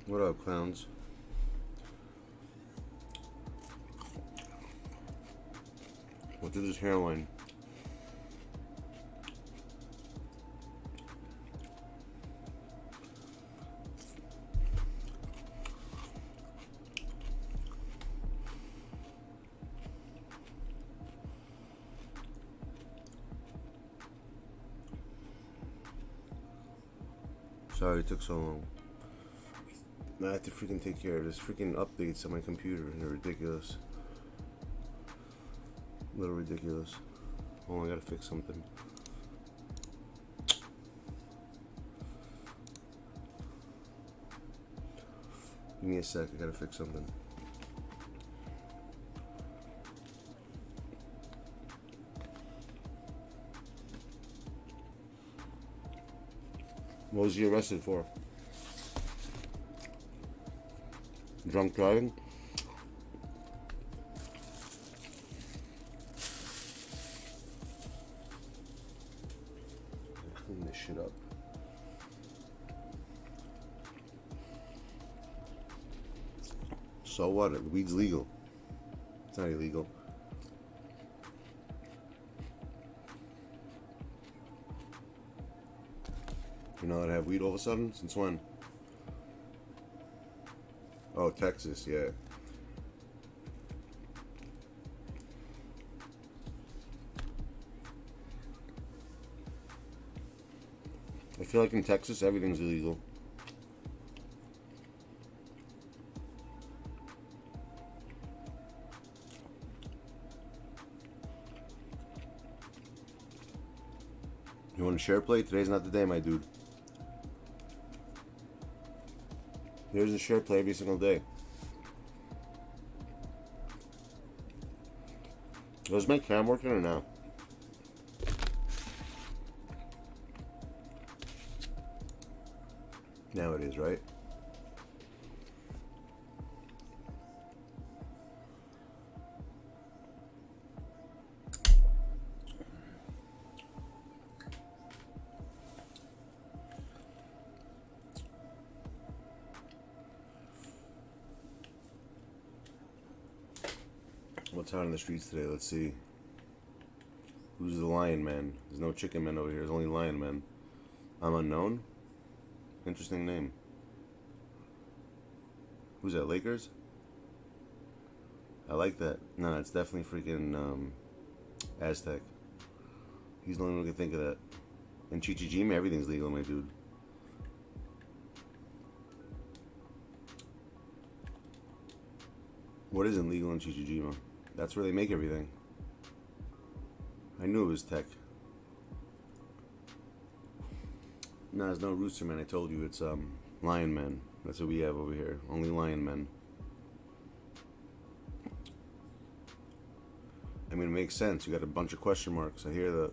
What up, clowns? What is this hairline? Sorry it took so long. I have to freaking take care of this freaking updates on my computer, and they're ridiculous. A little ridiculous. Oh, I gotta fix something. Give me a sec, I gotta fix something. What was he arrested for? Drunk driving? Clean this shit up. So what? The weed's legal. It's not illegal. You're not allowed to have weed all of a sudden? Since when? Oh, Texas, yeah. I feel like in Texas, everything's illegal. You want to share play? Today's not the day, my dude. There's a share play every single day. Was my cam working or no? Now it is, right? What's out on the streets today? Let's see. Who's the lion man? There's no chicken man over here. There's only lion man. I'm unknown. Interesting name. Who's that? Lakers? I like that. No, it's definitely freaking Aztec. He's the only one who can think of that. In Chichijima, everything's legal, my dude. What isn't legal in Chichijima? That's where they make everything. I knew it was tech. No, there's no rooster man. I told you it's lion men. That's what we have over here. Only lion men. I mean, it makes sense. You got a bunch of question marks. I hear that.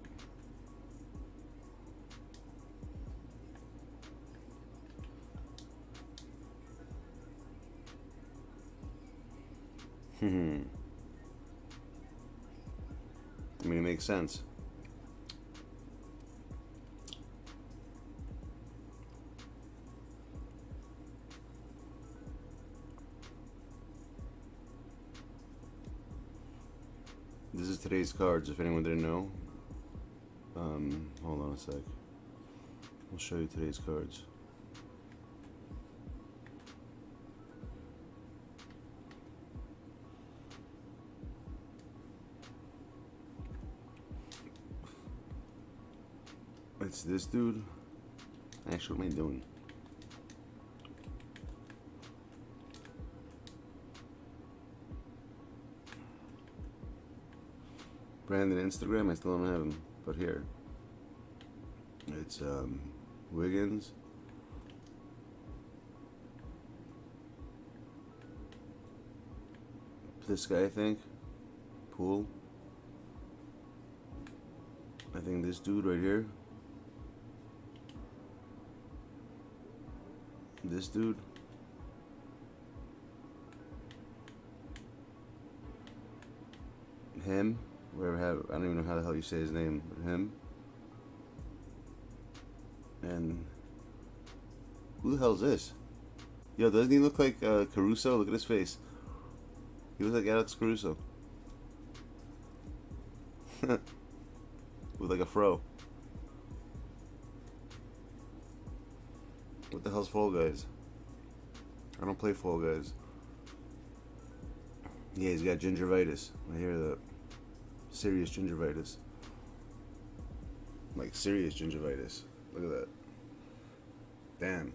I mean, it makes sense. This is today's cards, if anyone didn't know. Hold on a sec. I'll show you today's cards. It's this dude. Actually, what am I doing? Brandon Instagram, I still don't have him, but here. It's Wiggins. This guy, I think. Poole. I think this dude right here. This dude. Him. Wherever I don't even know how the hell you say his name, but him. And who the hell is this? Yo, doesn't he look like Caruso? Look at his face. He looks like Alex Caruso. With like a fro. What the hell's Fall Guys? I don't play Fall Guys. Yeah, he's got gingivitis. I hear that. Serious gingivitis. Like serious gingivitis. Look at that. Damn.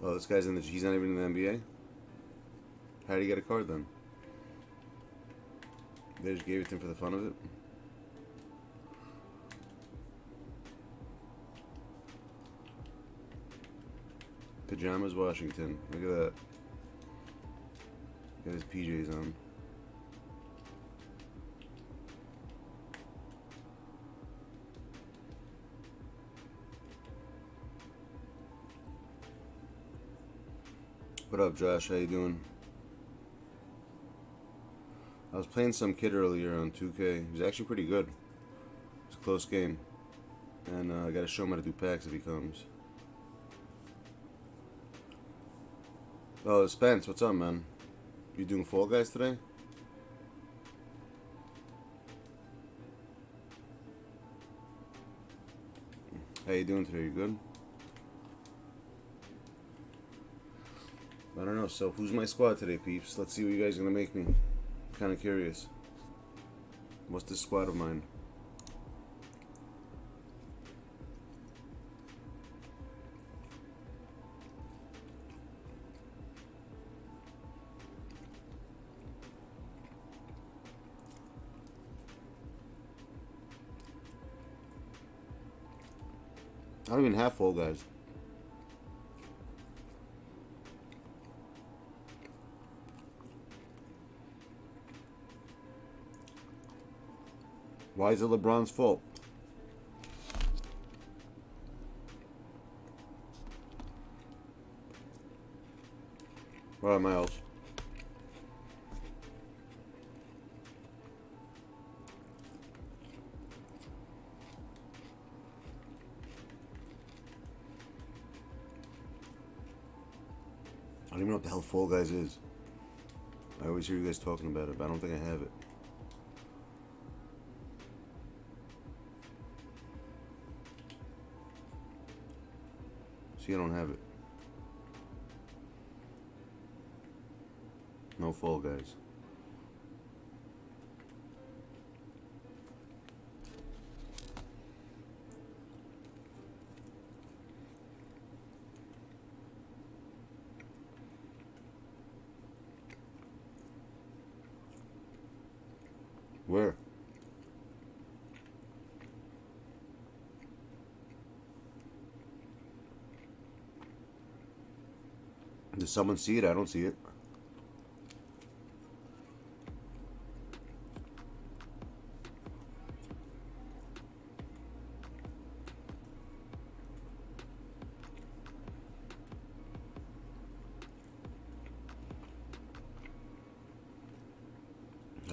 Oh, this guy's he's not even in the NBA? How did he get a card then? They just gave it to him for the fun of it? Pajamas Washington. Look at that. Got his PJs on. What up, Josh? How you doing? I was playing some kid earlier on 2K. He's actually pretty good. It's a close game. And I gotta show him how to do packs if he comes. Oh, Spence, what's up, man? You doing Fall Guys today? How you doing today? You good? I don't know. So, who's my squad today, peeps? Let's see what you guys are gonna make me. Kind of curious. What's this squad of mine? I don't even have Fall Guys. Why is it LeBron's fault? All right, Miles. I don't even know what the hell Fall Guys is. I always hear you guys talking about it, but I don't think I have it. See, I don't have it. No Fall Guys. Where? Does someone see it? I don't see it.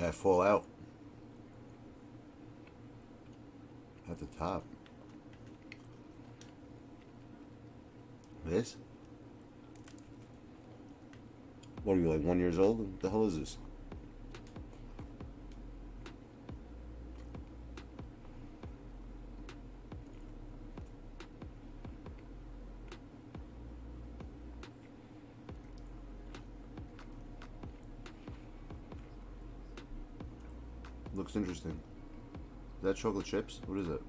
I fall out. At the top. This? What are you, like 1 year old? What the hell is this? Looks interesting. Is that chocolate chips? What is it?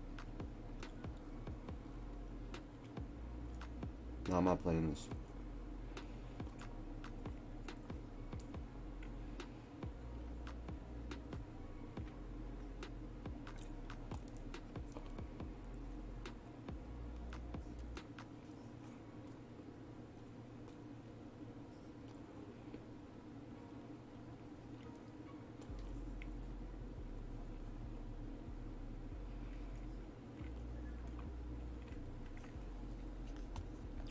No, I'm not playing this.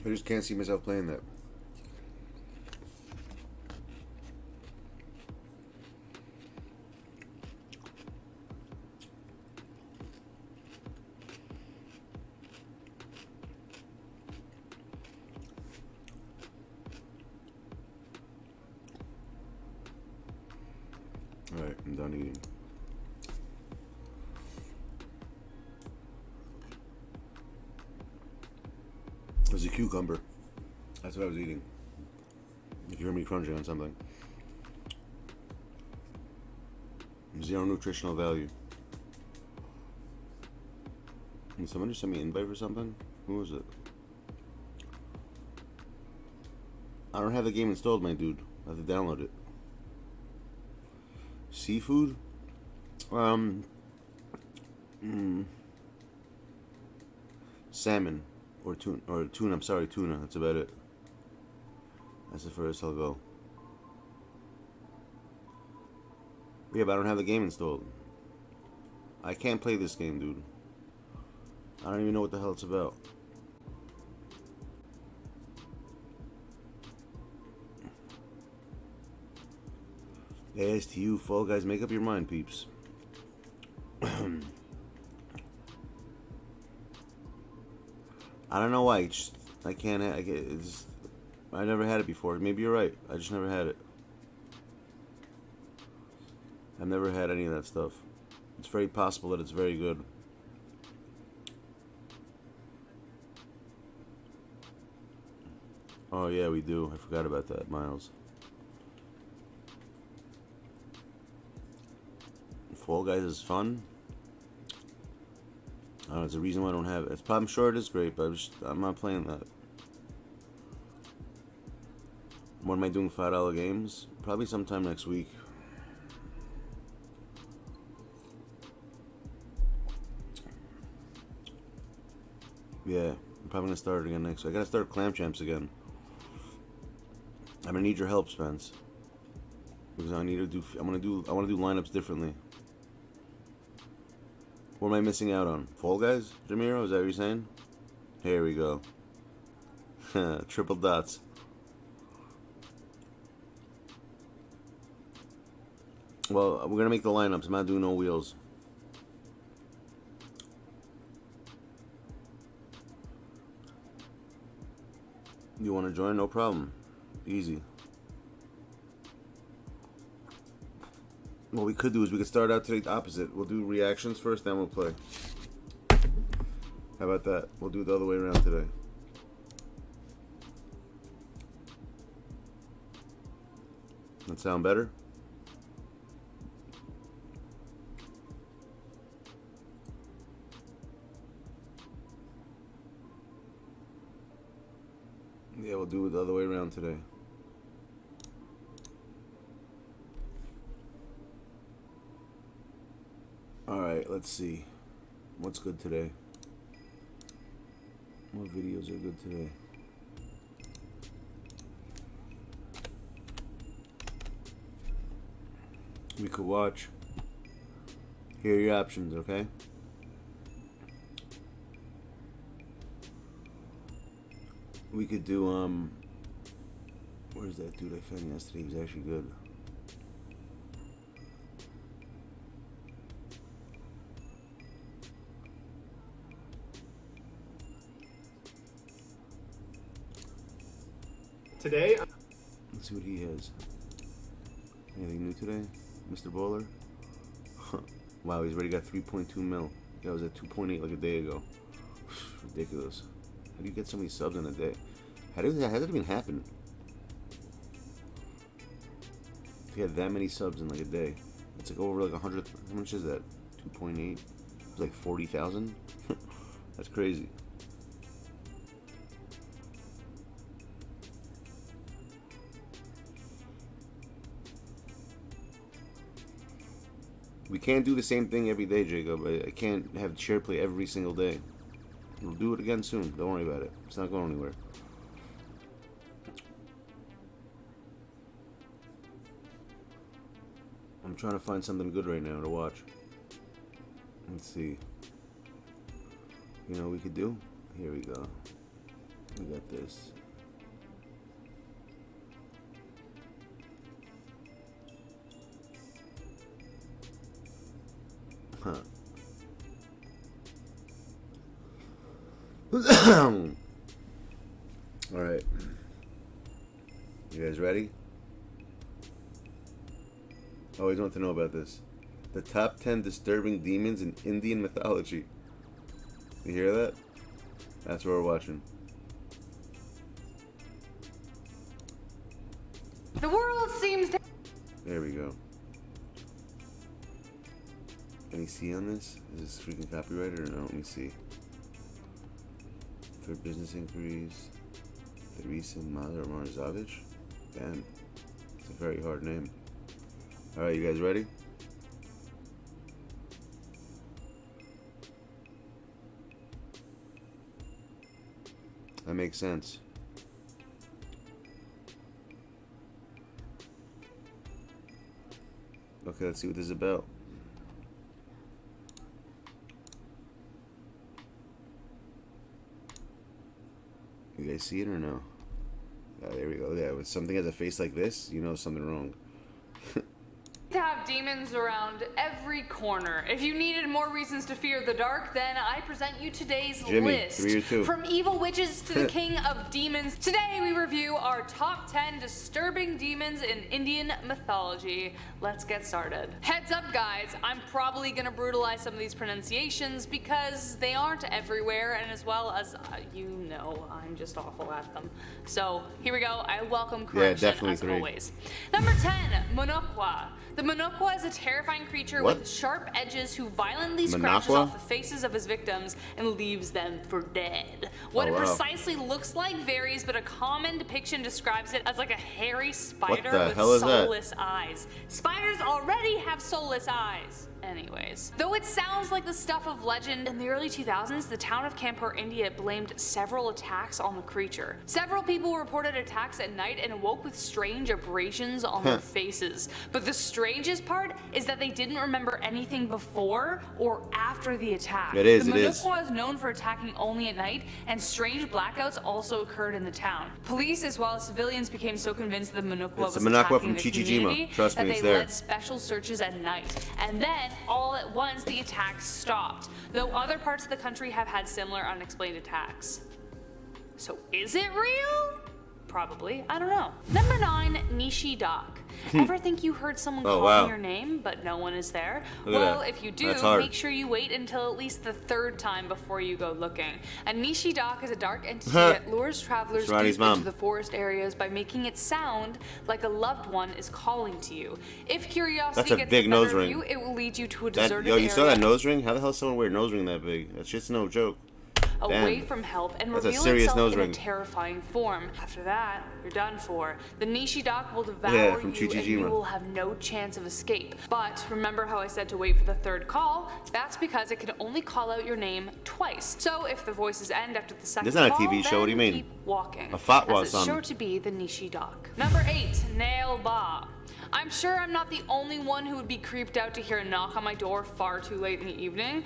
I just can't see myself playing that. was a cucumber. That's what I was eating. If you hear me crunching on something. Zero nutritional value. Did someone just send me an invite for something? Who was it? I don't have the game installed, my dude. I have to download it. Seafood? Salmon or tuna. I'm sorry, tuna. That's about it. That's the first I'll go. Yeah, but I don't have the game installed. I can't play this game, dude. I don't even know what the hell it's about. As to you, Fall Guys, make up your mind, peeps. I don't know why. I can't. I never had it before. Maybe you're right. I just never had it. I've never had any of that stuff. It's very possible that it's very good. Oh yeah, we do. I forgot about that, Miles. Fall Guys is fun. I don't know, it's a reason why I don't have it. I'm sure it is great, but I'm not playing that. When am I doing $5 games? Probably sometime next week. Yeah, I'm probably gonna start it again next week. I gotta start Clam Champs again. I'm gonna need your help, Spence, because I want to do lineups differently. What am I missing out on? Fall Guys, Jamiro? Is that what you're saying? Here we go. Triple dots. Well, we're gonna make the lineups. I'm not doing no wheels. You want to join? No problem. Easy. What we could do is we could start out today the opposite. We'll do reactions first, then we'll play. How about that? We'll do it the other way around today. That sound better? Yeah, we'll do it the other way around today. Alright, let's see. What's good today? What videos are good today? We could watch. Here are your options, okay? We could do, where's that dude I found yesterday? He was actually good. Today, let's see what he has. Anything new today? Mr. Bowler? Wow, he's already got 3.2 mil. That was at 2.8 like a day ago. Ridiculous. How do you get so many subs in a day? How does that even happen? If you had that many subs in like a day, it's like over like 100. How much is that? 2.8? It's like 40,000? That's crazy. We can't do the same thing every day, Jacob. I can't have share play every single day. We'll do it again soon. Don't worry about it. It's not going anywhere. I'm trying to find something good right now to watch. Let's see. You know what we could do? Here we go. We got this. Huh. Alright. You guys ready? I always want to know about this. The top 10 disturbing demons in Indian mythology. You hear that? That's what we're watching. The world seems to... There we go. Any C on this? Is this freaking copyrighted or no? Let me see. For business inquiries, Teresa Mother Marzovich. Damn, it's a very hard name. All right, you guys ready? That makes sense. Okay, let's see what this is about. You guys see it or no? Oh, there we go. Yeah, when something has a face like this, you know something wrong. To have demons around every corner. If you needed more reasons to fear the dark, then I present you today's list. 3 or 2. From evil witches to the king of demons. Today we review our top 10 disturbing demons in Indian mythology. Let's get started. Heads up guys, I'm probably gonna brutalize some of these pronunciations because they aren't everywhere, and as well as you know, I'm just awful at them. So here we go. I welcome correction definitely as 3. always. Number 10, Monokwa. The Monokwa is a terrifying creature with sharp edges who violently scratches off the faces of his victims and leaves them for dead. What it precisely looks like varies, but a common depiction describes it as like a hairy spider with soulless eyes. Spiders already have soulless eyes. Anyways, though it sounds like the stuff of legend, in the early 2000s, the town of Kanpur, India blamed several attacks on the creature. Several people reported attacks at night and awoke with strange abrasions on their faces. But the strangest part is that they didn't remember anything before or after the attack. It is. The Monokwa is known for attacking only at night, and strange blackouts also occurred in the town. Police as well as civilians became so convinced that the Monokwa was attacking the community that they led special searches at night. And then all at once the attacks stopped, though other parts of the country have had similar unexplained attacks. So is it real? Probably. I don't know. Number 9, Nishi Doc. Ever think you heard someone calling your name, but no one is there? Well, if you do, make sure you wait until at least the 3rd time before you go looking. A Nishi Doc is a dark entity that lures travelers deep into the forest areas by making it sound like a loved one is calling to you. If curiosity gets the better of you, it will lead you to a deserted area. You saw that nose ring? How the hell does someone wear a nose ring that big? That's just no joke. Away from help and reveal itself in a terrifying form. After that, you're done for. The Nishi Doc will devour you and you will have no chance of escape. But remember how I said to wait for the 3rd call? That's because it can only call out your name twice. So if the voices end after the 2nd call, this is not a TV show, what do you mean? Keep walking. A fatwa it's sure to be the Nishi Doc. Number 8, Nail Ba. I'm sure I'm not the only one who would be creeped out to hear a knock on my door far too late in the evening.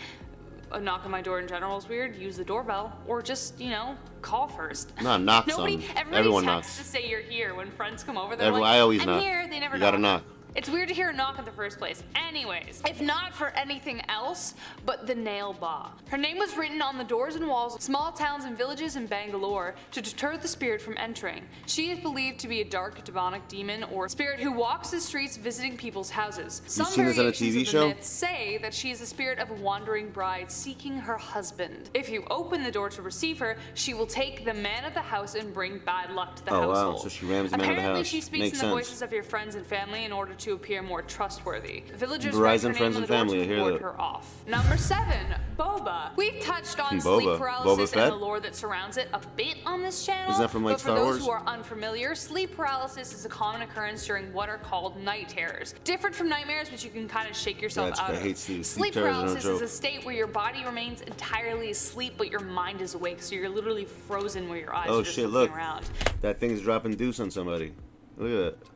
A knock on my door in general is weird. Use the doorbell, or just, you know, call first. No, knock. Everyone knocks to say you're here when friends come over. They're like, I always knock. Here. They never you gotta knock. It's weird to hear a knock in the first place. Anyways, if not for anything else but the Nail Ba. Her name was written on the doors and walls of small towns and villages in Bangalore to deter the spirit from entering. She is believed to be a dark demonic demon or spirit who walks the streets visiting people's houses. Some variations of the myths say that she is the spirit of a wandering bride seeking her husband. If you open the door to receive her, she will take the man of the house and bring bad luck to the household. Wow, so she rams the man of the house. Apparently she speaks in the voices of your friends and family in order to appear more trustworthy. Villagers Verizon friends and family, I hear that. Her off. Number 7, Boba. We've touched on sleep paralysis and the lore that surrounds it a bit on this channel. Is that from like Star Wars? But for those who are unfamiliar, sleep paralysis is a common occurrence during what are called night terrors. Different from nightmares, which you can kind of shake yourself out of. Sleep paralysis is a state where your body remains entirely asleep, but your mind is awake, so you're literally frozen where your eyes are just looking around. That thing's dropping deuce on somebody. Look at that.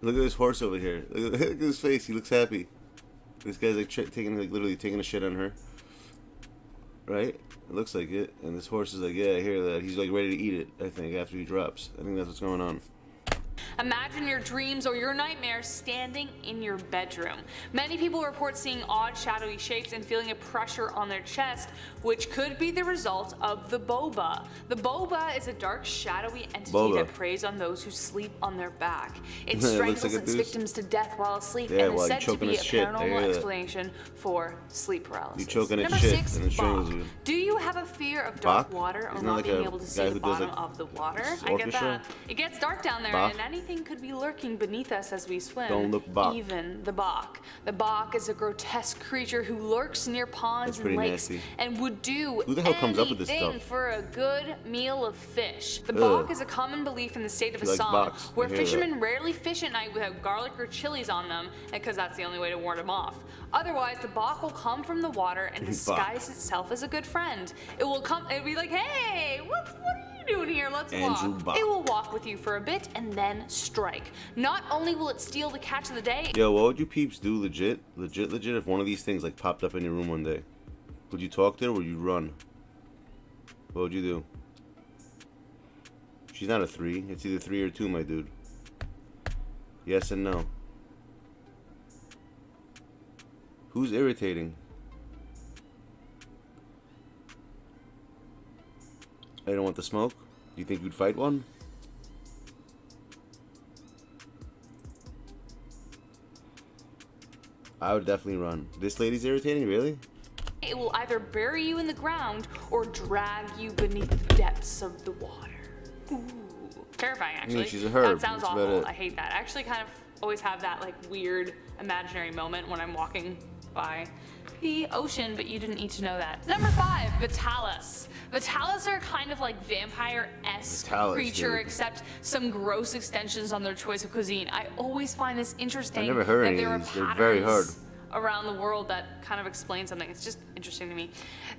Look at this horse over here. Look at his face. He looks happy. This guy's like literally taking a shit on her. Right? It looks like it. And this horse is like, yeah, I hear that. He's like ready to eat it, I think, after he drops. I think that's what's going on. Imagine your dreams or your nightmares standing in your bedroom. Many people report seeing odd shadowy shapes and feeling a pressure on their chest, which could be the result of the boba. The boba is a dark shadowy entity that preys on those who sleep on their back. It strangles its victims to death while asleep and is said to be a paranormal explanation for sleep paralysis. Number 6, Bach. Do you have a fear of dark water or not being able to see the bottom of the water? I get that. It gets dark down there and anything could be lurking beneath us as we swim. Don't look Bach. Even the Bach. The Bach is a grotesque creature who lurks near ponds and lakes and would do anything for a good meal of fish. The Bach is a common belief in the state of Assam, where fishermen rarely fish at night without garlic or chilies on them, because that's the only way to ward them off. Otherwise, the Bach will come from the water and disguise itself as a good friend. It will come and be like, hey, what are you doing here? Let's walk. It will walk with you for a bit and then strike. Not only will it steal the catch of the day. Yo, what would you peeps do legit if one of these things like popped up in your room one day? Would you talk to her or would you run? What would you do? She's not a 3. It's either 3 or 2, my dude. Yes and no. Who's irritating? I don't want the smoke. You think you'd fight one? I would definitely run. This lady's irritating, really? It will either bury you in the ground or drag you beneath the depths of the water. Ooh. Terrifying, actually. I mean, she's a herb. That sounds awful. I hate that. I actually kind of always have that like weird imaginary moment when I'm walking by the ocean, but you didn't need to know that. Number 5, Vitalis. Vitalis are kind of like vampire-esque creature, except some gross extensions on their choice of cuisine. I always find this interesting. I never heard any of these. They're very hard. Around the world that kind of explain something. It's just interesting to me.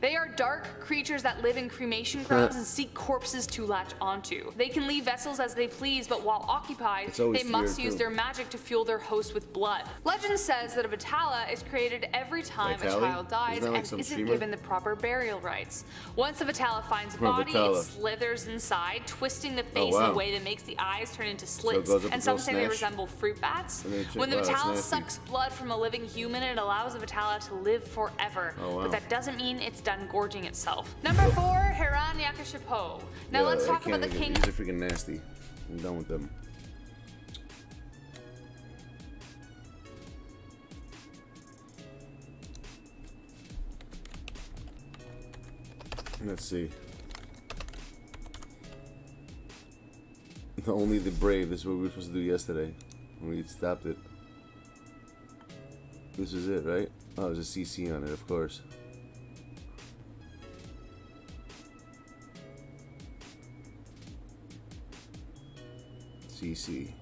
They are dark creatures that live in cremation grounds and seek corpses to latch onto. They can leave vessels as they please, but while occupied, they must use their magic to fuel their host with blood. Legend says that a Vitala is created every time a child dies and isn't given the proper burial rites. Once the Vitala finds a body, it slithers inside, twisting the face in a way that makes the eyes turn into slits, and some say they resemble fruit bats. When the Vitala sucks blood from a living human, it allows the Vitala to live forever, but that doesn't mean it's done gorging itself. Number 4, Hiranyakashipu. Now let's talk about the king. These are freaking nasty. I'm done with them. Let's see. Only the brave. This is what we were supposed to do yesterday when we stopped it. This is it, right? Oh, there's a CC on it, of course. CC.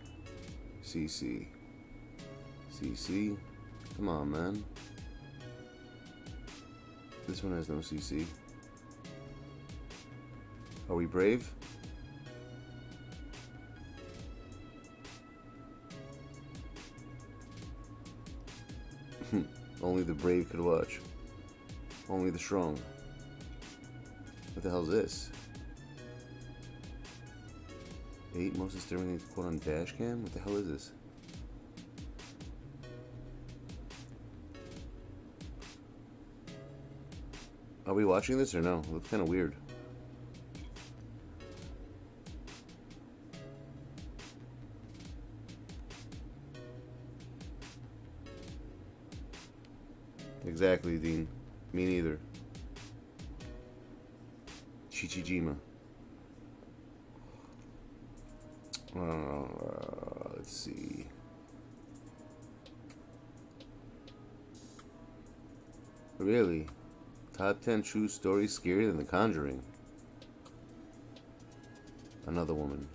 CC. CC. Come on, man. This one has no CC. Are we brave? Only the brave could watch. Only the strong. What the hell is this? 8 most disturbing things caught on dash cam? What the hell is this? Are we watching this or no? It looks kind of weird. Exactly, Dean. Me neither. Chichijima. Let's see. Really? Top 10 true stories scarier than The Conjuring. Another woman.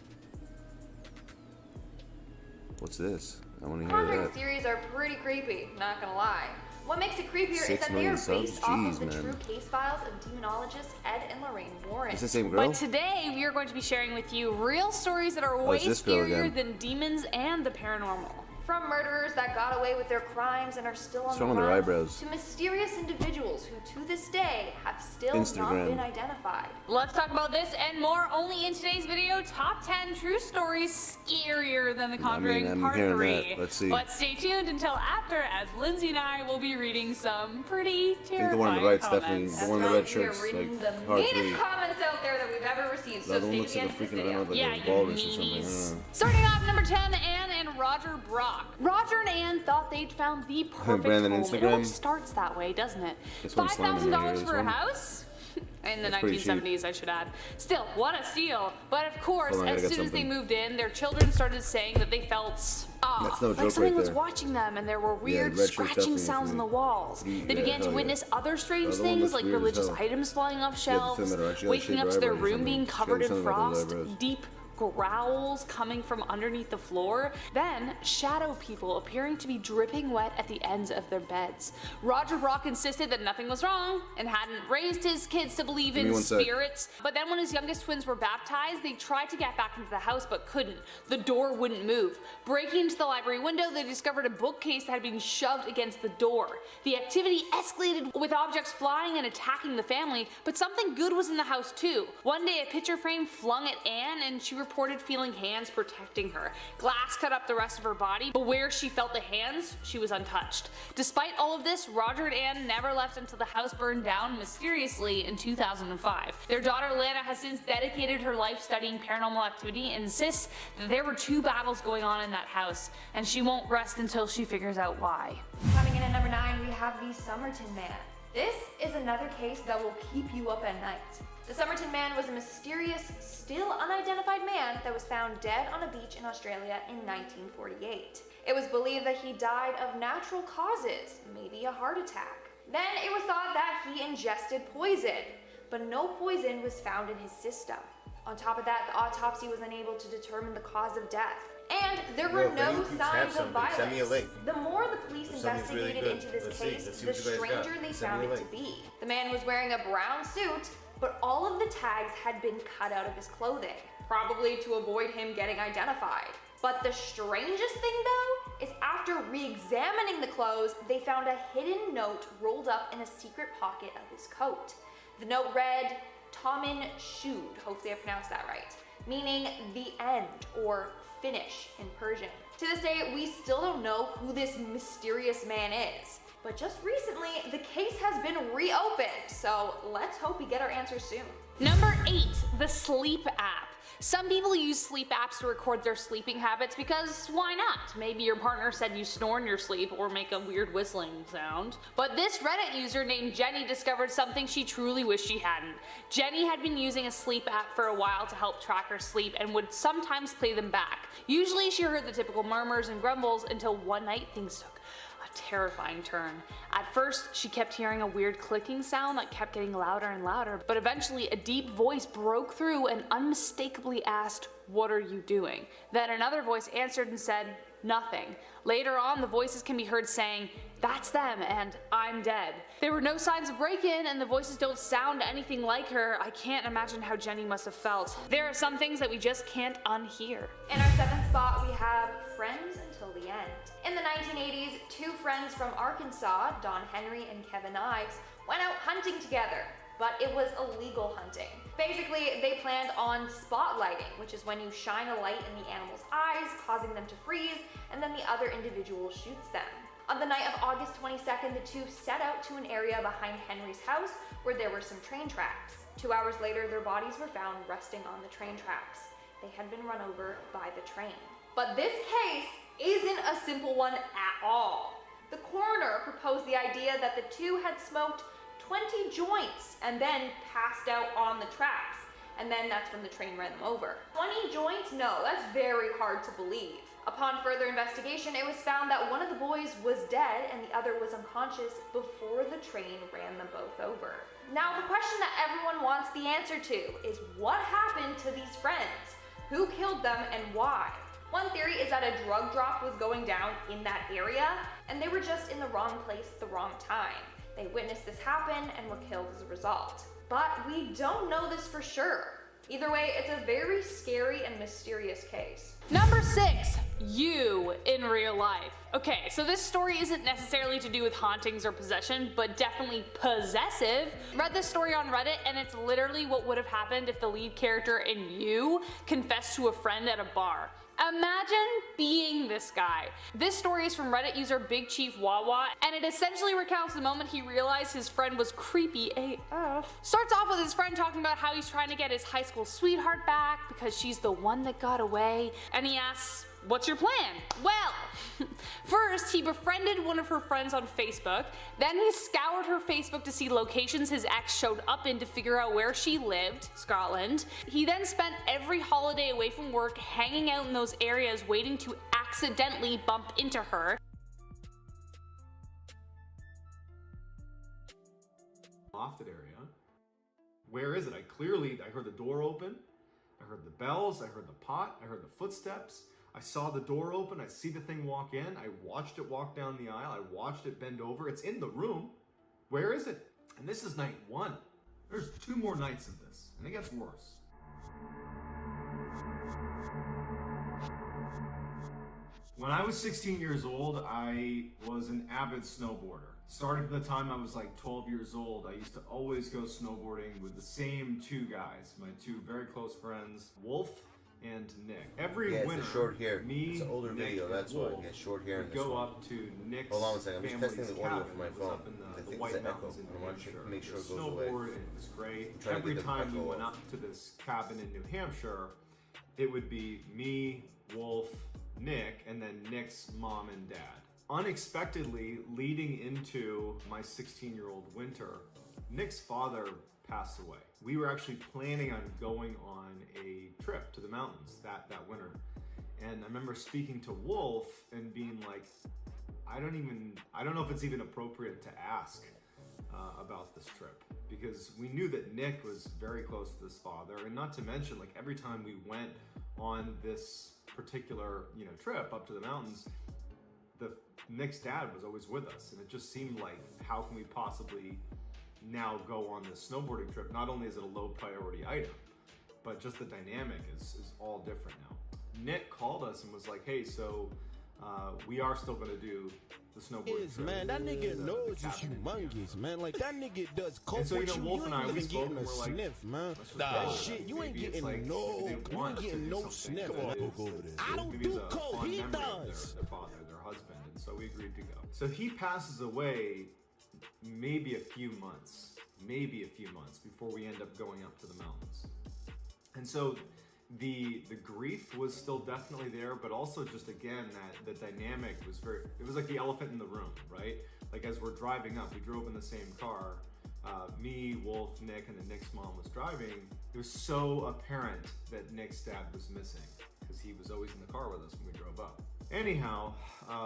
What's this? I want to hear that. Conjuring theories are pretty creepy, not gonna lie. What makes it creepier is that they are based off of the true case files of demonologists Ed and Lorraine Warren. Is the same girl? But today we are going to be sharing with you real stories that are way scarier than demons and the paranormal. From murderers that got away with their crimes and are still on the their run, eyebrows. to mysterious individuals who to this day have still not been identified. Let's talk about this and more only in today's video. Top 10 true stories scarier than The Conjuring Part 3. Let's see. But stay tuned until after, as Lindsay and I will be reading some pretty terrifying I think the one on the right's comments. definitely the one in the red shirt's We're reading like the hard meanest 3. comments out there that we've ever received. So The one stay looks to like the a end of freaking, this I video. don't know, like a walrus or something. I don't know. Starting off, number 10, Anne and Roger Brock. Roger and Anne thought they'd found the perfect Brandon home. Instagram. It always starts that way, doesn't it? $5,000 for a house? In the 1970s, I should add. Still, what a steal. But of course, as soon as they moved in, their children started saying that they felt like something was watching them, and there were weird scratching sounds on the walls. They began to witness other strange things, like religious items falling off shelves, waking up to their room being covered in frost, deep growls coming from underneath the floor, then shadow people appearing to be dripping wet at the ends of their beds. Roger Brock insisted that nothing was wrong and hadn't raised his kids to believe in spirits, but then when his youngest twins were baptized, they tried to get back into the house but couldn't. The door wouldn't move. Breaking into the library window, they discovered a bookcase that had been shoved against the door. The activity escalated with objects flying and attacking the family, but something good was in the house too. One day a picture frame flung at Anne and she reported feeling hands protecting her. Glass cut up the rest of her body, but where she felt the hands, she was untouched. Despite all of this, Roger and Anne never left until the house burned down mysteriously in 2005. Their daughter Lana has since dedicated her life studying paranormal activity and insists that there were 2 battles going on in that house, and she won't rest until she figures out why. Coming in at number 9, we have the Somerton Man. This is another case that will keep you up at night. The Somerton Man was a mysterious, still unidentified man that was found dead on a beach in Australia in 1948. It was believed that he died of natural causes, maybe a heart attack. Then it was thought that he ingested poison, but no poison was found in his system. On top of that, the autopsy was unable to determine the cause of death. And there were no signs of violence. Send me a link. The more the police investigated into this case, the stranger they found it to be. The man was wearing a brown suit, but all of the tags had been cut out of his clothing, probably to avoid him getting identified. But the strangest thing though, is after re-examining the clothes, they found a hidden note rolled up in a secret pocket of his coat. The note read, Tomin Shud, hopefully I pronounced that right, meaning the end or finish in Persian. To this day, we still don't know who this mysterious man is. But just recently, the case has been reopened, so let's hope we get our answer soon. Number 8, the sleep app. Some people use sleep apps to record their sleeping habits because why not? Maybe your partner said you snore in your sleep or make a weird whistling sound. But this Reddit user named Jenny discovered something she truly wished she hadn't. Jenny had been using a sleep app for a while to help track her sleep and would sometimes play them back. Usually she heard the typical murmurs and grumbles until one night things took a terrifying turn. At first, she kept hearing a weird clicking sound that kept getting louder and louder, but eventually a deep voice broke through and unmistakably asked, "What are you doing?" Then another voice answered and said, "Nothing." Later on, the voices can be heard saying, "That's them," and "I'm dead." There were no signs of break-in, and the voices don't sound anything like her. I can't imagine how Jenny must have felt. There are some things that we just can't unhear. In our 7th spot, we have Friends Until the End. In the 1980s, 2 friends from Arkansas, Don Henry and Kevin Ives, went out hunting together, but it was illegal hunting. Basically, they planned on spotlighting, which is when you shine a light in the animal's eyes, causing them to freeze, and then the other individual shoots them. On the night of August 22nd, the 2 set out to an area behind Henry's house where there were some train tracks. 2 hours later, their bodies were found resting on the train tracks. They had been run over by the train. But this case isn't a simple one at all. The coroner proposed the idea that the 2 had smoked 20 joints and then passed out on the tracks, and then that's when the train ran them over. 20 joints? No, that's very hard to believe. Upon further investigation, it was found that one of the boys was dead and the other was unconscious before the train ran them both over. Now, the question that everyone wants the answer to is what happened to these friends? Who killed them and why? One theory is that a drug drop was going down in that area, and they were just in the wrong place at the wrong time. They witnessed this happen and were killed as a result. But we don't know this for sure. Either way, it's a very scary and mysterious case. Number 6, you in real life. Okay, so this story isn't necessarily to do with hauntings or possession, but definitely possessive. Read this story on Reddit, and it's literally what would have happened if the lead character in You confessed to a friend at a bar. Imagine being this guy. This story is from Reddit user Big Chief Wawa, and it essentially recounts the moment he realized his friend was creepy AF. Starts off with his friend talking about how he's trying to get his high school sweetheart back because she's the one that got away, and he asks, "What's your plan?" Well, first he befriended one of her friends on Facebook, then he scoured her Facebook to see locations his ex showed up in to figure out where she lived, Scotland. He then spent every holiday away from work hanging out in those areas waiting to accidentally bump into her. Lofted area. Where is it? I heard the door open, I heard the bells, I heard the pot, I heard the footsteps. I saw the door open, I see the thing walk in, I watched it walk down the aisle, I watched it bend over, it's in the room. Where is it? And this is night 1. There's 2 more nights of this, and it gets worse. When I was 16 years old, I was an avid snowboarder. Starting from the time I was like 12 years old, I used to always go snowboarding with the same 2 guys, my 2 very close friends, Wolf and Nick. Every winter, it's short hair. Me, it's an older Nick, video, that's why Wolf he has short hair in this go one. up to Nick's Hold on a second, I'm just testing the audio cabin. for my It was phone. up in I the think White it's an echo. Mountains in I want New you to Hampshire. make sure it goes Snowboard, away. and it was great. trying to Every get the time we echo went off. up to this cabin in New Hampshire, it would be me, Wolf, Nick, and then Nick's mom and dad. Unexpectedly, leading into my 16-year-old winter, Nick's father passed away. We were actually planning on going on a trip to the mountains that winter. And I remember speaking to Wolf and being like, I don't know if it's even appropriate to ask about this trip, because we knew that Nick was very close to his father, and not to mention, like, every time we went on this particular, trip up to the mountains, Nick's dad was always with us, and it just seemed like, how can we possibly now go on this snowboarding trip? Not only is it a low priority item, but just the dynamic is all different now. Nick called us and was like, hey, so we are still gonna do the snowboarding trip. Man, that nigga knows is humongous, man. Like, that nigga does coke and so, with you. Wolf and I, we spoke and we're we're like, sniff, man. Nah, shit, you ain't getting like, no sniff. I don't do coke, he does. Their father, their husband, and so we agreed to go. So he passes away maybe a few months before we end up going up to the mountains. And so the grief was still definitely there, but also just, again, that the dynamic was it was like the elephant in the room, right? Like, as we're driving up, we drove in the same car, me, Wolf, Nick, and then Nick's mom was driving. It was so apparent that Nick's dad was missing, because he was always in the car with us when we drove up. Anyhow,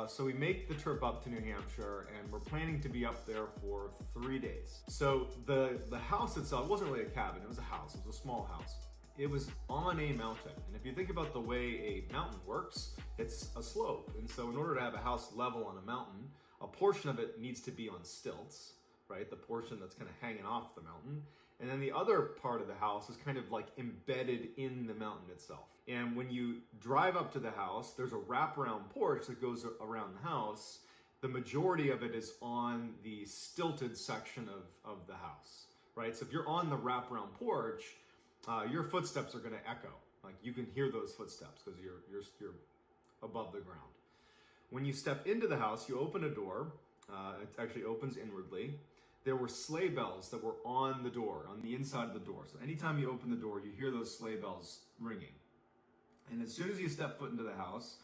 so we make the trip up to New Hampshire, and we're planning to be up there for 3 days. So the house itself wasn't really a cabin, it was a house, it was a small house. It was on a mountain, and if you think about the way a mountain works, it's a slope. And so in order to have a house level on a mountain, a portion of it needs to be on stilts, right? The portion that's kind of hanging off the mountain. And then the other part of the house is kind of like embedded in the mountain itself. And when you drive up to the house, there's a wraparound porch that goes around the house. The majority of it is on the stilted section of the house, right? So if you're on the wraparound porch, your footsteps are going to echo. Like, you can hear those footsteps because you're above the ground. When you step into the house, you open a door. It actually opens inwardly. There were sleigh bells that were on the door, on the inside of the door. So anytime you open the door, you hear those sleigh bells ringing. And as soon as you step foot into the house,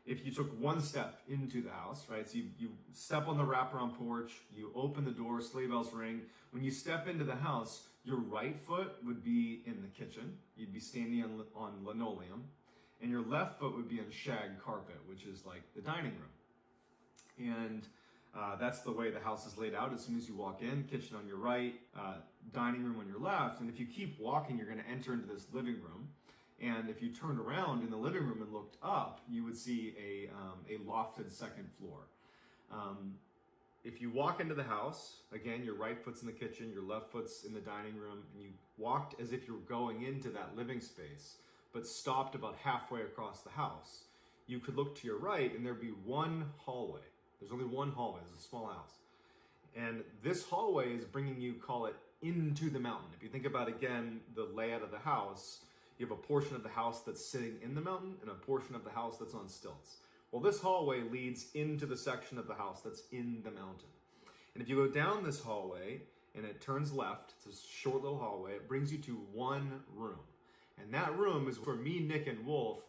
if you took one step into the house, right? So you step on the wraparound porch, you open the door, sleigh bells ring. When you step into the house, your right foot would be in the kitchen. You'd be standing on linoleum. And your left foot would be on shag carpet, which is like the dining room. And that's the way the house is laid out. As soon as you walk in, kitchen on your right, dining room on your left. And if you keep walking, you're gonna enter into this living room. And if you turned around in the living room and looked up, you would see a lofted second floor. if you walk into the house, again, your right foot's in the kitchen, your left foot's in the dining room, and you walked as if you were going into that living space, but stopped about halfway across the house, you could look to your right and there'd be one hallway. There's only one hallway. It's a small house. And this hallway is bringing you, call it, into the mountain. If you think about, again, the layout of the house, you have a portion of the house that's sitting in the mountain and a portion of the house that's on stilts. Well, this hallway leads into the section of the house that's in the mountain. And if you go down this hallway and it turns left, it's a short little hallway, it brings you to one room. And that room is where me, Nick, and Wolf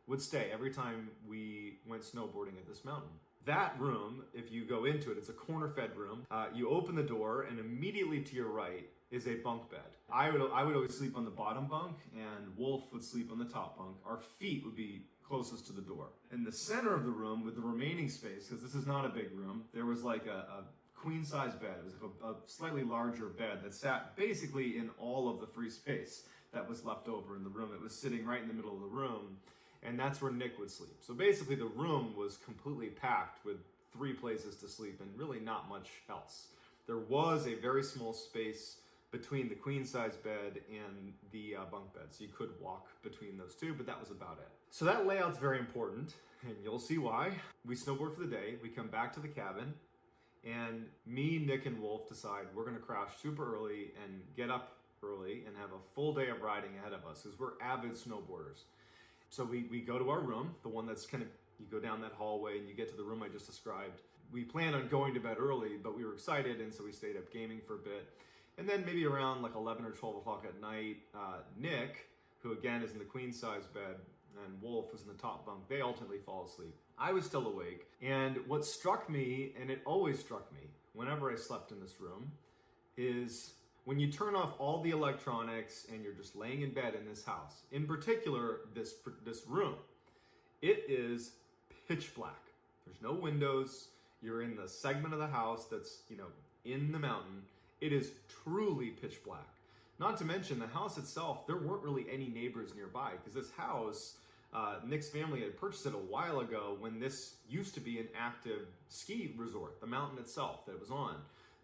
would stay every time we went snowboarding at this mountain. That room, if you go into it, it's a corner-fed room. You open the door, and immediately to your right is a bunk bed. I would always sleep on the bottom bunk, and Wolf would sleep on the top bunk. Our feet would be closest to the door. In the center of the room, with the remaining space, because this is not a big room, there was like a queen-size bed. It was like a slightly larger bed that sat basically in all of the free space that was left over in the room. It was sitting right in the middle of the room. And that's where Nick would sleep. So basically the room was completely packed with 3 places to sleep and really not much else. There was a very small space between the queen size bed and the bunk bed. So you could walk between those two, but that was about it. So that layout's very important, and you'll see why. We snowboard for the day, we come back to the cabin, and me, Nick, and Wolf decide we're gonna crash super early and get up early and have a full day of riding ahead of us, because we're avid snowboarders. So we go to our room, the one that's kind of, you go down that hallway and you get to the room I just described. We planned on going to bed early, but we were excited, and so we stayed up gaming for a bit. And then maybe around like 11 or 12 o'clock at night, Nick, who again is in the queen size bed, and Wolf was in the top bunk, they ultimately fall asleep. I was still awake, and what struck me, and it always struck me whenever I slept in this room, is when you turn off all the electronics and you're just laying in bed in this house, in particular this room, it is pitch black. There's no windows. You're in the segment of the house that's, you know, in the mountain. It is truly pitch black. Not to mention the house itself, there weren't really any neighbors nearby, because this house, Nick's family had purchased it a while ago when this used to be an active ski resort, the mountain itself that it was on.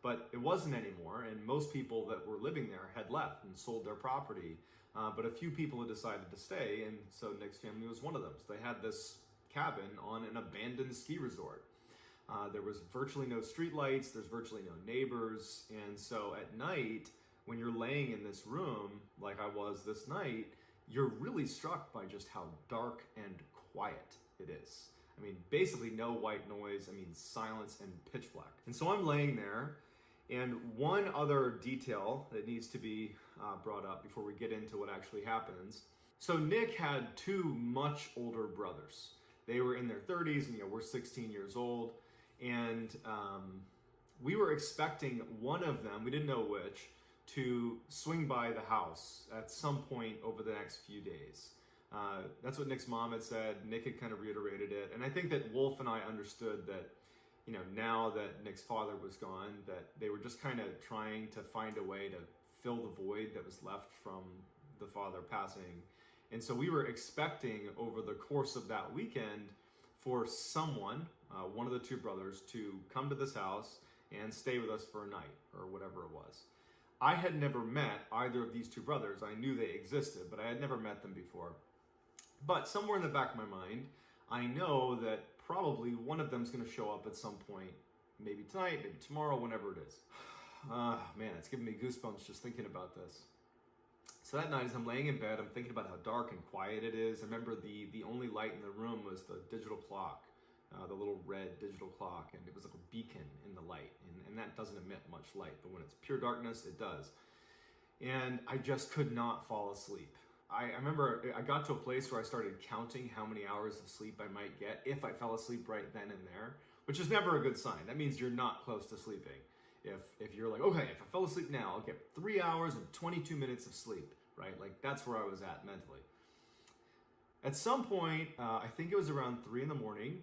But it wasn't anymore, and most people that were living there had left and sold their property. But a few people had decided to stay, and so Nick's family was one of them. So they had this cabin on an abandoned ski resort. There was virtually no streetlights, there's virtually no neighbors, and so at night, when you're laying in this room, like I was this night, you're really struck by just how dark and quiet it is. I mean, basically no white noise, I mean silence and pitch black. And so I'm laying there, and one other detail that needs to be brought up before we get into what actually happens. So Nick had 2 much older brothers. They were in their 30s, and you know, we're 16 years old. And we were expecting one of them, we didn't know which, to swing by the house at some point over the next few days. That's what Nick's mom had said. Nick had kind of reiterated it. And I think that Wolf and I understood that, you know, now that Nick's father was gone, that they were just kind of trying to find a way to fill the void that was left from the father passing. And so we were expecting over the course of that weekend for someone, one of the 2 brothers, to come to this house and stay with us for a night or whatever it was. I had never met either of these 2 brothers. I knew they existed, but I had never met them before. But somewhere in the back of my mind, I know that probably one of them's gonna show up at some point, maybe tonight, maybe tomorrow, whenever it is. Man, it's giving me goosebumps just thinking about this. So that night, as I'm laying in bed, I'm thinking about how dark and quiet it is. I remember the only light in the room was the digital clock, the little red digital clock, and it was like a beacon in the light, and that doesn't emit much light, but when it's pure darkness, it does. And I just could not fall asleep. I remember I got to a place where I started counting how many hours of sleep I might get if I fell asleep right then and there, which is never a good sign. That means you're not close to sleeping. If you're like, okay, if I fell asleep now, I'll get 3 hours and 22 minutes of sleep, right? Like that's where I was at mentally. At some point, I think it was around 3 in the morning,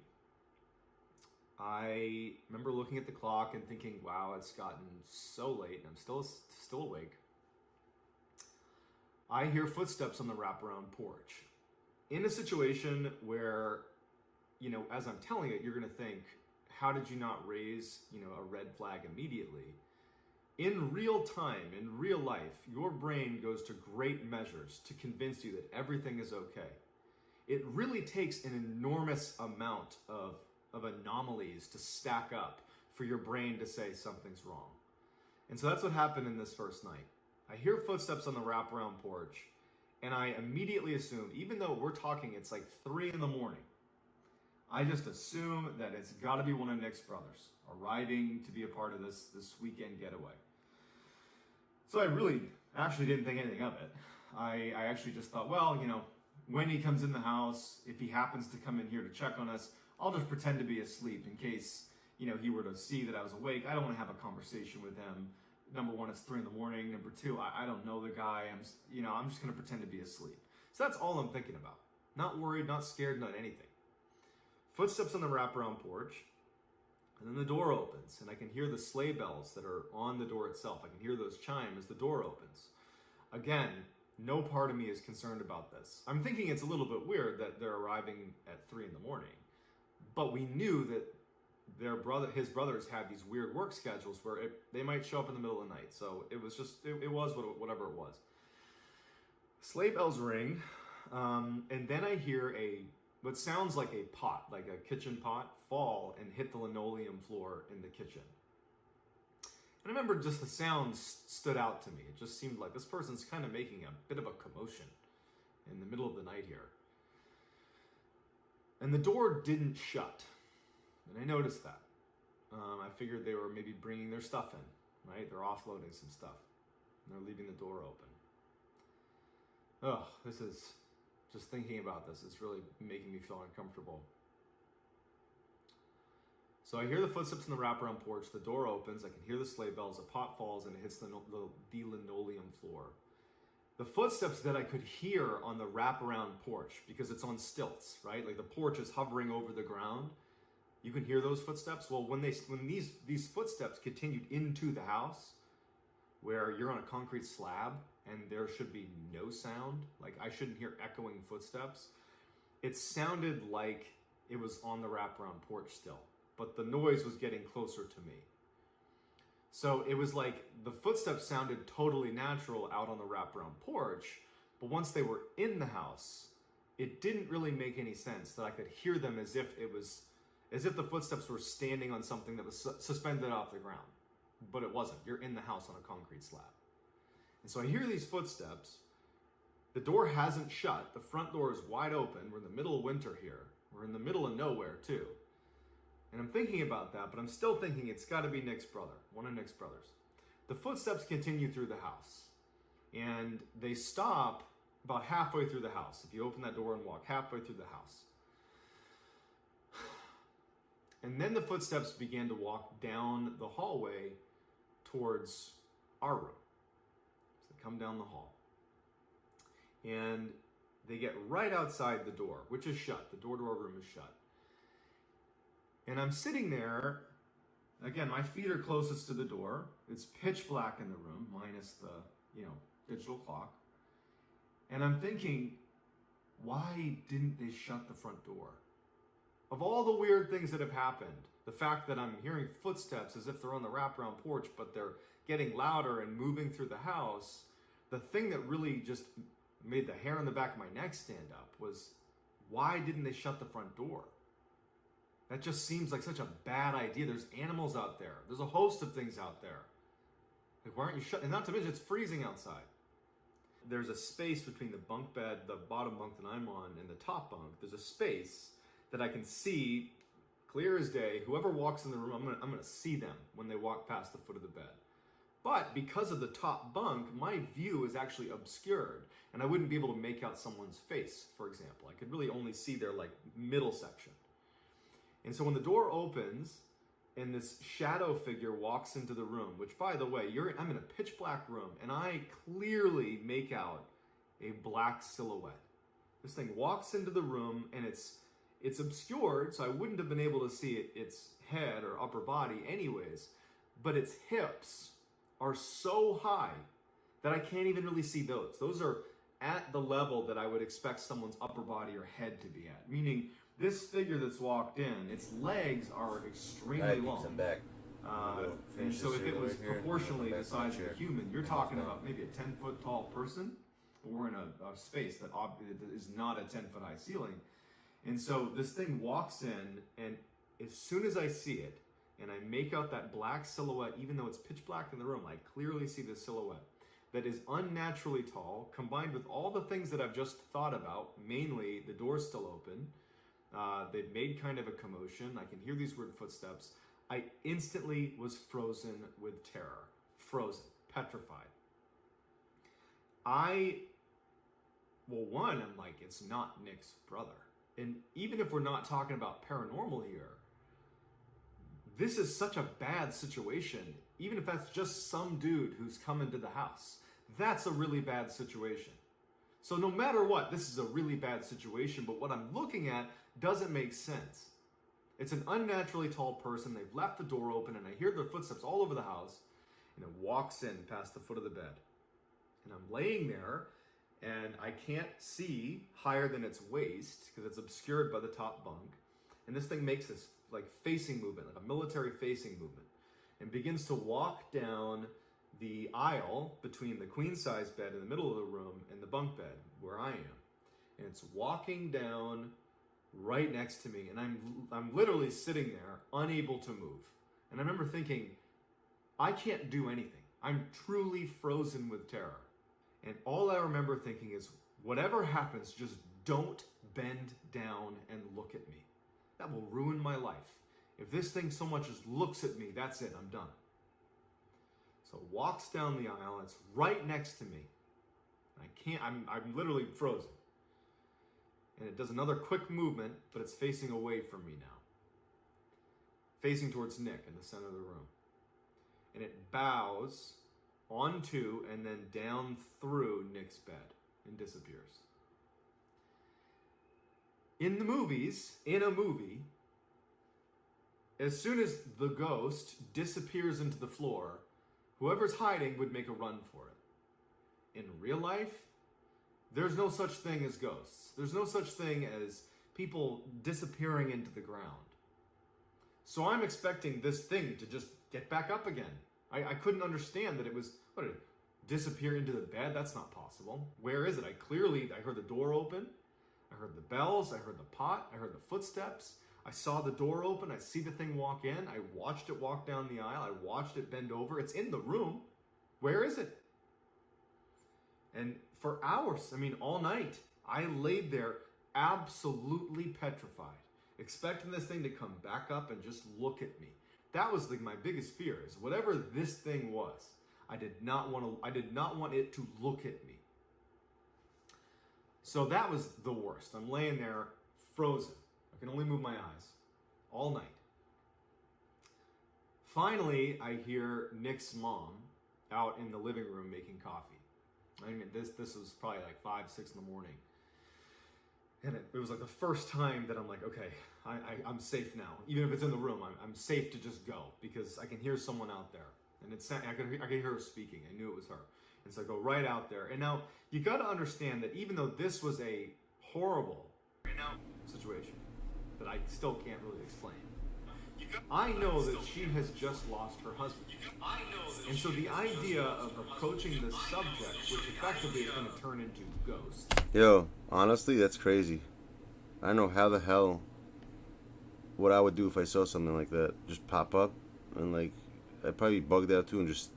I remember looking at the clock and thinking, wow, it's gotten so late and I'm still awake. I hear footsteps on the wraparound porch. In a situation where, you know, as I'm telling it, you're gonna think, how did you not raise, a red flag immediately? In real time, in real life, your brain goes to great measures to convince you that everything is okay. It really takes an enormous amount of anomalies to stack up for your brain to say something's wrong. And so that's what happened in this first night. I hear footsteps on the wraparound porch, and I immediately assume, even though we're talking, it's like 3 in the morning, I just assume that it's got to be one of Nick's brothers arriving to be a part of this weekend getaway. So I really actually didn't think anything of it. I actually just thought, well, when he comes in the house, if he happens to come in here to check on us, I'll just pretend to be asleep in case, he were to see that I was awake. I don't want to have a conversation with him. Number one, it's 3 in the morning. Number two, I don't know the guy. I'm just going to pretend to be asleep. So that's all I'm thinking about. Not worried, not scared, not anything. Footsteps on the wraparound porch, and then the door opens, and I can hear the sleigh bells that are on the door itself. I can hear those chime as the door opens. Again, no part of me is concerned about this. I'm thinking it's a little bit weird that they're arriving at 3 in the morning, but we knew that his brothers had these weird work schedules where they might show up in the middle of the night. So it was just, it was whatever it was. Sleigh bells ring, and then I hear what sounds like a pot, like a kitchen pot, fall and hit the linoleum floor in the kitchen. And I remember just the sound stood out to me. It just seemed like this person's kind of making a bit of a commotion in the middle of the night here. And the door didn't shut. And I noticed that. I figured they were maybe bringing their stuff in, right? They're offloading some stuff. And they're leaving the door open. Oh, just thinking about this, it's really making me feel uncomfortable. So I hear the footsteps in the wraparound porch, the door opens, I can hear the sleigh bells, a pot falls and it hits the linoleum floor. The footsteps that I could hear on the wraparound porch, because it's on stilts, right? Like the porch is hovering over the ground. You can hear those footsteps. Well, when these footsteps continued into the house, where you're on a concrete slab and there should be no sound, like I shouldn't hear echoing footsteps, it sounded like it was on the wraparound porch still, but the noise was getting closer to me. So it was like the footsteps sounded totally natural out on the wraparound porch, but once they were in the house, it didn't really make any sense that I could hear them as if the footsteps were standing on something that was suspended off the ground. But it wasn't. You're in the house on a concrete slab. And so I hear these footsteps. The door hasn't shut. The front door is wide open. We're in the middle of winter here. We're in the middle of nowhere too. And I'm thinking about that, but I'm still thinking it's got to be Nick's brother, one of Nick's brothers. The footsteps continue through the house. And they stop about halfway through the house. If you open that door and walk halfway through the house. And then the footsteps began to walk down the hallway towards our room. So they come down the hall. And they get right outside the door, which is shut. The door to our room is shut. And I'm sitting there. Again, my feet are closest to the door. It's pitch black in the room, minus the, digital clock. And I'm thinking, why didn't they shut the front door? Of all the weird things that have happened, the fact that I'm hearing footsteps as if they're on the wraparound porch, but they're getting louder and moving through the house, the thing that really just made the hair on the back of my neck stand up was, why didn't they shut the front door? That just seems like such a bad idea. There's animals out there. There's a host of things out there. Like, why aren't you shut? And not to mention, it's freezing outside. There's a space between the bunk bed, the bottom bunk that I'm on, and the top bunk. There's a space that I can see clear as day. Whoever walks in the room, I'm gonna see them when they walk past the foot of the bed. But because of the top bunk, my view is actually obscured, and I wouldn't be able to make out someone's face, for example. I could really only see their middle section. And so when the door opens and this shadow figure walks into the room, which, by the way, I'm in a pitch black room, and I clearly make out a black silhouette. This thing walks into the room, and it's obscured, so I wouldn't have been able to see its head or upper body anyways, but its hips are so high that I can't even really see those. Those are at the level that I would expect someone's upper body or head to be at, meaning this figure that's walked in, its legs are extremely long. Back. And so if it was proportionally the size of a human, you're talking about maybe a 10-foot tall person, but we're in a space that is not a 10-foot high ceiling. And so this thing walks in, and as soon as I see it, and I make out that black silhouette, even though it's pitch black in the room, I clearly see the silhouette that is unnaturally tall, combined with all the things that I've just thought about, mainly the door's still open. They've made kind of a commotion. I can hear these weird footsteps. I instantly was frozen with terror. Frozen. Petrified. Well, one, I'm like, it's not Nick's brother. And even if we're not talking about paranormal here, this is such a bad situation. Even if that's just some dude who's come into the house, that's a really bad situation. So no matter what, this is a really bad situation, but what I'm looking at doesn't make sense. It's an unnaturally tall person. They've left the door open, and I hear their footsteps all over the house, and it walks in past the foot of the bed. And I'm laying there, and I can't see higher than its waist because it's obscured by the top bunk. And this thing makes this like facing movement, like a military facing movement, and begins to walk down the aisle between the queen size bed in the middle of the room and the bunk bed where I am. And it's walking down right next to me, and I'm literally sitting there unable to move. And I remember thinking, I can't do anything. I'm truly frozen with terror. And all I remember thinking is, whatever happens, just don't bend down and look at me. That will ruin my life. If this thing so much as looks at me, that's it, I'm done. So it walks down the aisle, it's right next to me. I'm literally frozen. And it does another quick movement, but it's facing away from me now. Facing towards Nick in the center of the room. And it bows onto and then down through Nick's bed and disappears. In the movies, in a movie, as soon as the ghost disappears into the floor, whoever's hiding would make a run for it. In real life, there's no such thing as ghosts. There's no such thing as people disappearing into the ground. So I'm expecting this thing to just get back up again. I couldn't understand that it was, what, did it disappear into the bed? That's not possible. Where is it? I heard the door open. I heard the bells. I heard the pot. I heard the footsteps. I saw the door open. I see the thing walk in. I watched it walk down the aisle. I watched it bend over. It's in the room. Where is it? And for hours, all night, I laid there absolutely petrified, expecting this thing to come back up and just look at me. That was my biggest fear, is whatever this thing was, I did not want it to look at me. So that was the worst. I'm laying there frozen. I can only move my eyes all night. Finally, I hear Nick's mom out in the living room making coffee. This was probably like 5, 6 in the morning. And it was like the first time that I'm like, okay, I'm safe now. Even if it's in the room, I'm safe to just go because I can hear someone out there. And I could hear her speaking. I knew it was her. And so I go right out there. And now you got to understand that even though this was a horrible situation that I still can't really explain, I know that she has just lost her husband. And so the idea of approaching the subject, which effectively is going to turn into ghosts. Yo, honestly, that's crazy. I don't know how the hell what I would do if I saw something like that. Just pop up and I'd probably be bugged out too and just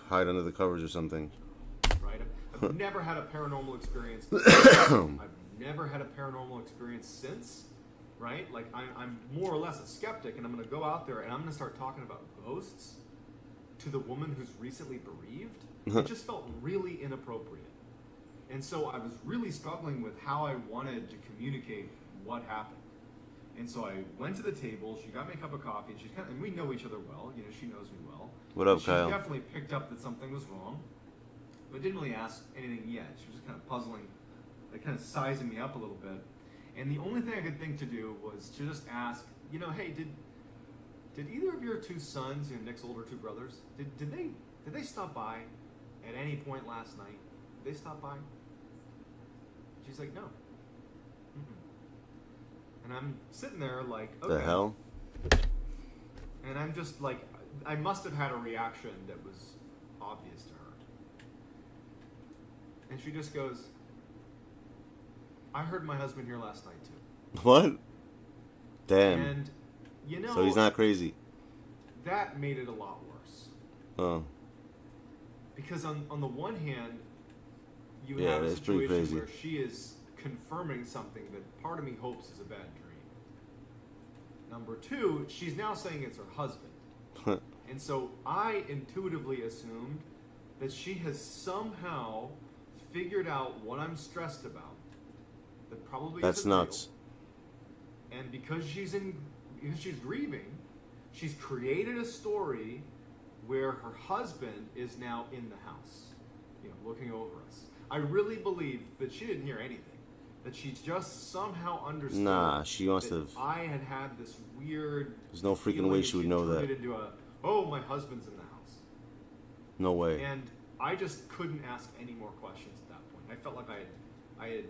hide under the covers or something. Right? I've never had a paranormal experience. I've never had a paranormal experience since. Right? I'm more or less a skeptic, and I'm going to go out there and I'm going to start talking about ghosts to the woman who's recently bereaved. It just felt really inappropriate. And so I was really struggling with how I wanted to communicate what happened. And so I went to the table, she got me a cup of coffee, and and we know each other well, she knows me well. What up, Kyle? She definitely picked up that something was wrong, but didn't really ask anything yet. She was just kind of puzzling, kind of sizing me up a little bit. And the only thing I could think to do was to just ask, hey, did either of your 2 sons, Nick's older 2 brothers, did they stop by at any point last night? Did they stop by? She's like, no. And I'm sitting there like, okay. The hell? And I'm just like, I must have had a reaction that was obvious to her. And she just goes, I heard my husband here last night too. What? Damn. And, you know. So he's not crazy. That made it a lot worse. Oh. Because on the one hand, you Yeah, have a that's pretty situation crazy. where she is confirming something that part of me hopes is a bad dream. Number two, she's now saying it's her husband. And so I intuitively assumed that she has somehow figured out what I'm stressed about. That probably That's isn't nuts. real. And because she's grieving, she's created a story where her husband is now in the house, you know, looking over us. I really believe that she didn't hear anything. That she just somehow understood. Nah, she must that have. I had this weird. There's no freaking way she would know that. It into a, oh, my husband's in the house. No way. And I just couldn't ask any more questions at that point. I felt like I had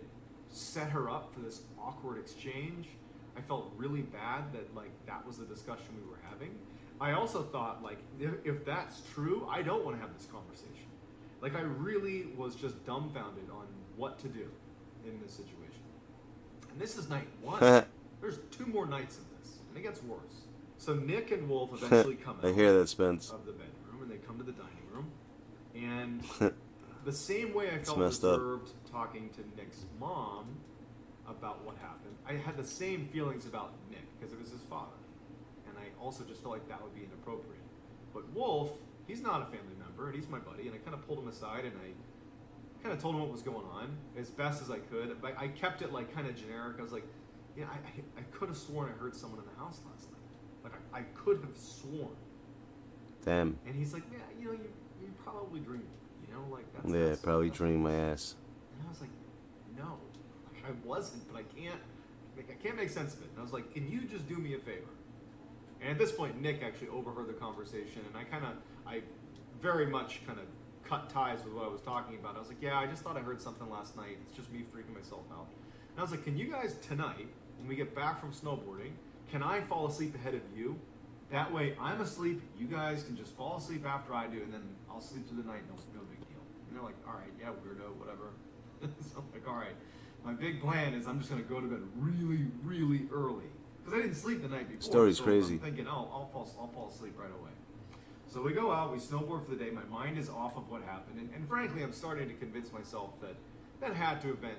set her up for this awkward exchange. I felt really bad that like that was the discussion we were having. I also thought like if that's true, I don't want to have this conversation. Like I really was just dumbfounded on what to do in this situation. And this is night one. There's 2 more nights of this, and it gets worse. So Nick and Wolf eventually come out I hear that, Spence. of the bedroom, and they come to the dining room. And the same way I felt messed up. reserved talking to Nick's mom about what happened, I had the same feelings about Nick, because it was his father. And I also just felt like that would be inappropriate. But Wolf, he's not a family member, and he's my buddy, and I kind of pulled him aside, and I kind of told him what was going on as best as I could. But I kept it like kind of generic. I was like, yeah, I could have sworn I heard someone in the house last night. Like I could have sworn. Damn. And he's like, yeah, you know, you probably dreamed it, you know, like that's. Yeah, that's, probably that's dreamed my ass. And I was like, no, like I wasn't, but I can't make sense of it. And I was like, can you just do me a favor? And at this point, Nick actually overheard the conversation, and I very much kind of cut ties with what I was talking about. I was like, yeah, I just thought I heard something last night. It's just me freaking myself out. And I was like, can you guys tonight, when we get back from snowboarding, can I fall asleep ahead of you? That way I'm asleep, you guys can just fall asleep after I do, and then I'll sleep through the night, no big deal. And they're like, all right, yeah, weirdo, whatever. So I'm like, all right, my big plan is I'm just gonna go to bed really, really early. Because I didn't sleep the night before. Story's so crazy. I'm thinking, oh, I'll fall asleep right away. So we go out, we snowboard for the day, my mind is off of what happened, and frankly, I'm starting to convince myself that had to have been,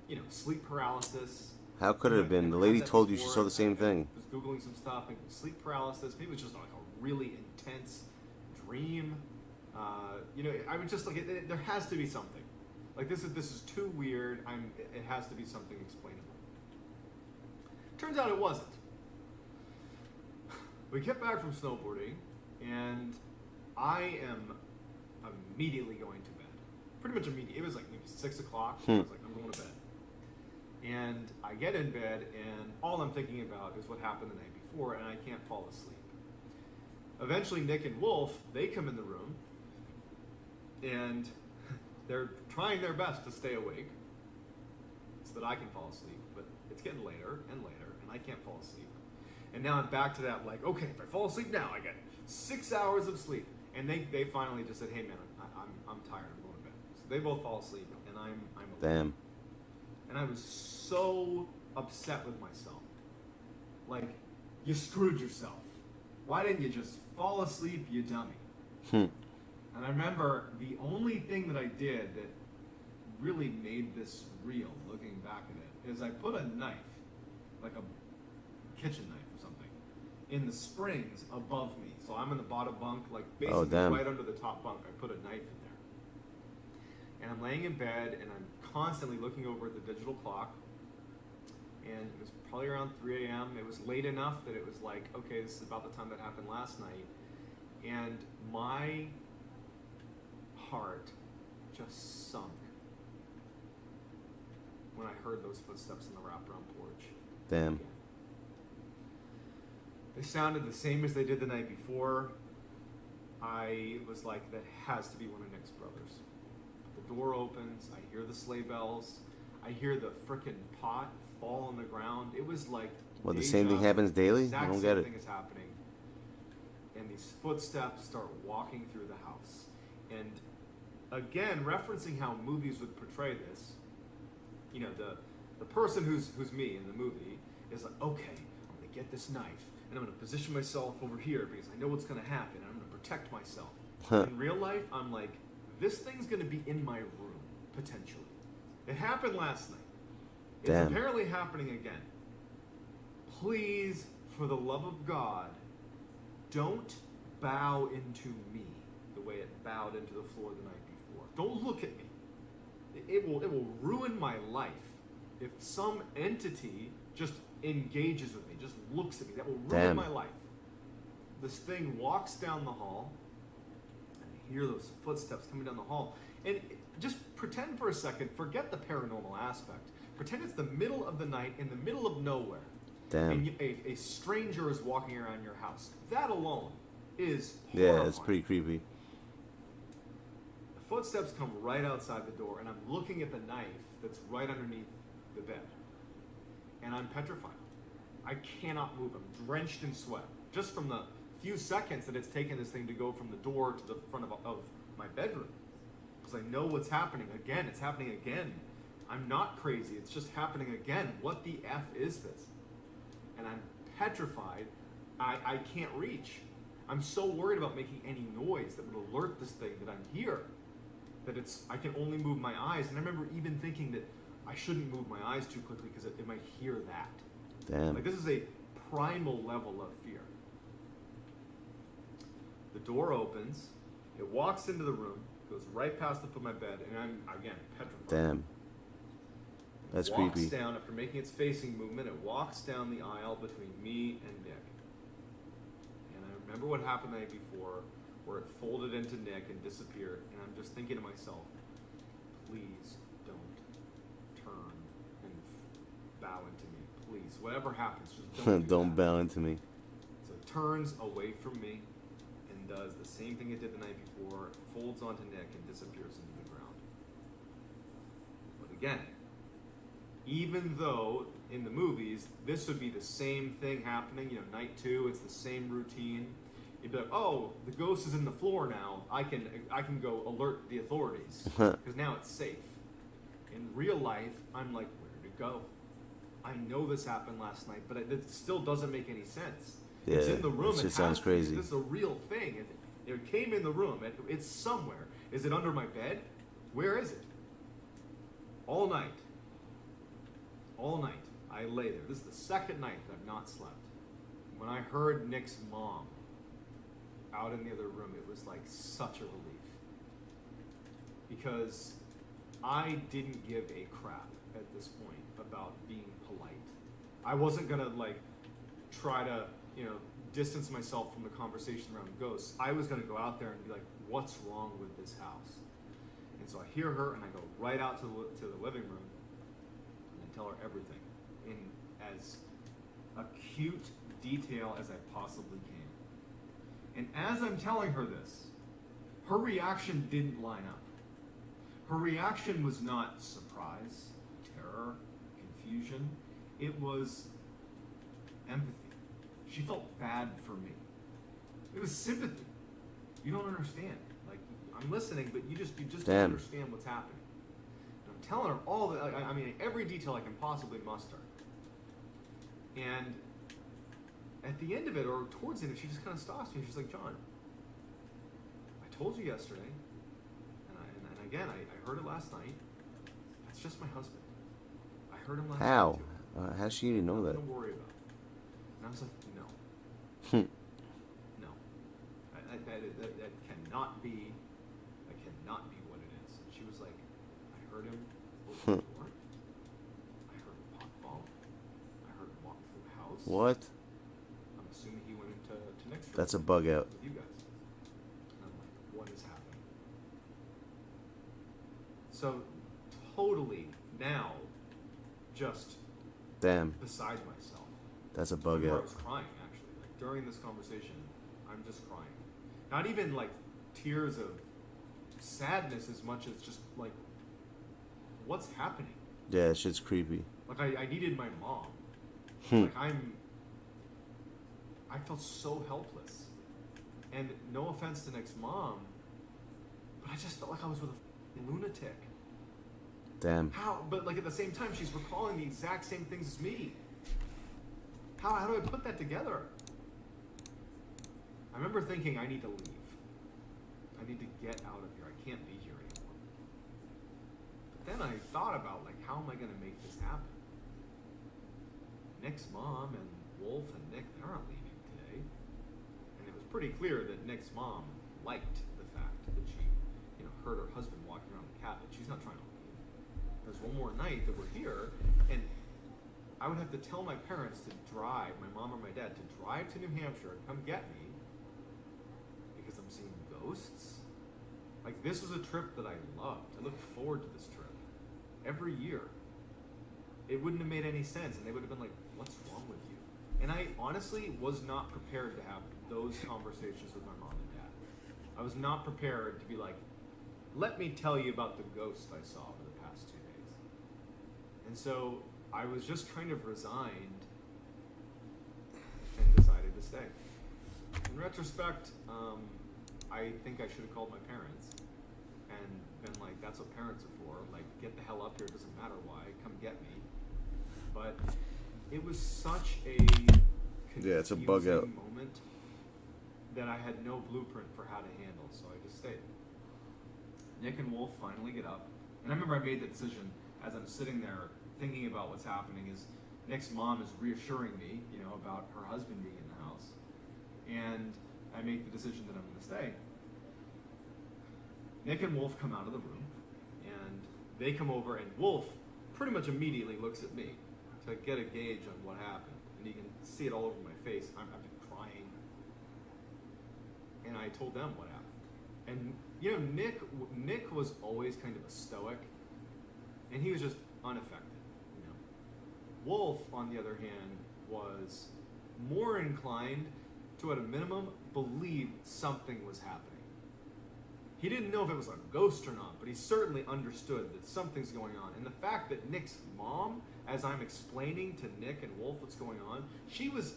you know, sleep paralysis. How could it have been? The lady told you she saw the same thing. I was Googling some stuff, maybe sleep paralysis, maybe it was just like a really intense dream. You know, I would just like, there has to be something. Like this is too weird, it has to be something explainable. Turns out it wasn't. We get back from snowboarding, and I am immediately going to bed. Pretty much immediately. It was like maybe 6 o'clock. I was like, I'm going to bed. And I get in bed, and all I'm thinking about is what happened the night before, and I can't fall asleep. Eventually, Nick and Wolf, they come in the room, and they're trying their best to stay awake so that I can fall asleep, but it's getting later and later, and I can't fall asleep. And now I'm back to that, like, okay, if I fall asleep now, I get 6 hours of sleep. And they finally just said, hey man, I'm tired, I'm going to bed. So they both fall asleep, and I'm awake. Damn. And I was so upset with myself. Like, you screwed yourself. Why didn't you just fall asleep, you dummy? And I remember the only thing that I did that really made this real, looking back at it, is I put a knife, like a kitchen knife or something, in the springs above me. So I'm in the bottom bunk, like basically right under the top bunk. I put a knife in there. And I'm laying in bed, and I'm constantly looking over at the digital clock. And it was probably around 3 a.m. It was late enough that it was like, okay, this is about the time that happened last night. And my heart just sunk when I heard those footsteps in the wraparound porch. Damn. Again. They sounded the same as they did the night before. I was like, that has to be one of Nick's brothers. The door opens, I hear the sleigh bells, I hear the frickin' pot fall on the ground. It was like Well, the same thing happens daily? I don't get it. Thing is happening. And these footsteps start walking through the house. And again, referencing how movies would portray this, you know, the person who's me in the movie is like, okay, I'm gonna get this knife and I'm gonna position myself over here because I know what's gonna happen and I'm gonna protect myself. In real life, I'm like, this thing's gonna be in my room, potentially. It happened last night. It's apparently happening again. Please, for the love of God, don't bow into me the way it bowed into the floor the night before. Don't look at me. It will ruin my life if some entity just engages with me, just looks at me. That will ruin my life. This thing walks down the hall, and I hear those footsteps coming down the hall. And just pretend for a second, forget the paranormal aspect. Pretend it's the middle of the night in the middle of nowhere. And a stranger is walking around your house. That alone is horrifying. Yeah, it's pretty creepy. The footsteps come right outside the door, and I'm looking at the knife that's right underneath the bed. And I'm petrified. I cannot move. I'm drenched in sweat. Just from the few seconds that it's taken this thing to go from the door to the front of my bedroom. Because I know what's happening again. It's happening again. I'm not crazy. It's just happening again. What the F is this? And I'm petrified. I can't reach. I'm so worried about making any noise that would alert this thing that I'm here. That I can only move my eyes. And I remember even thinking that I shouldn't move my eyes too quickly because it might hear that. Damn. Like, this is a primal level of fear. The door opens. It walks into the room, goes right past the foot of my bed, and I'm, again, petrified. Damn. That's creepy. It walks down, after making its facing movement, it walks down the aisle between me and Nick. And I remember what happened the night before, where it folded into Nick and disappeared, and I'm just thinking to myself, please don't turn and bow into me. Please, whatever happens, just don't don't bow into me. So it turns away from me and does the same thing it did the night before, folds onto Nick and disappears into the ground. But again, even though in the movies this would be the same thing happening, you know, night 2, it's the same routine. You'd be like, oh, the ghost is in the floor now. I can go alert the authorities because now it's safe. In real life, I'm like, where to go? I know this happened last night, but it still doesn't make any sense. Yeah, it's in the room. it just sounds crazy. This is a real thing. It came in the room. It's somewhere. Is it under my bed? Where is it? All night. All night, I lay there. This is the second night that I've not slept. When I heard Nick's mom out in the other room, it was like such a relief. Because I didn't give a crap at this point about being polite. I wasn't gonna like try to, you know, distance myself from the conversation around ghosts. I was gonna go out there and be like, what's wrong with this house? And so I hear her and I go right out to the living room. Tell her everything in as acute detail as I possibly can. And as I'm telling her this, her reaction didn't line up. Her reaction was not surprise, terror, confusion. It was empathy. She felt bad for me. It was sympathy. You don't understand. Like, I'm listening, but you just don't understand what's happening. Telling her all the, I mean, every detail I can possibly muster. And at the end of it, or towards the end, she just kind of stops me. She's like, John, I told you yesterday, and again, I heard it last night. That's just my husband. I heard him last night too. How does she even know that? Don't worry about it. And I was like, no. No. That cannot be, what it is. And she was like, I heard him open the door. I heard him pot fall. I heard him walk through the house. What? I'm assuming he went into next room. That's a bug out. With you guys. And I'm like, what is happening? So totally now just beside myself. That's a bug I out. was crying actually. Like during this conversation, I'm just crying. Not even like tears of sadness as much as just like, what's happening? Yeah, shit's creepy. Like, I needed my mom. Like, I felt so helpless. And no offense to Nick's mom, but I just felt like I was with a lunatic. Damn. How? But like at the same time, she's recalling the exact same things as me. How do I put that together? I remember thinking, I need to leave. I need to get out of here. I can't be here anymore. But then I thought about, like, how am I going to make this happen? Nick's mom and Wolf and Nick, they aren't leaving today. And it was pretty clear that Nick's mom liked the fact that she, you know, heard her husband walking around the cabin. She's not trying to leave. There's one more night that we're here, and I would have to tell my parents to drive, my mom or my dad, to drive to New Hampshire and come get me because I'm seeing ghosts. Like, this was a trip that I loved. I looked forward to this trip every year. It wouldn't have made any sense, and they would have been like, what's wrong with you? And I honestly was not prepared to have those conversations with my mom and dad. I was not prepared to be like, let me tell you about the ghost I saw over the past 2 days. And so I was just kind of resigned and decided to stay. In retrospect, I think I should have called my parents and been like, that's what parents are for. Like, get the hell up here, it doesn't matter why, come get me. But it was such a confusing it's a bug out moment that I had no blueprint for how to handle, so I just stayed. Nick and Wolf finally get up, and I remember I made the decision as I'm sitting there thinking about what's happening is Nick's mom is reassuring me, you know, about her husband being in the house, and I make the decision that I'm going to stay. Nick and Wolf come out of the room, and they come over, and Wolf pretty much immediately looks at me to get a gauge on what happened, and you can see it all over my face. I've been crying, and I told them what happened. And you know, Nick was always kind of a stoic, and he was just unaffected. You know, Wolf, on the other hand, was more inclined to, at a minimum, believe something was happening. He didn't know if it was a ghost or not, but he certainly understood that something's going on. And the fact that Nick's mom, as I'm explaining to Nick and Wolf what's going on, she was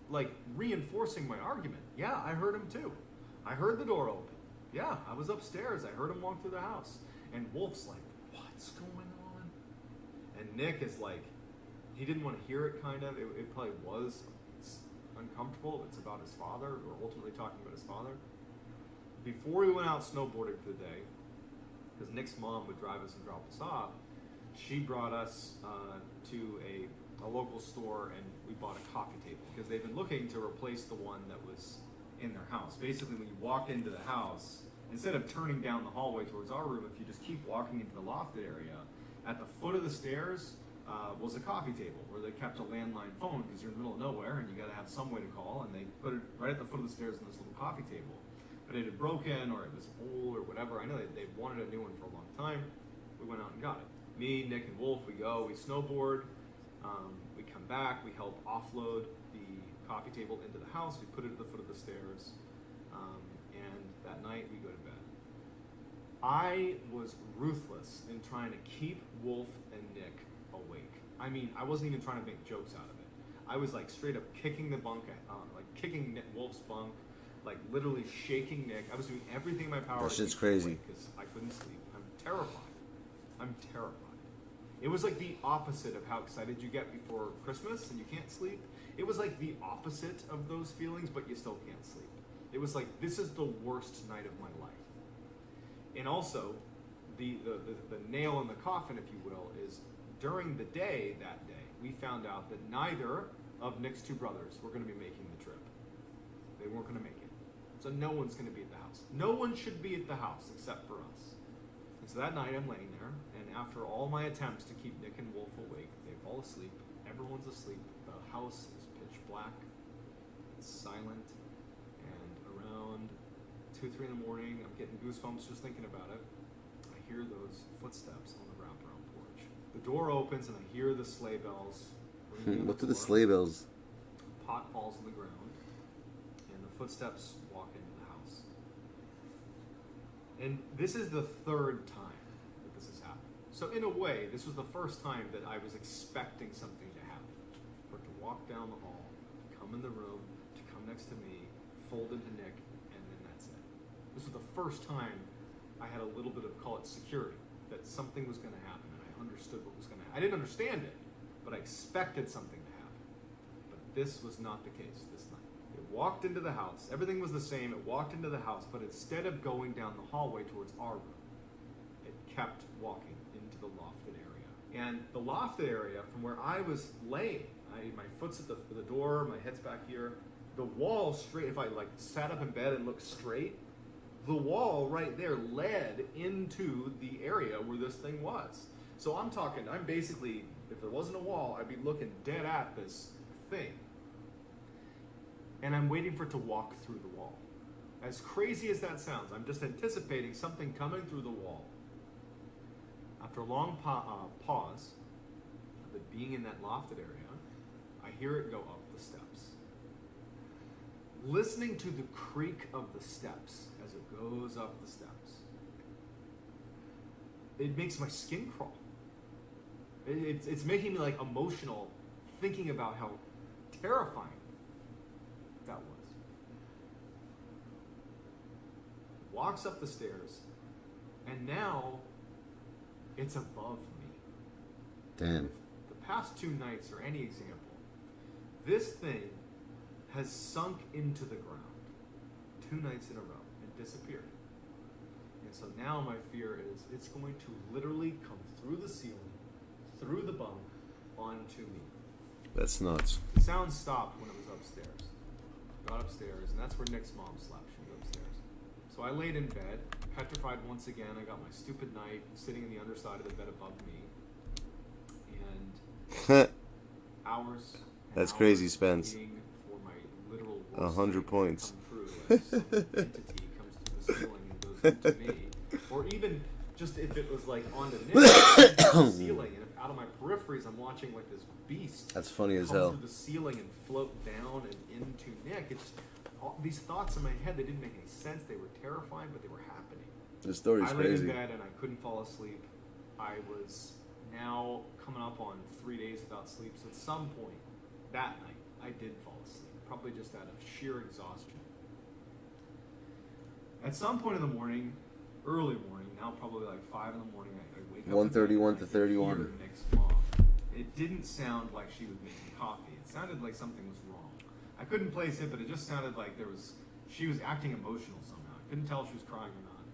like reinforcing my argument. Yeah, I heard him too. I heard the door open. Yeah, I was upstairs. I heard him walk through the house. And Wolf's like, what's going on? And Nick is like, he didn't want to hear it, kind of. It probably was uncomfortable. It's about his father, or ultimately talking about his father. Before we went out snowboarding for the day, because Nick's mom would drive us and drop us off, she brought us to a local store, and we bought a coffee table because they've been looking to replace the one that was in their house. Basically, when you walk into the house, instead of turning down the hallway towards our room, if you just keep walking into the lofted area, at the foot of the stairs was a coffee table where they kept a landline phone because you're in the middle of nowhere and you got to have some way to call, and they put it right at the foot of the stairs in this little coffee table. But it had broken, or it was old, or whatever. I know they wanted a new one for a long time. We went out and got it. Me, Nick, and Wolf, we go, we snowboard, we come back, we help offload the coffee table into the house, we put it at the foot of the stairs, and that night we go to bed. I was ruthless in trying to keep Wolf and Nick awake. I mean, I wasn't even trying to make jokes out of it. I was like straight up kicking the bunk, like kicking Wolf's bunk, like literally shaking Nick. I was doing everything in my power. That shit's crazy. Because I couldn't sleep. I'm terrified. I'm terrified. It was like the opposite of how excited you get before Christmas and you can't sleep. It was like the opposite of those feelings, but you still can't sleep. It was like, this is the worst night of my life. And also, the nail in the coffin, if you will, is during the day that day, we found out that neither of Nick's two brothers were going to be making the trip. They weren't going to make it. So no one's going to be at the house. No one should be at the house except for us. And so that night I'm laying there, and after all my attempts to keep Nick and Wolf awake, they fall asleep. Everyone's asleep. The house is pitch black. It's silent. And around 2, 3 in the morning, I'm getting goosebumps just thinking about it. I hear those footsteps on the wraparound porch. The door opens and I hear the sleigh bells. What are the sleigh bells? Pot falls on the ground. Footsteps walk into the house. And this is the third time that this has happened. So in a way, this was the first time that I was expecting something to happen. For it to walk down the hall, come in the room, to come next to me, fold into Nick, and then that's it. This was the first time I had a little bit of, call it security, that something was going to happen, and I understood what was going to happen. I didn't understand it, but I expected something to happen. But this was not the case this night. It walked into the house. Everything was the same. It walked into the house, but instead of going down the hallway towards our room, it kept walking into the lofted area. And the lofted area, from where I was laying, my foot's at the door, my head's back here, the wall straight, if I like sat up in bed and looked straight, the wall right there led into the area where this thing was. So I'm basically, if there wasn't a wall, I'd be looking dead at this thing. And I'm waiting for it to walk through the wall. As crazy as that sounds, I'm just anticipating something coming through the wall. After a long pause of it being in that lofted area, I hear it go up the steps. Listening to the creak of the steps as it goes up the steps, it makes my skin crawl. It's making me like emotional thinking about how terrifying that was. Walks up the stairs, and now it's above me. Damn. If the past 2 nights are any example, this thing has sunk into the ground 2 nights in a row and disappeared. And so now my fear is it's going to literally come through the ceiling, through the bunk, onto me. That's nuts. The sound stopped when it was upstairs. Got upstairs, and that's where Nick's mom slept. She was upstairs. So I laid in bed, petrified once again. I got my stupid knife sitting in the underside of the bed above me. And hours. That's crazy, Spence. For my literal 100 points. Come through, some entity comes through the ceiling and goes into me. Or even just if it was like on the ceiling, and if out of my peripheries I'm watching like this beast. That's funny as come hell. through the ceiling and float down and into Nick. It's all these thoughts in my head. They didn't make any sense. They were terrifying, but they were happening. The story's I crazy. laid in bed and I couldn't fall asleep. I was now coming up on 3 days without sleep. So at some point that night, I did fall asleep, probably just out of sheer exhaustion. At some point in the morning, early morning, now probably like 5 in the morning, I wake up. 1:31 to 31. Nick's mom. It didn't sound like she was making coffee. It sounded like something was wrong. I couldn't place it, but it just sounded like she was acting emotional somehow. I couldn't tell if she was crying or not.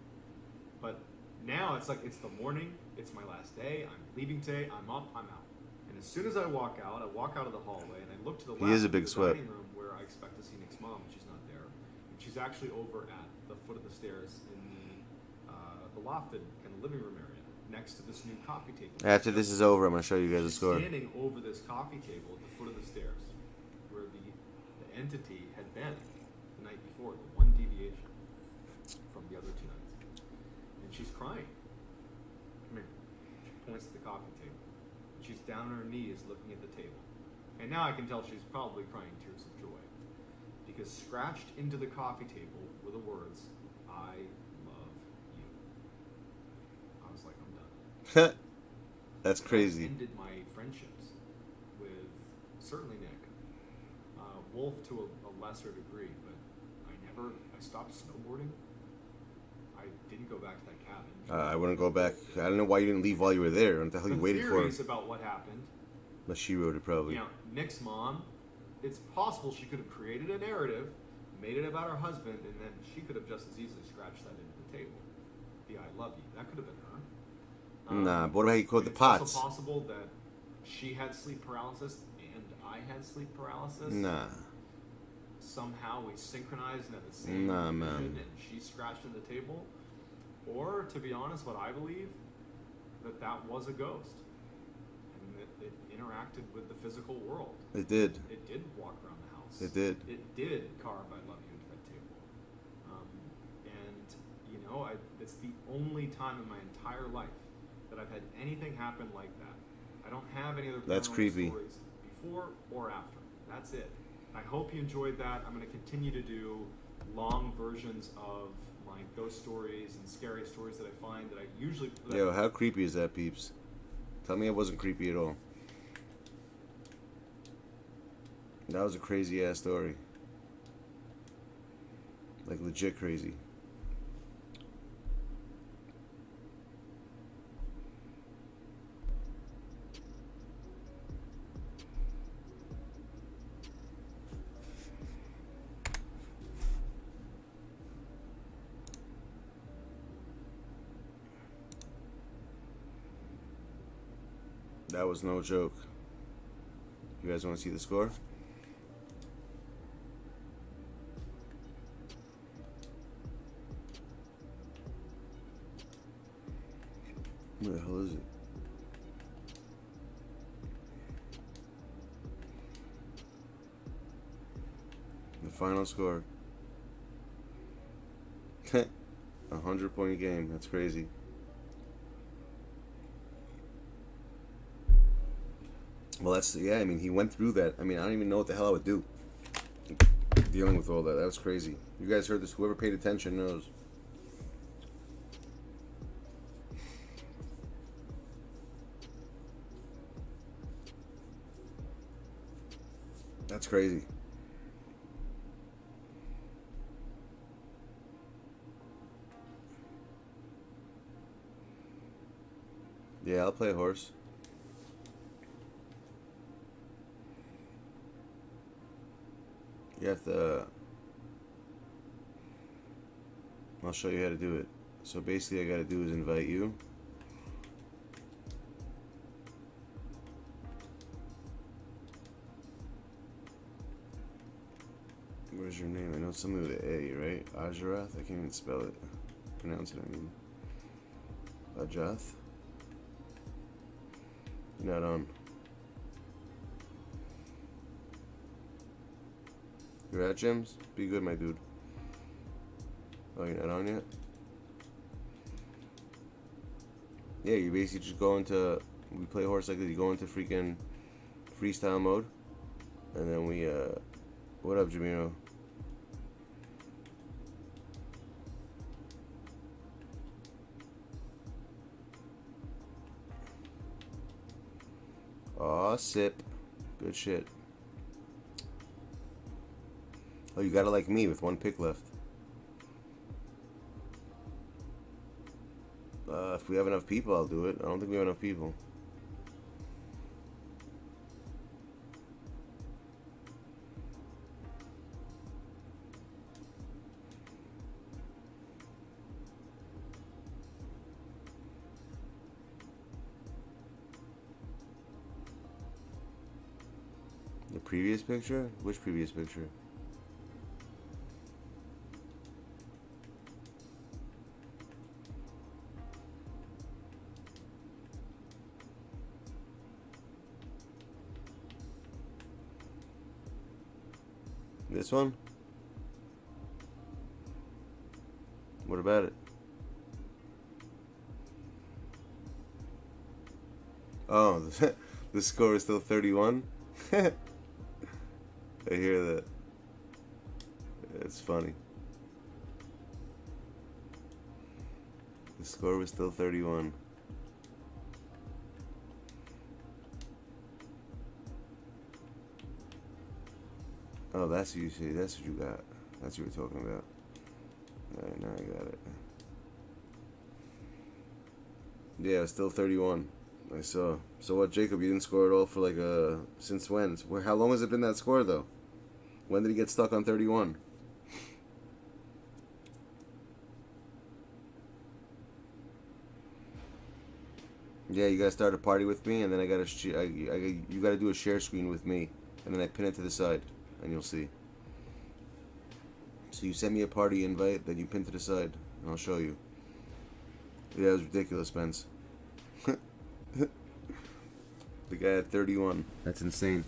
But now it's like it's the morning, it's my last day, I'm leaving today, I'm up, I'm out. And as soon as I walk out of the hallway and I look to the left, He is a big the sweat. dining room where I expect to see Nick's mom, and she's not there. And she's actually over at the foot of the stairs in the lofted kind of living room area next to this new coffee table. After this is over, I'm going to show you guys a She's score. standing over this coffee table at the foot of the stairs where the entity had been the night before, the one deviation from the other 2 nights. And she's crying. Come here. She points to the coffee table. She's down on her knees looking at the table. And now I can tell she's probably crying tears of joy. Because scratched into the coffee table were the words, "I love you." I was like, I'm done. That's crazy. I ended my friendships with certainly Nick. Wolf to a lesser degree, but I stopped snowboarding. I didn't go back to that cabin. I wouldn't go back. I don't know why you didn't leave while you were there. What the hell you waited for? Theories about what happened. But she wrote it probably. You know, Nick's mom, it's possible she could have created a narrative, made it about her husband, and then she could have just as easily scratched that into the table. The "I love you." That could have been her. Nah, but what about you called the it's pots? also possible that she had sleep paralysis and I had sleep paralysis. Nah. Somehow we synchronized and at the same Nah, position, man. and she scratched in the table. Or, to be honest, what I believe, that was a ghost. And that it interacted with the physical world. It did. It did walk around the house. It did. It did carve "I love you" into that table. And, you know, it's the only time in my entire life that I've had anything happen like that. I don't have any other That's paranormal creepy. stories before or after. That's it. I hope you enjoyed that. I'm going to continue to do long versions of my ghost stories and scary stories that I find that I usually... Yo, how creepy is that, peeps? Tell me it wasn't creepy at all. That was a crazy ass story. Like legit crazy. That was no joke. You guys want to see the score? Where the hell is it? The final score. 100-point game. That's crazy. Well, that's, yeah, I mean, he went through that. I mean, I don't even know what the hell I would do dealing with all that. That was crazy. You guys heard this. Whoever paid attention knows. That's crazy. Yeah, I'll play a horse. You have to... I'll show you how to do it. So basically, I gotta do is invite you. Where's your name? I know something with an A, right? Ajarath? I can't even spell it. Pronounce it, I mean. Ajath? You're not on. You're at gyms? Be good, my dude. Oh, you're not on yet? Yeah, you basically just go into... We play horse like this. You go into freaking freestyle mode. And then we, what up, Jamiro? Aw, sip. Good shit. Oh, you got it like me with one pick left. If we have enough people, I'll do it. I don't think we have enough people. The previous picture? Which previous picture? This one? What about it? Oh, the score is still 31? I hear that. It's funny. The score was still 31. Oh, that's what you see. That's what you got. That's what you were talking about. Alright, now I got it. Yeah, it's still 31. I saw. So what, Jacob? You didn't score at all for like since when? How long has it been that score though? When did he get stuck on 31? Yeah, you gotta start a party with me, and then I gotta you gotta do a share screen with me, and then I pin it to the side, and you'll see. So you send me a party invite, then you pin to the side, and I'll show you. Yeah, it was ridiculous, Spence. The guy at 31. That's insane.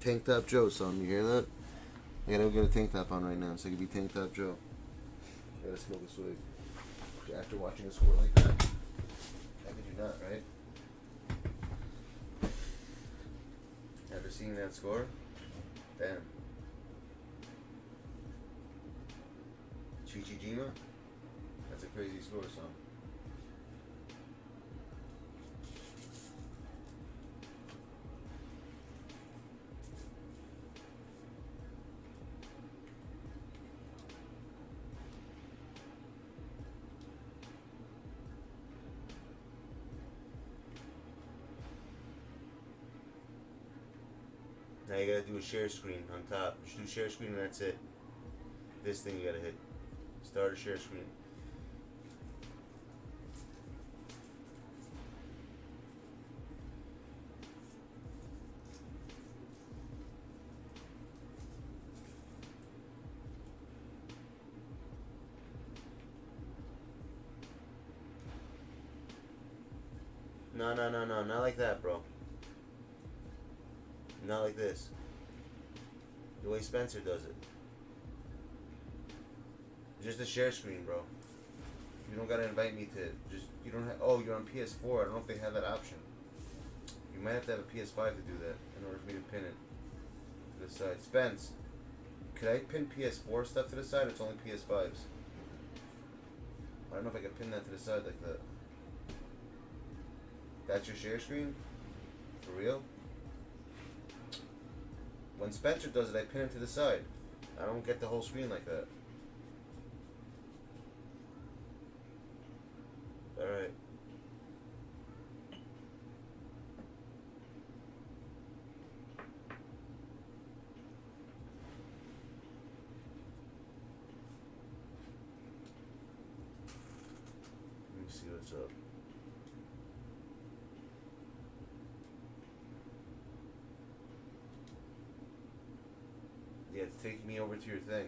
Tank Top Joe, son. You hear that? I gotta get a tank top on right now, so I can be Tank Top Joe. I gotta smoke a swig. After watching a score like that. How could you not, right? After seeing that score? Damn. Chichijima? That's a crazy score song. Now you gotta do a share screen on top. Just do share screen and that's it. This thing you gotta hit. Start a share screen. No, not like that, bro. Not like this. The way Spencer does it. Just a share screen, bro. You don't gotta invite me to just, you don't have, oh, you're on PS4. I don't know if they have that option. You might have to have a PS5 to do that in order for me to pin it to the side. Spence, could I pin PS4 stuff to the side? It's only PS5s. I don't know if I can pin that to the side like that. That's your share screen? For real? When Spencer does it, I pin it to the side. I don't get the whole screen like that. Alright. Let me see what's up. Yeah, it's taking me over to your thing.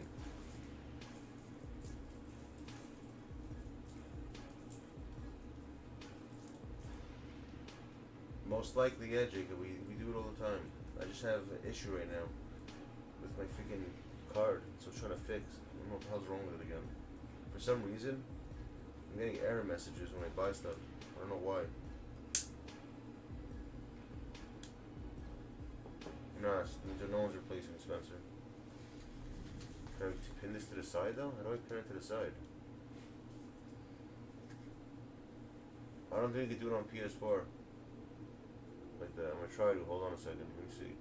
Most likely, yeah, Jacob. We do it all the time. I just have an issue right now with my freaking card, so I'm trying to fix. I don't know what the hell's wrong with it again. For some reason, I'm getting error messages when I buy stuff. I don't know why. Nah, no one's replacing Spencer. Can I pin this to the side though? How do I pin it to the side? I don't think you can do it on PS4. Like that. I'm gonna try to. Hold on a second. Let me see.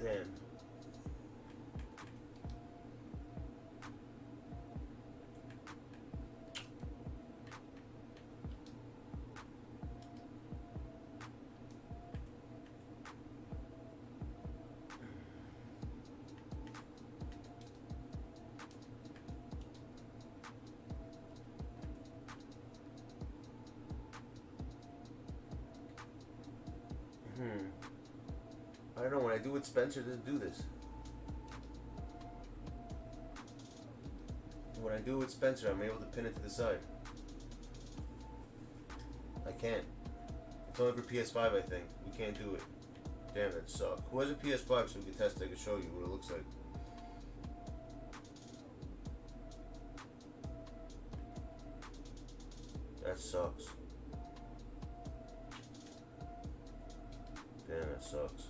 Damn. I don't know, when I do with Spencer, it doesn't do this. When I do with Spencer, I'm able to pin it to the side. I can't. It's only for PS5, I think. We can't do it. Damn, that sucks. Who has a PS5 so we can test it? I can show you what it looks like. That sucks. Damn, that sucks.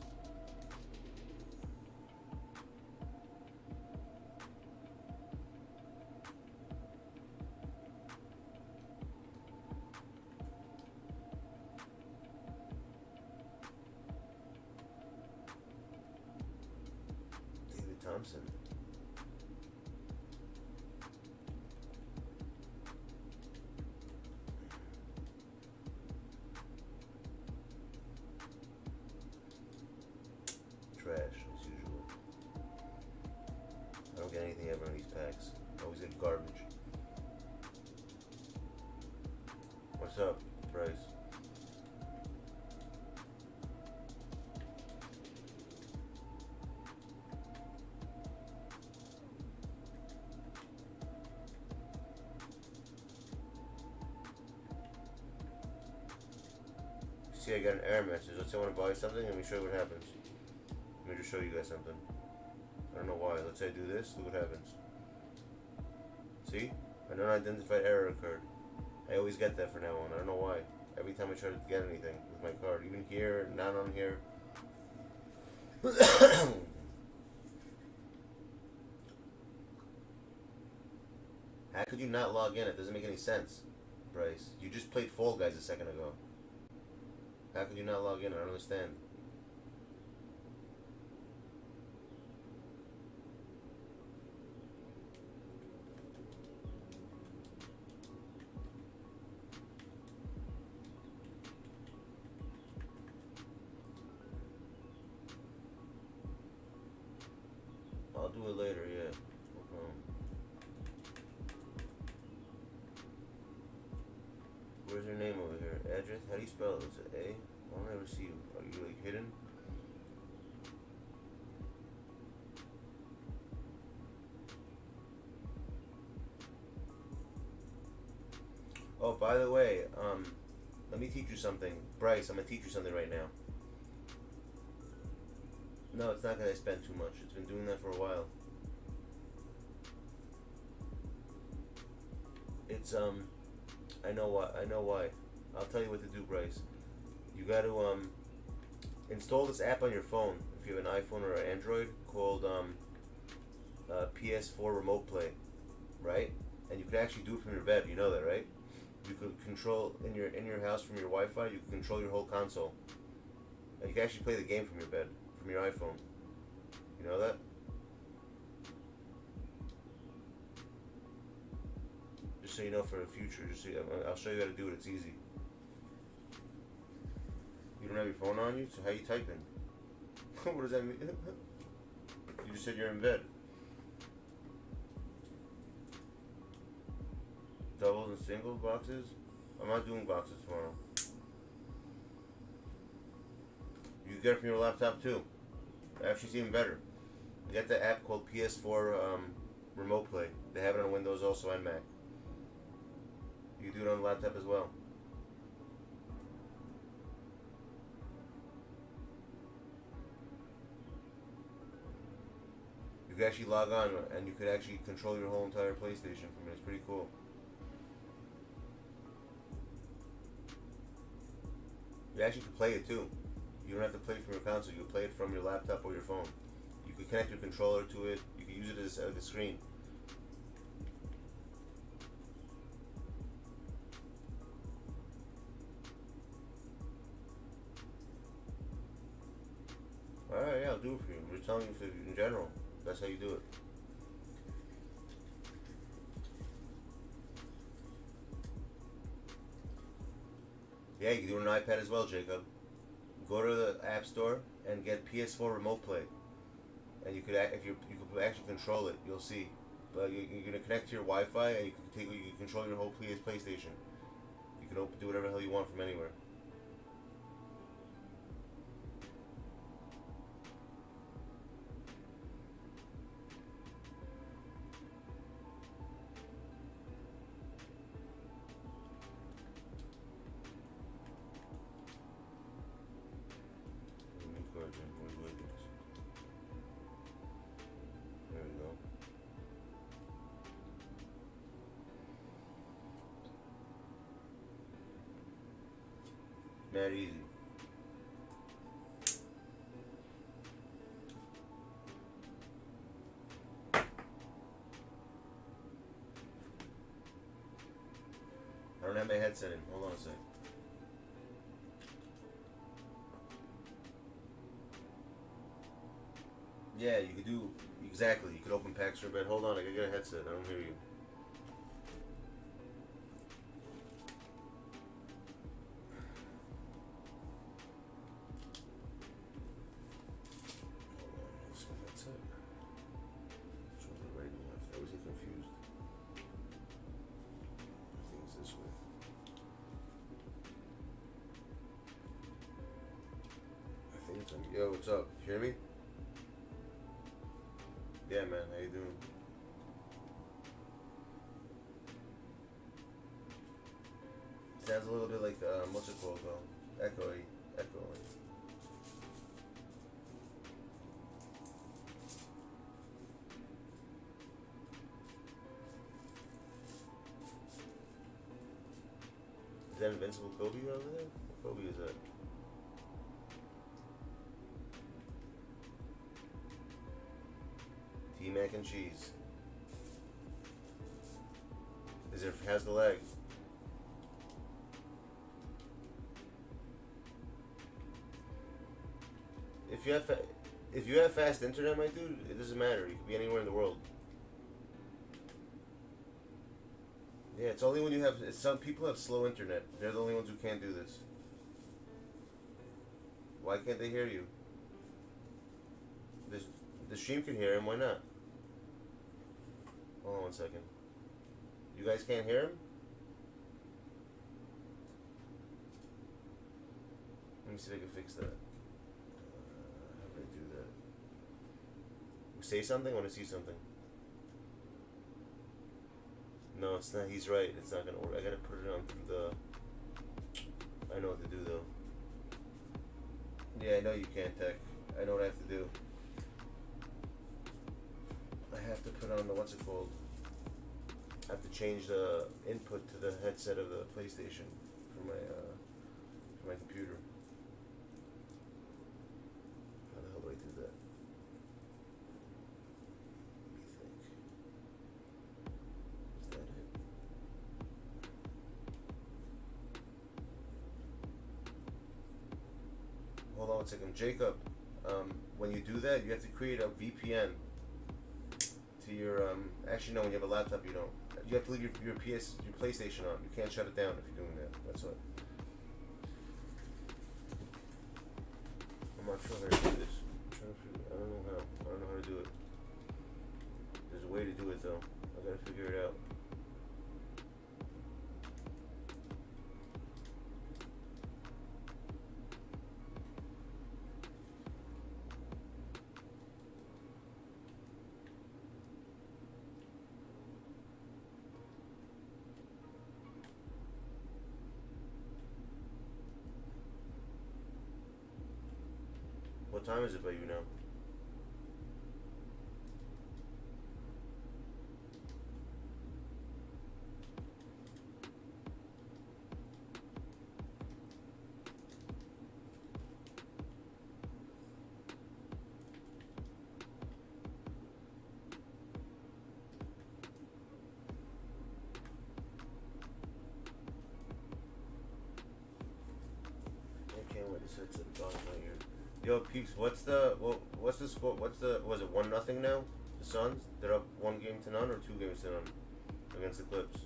Thompson. See, I got an error message. Let's say I want to buy something. Let me show you what happens. Let me just show you guys something. I don't know why. Let's say I do this. Look what happens. See? An unidentified error occurred. I always get that from now on. I don't know why. Every time I try to get anything with my card. Even here, not on here. How could you not log in? It doesn't make any sense, Bryce. You just played Fall Guys a second ago. How could you not log in? I don't understand. I'll do it later, yeah. Where's your name over here? Address? How do you spell it? Is it A? I don't ever see you. Are you like hidden? Oh, by the way, let me teach you something. Bryce, I'm gonna teach you something right now. No, it's not gonna spend too much. It's been doing that for a while. It's I know why. I'll tell you what to do, Bryce. You got to install this app on your phone if you have an iPhone or an Android called PS4 Remote Play, right? And you could actually do it from your bed. You know that, right? You could control in your house from your Wi-Fi. You can control your whole console. And you can actually play the game from your bed, from your iPhone. You know that? Just so you know for the future, just so I'll show you how to do it. It's easy. You don't have your phone on you, so how you typing? What does that mean? You just said you're in bed. Doubles and singles boxes? I'm not doing boxes tomorrow. You get it from your laptop too. Actually, it's even better. You get the app called PS4 Remote Play. They have it on Windows also and Mac. You can do it on the laptop as well. You can actually log on and you could actually control your whole entire PlayStation from it. It's pretty cool. You actually can play it too. You don't have to play it from your console. You can play it from your laptop or your phone. You can connect your controller to it. You can use it as a screen. Alright, yeah, I'll do it for you. I'm just telling you in general. That's how you do it. Yeah, you can do it on an iPad as well, Jacob. Go to the App Store and get PS4 Remote Play, and you could you could actually control it. You'll see. But you're gonna connect to your Wi-Fi, and you can control your whole PlayStation. You can do whatever the hell you want from anywhere. There we go. Mad easy. I don't have my headset in. Hold on a sec. Yeah, you could do exactly. You could open packs for a bed. Hold on, I gotta get a headset. I don't hear you. Hold on, what's my headset? Which one's the right and left? I always get confused. I think it's this way. I think it's on. Yo, what's up? You hear me? Yeah, man, how you doing? Sounds a little bit like what's it called though? Echoey. that Invincible Kobe over there? What Kobe is that? Mac and cheese. Has the leg. If you have fast internet, my dude, it doesn't matter. You could be anywhere in the world. Yeah, it's only when you have. Some people have slow internet. They're the only ones who can't do this. Why can't they hear you? The stream can hear him. Why not? Hold on one second. You guys can't hear him? Let me see if I can fix that. How do I do that? Say something? I want to see something. No, it's not. He's right. It's not going to work. I got to put it on through the... I know what to do, though. Yeah, I know you can't, Tech. I know what I have to do. I have to put on the, what's it called? I have to change the input to the headset of the PlayStation for my computer. How the hell do I do that? Let me think. Is that it? Hold on one second. Jacob, when you do that, you have to create a VPN to your, actually no, when you have a laptop you don't. You have to leave your PlayStation on. You can't shut it down if you're doing that. That's what. I'm not sure how to do this. I don't know how. I don't know how to do it. There's a way to do it though. I gotta figure it out. What time is it by you now? I can't wait to sit to the bottom of my ear. Yo, peeps, what's the score? Was it 1-0 now? The Suns? They're up 1 game to none or 2 games to none against the Clips.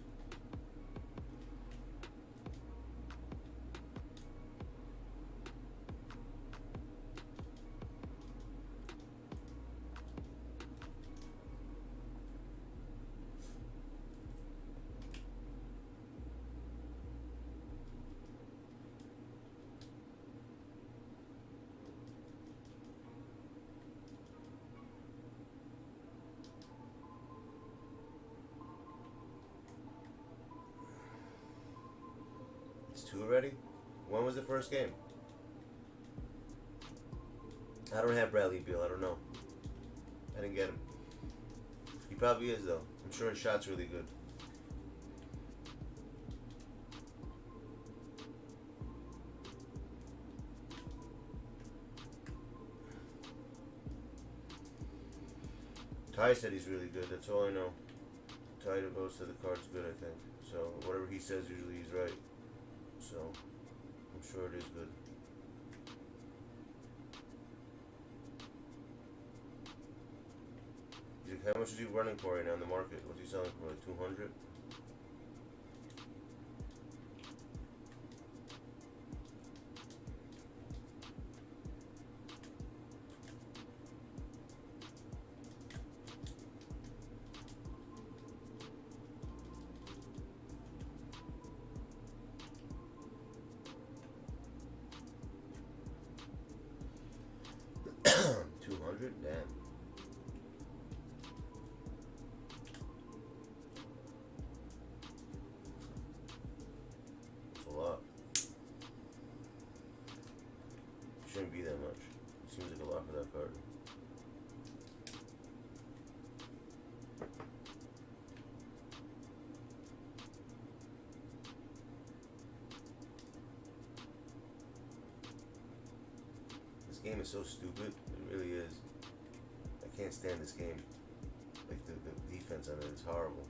It's 2 already? When was the first game? I don't have Bradley Beal. I don't know. I didn't get him. He probably is though. I'm sure his shot's really good. Ty said he's really good. That's all I know. Ty most of the card's good, I think. So whatever he says, usually he's right. So I'm sure it is good. How much is he running for right now in the market? What's he selling for? Like 200? Damn. That's a lot. Shouldn't be that much. Seems like a lot for that card. game is so stupid. It really is. I can't stand this game. Like, the defense on it is horrible.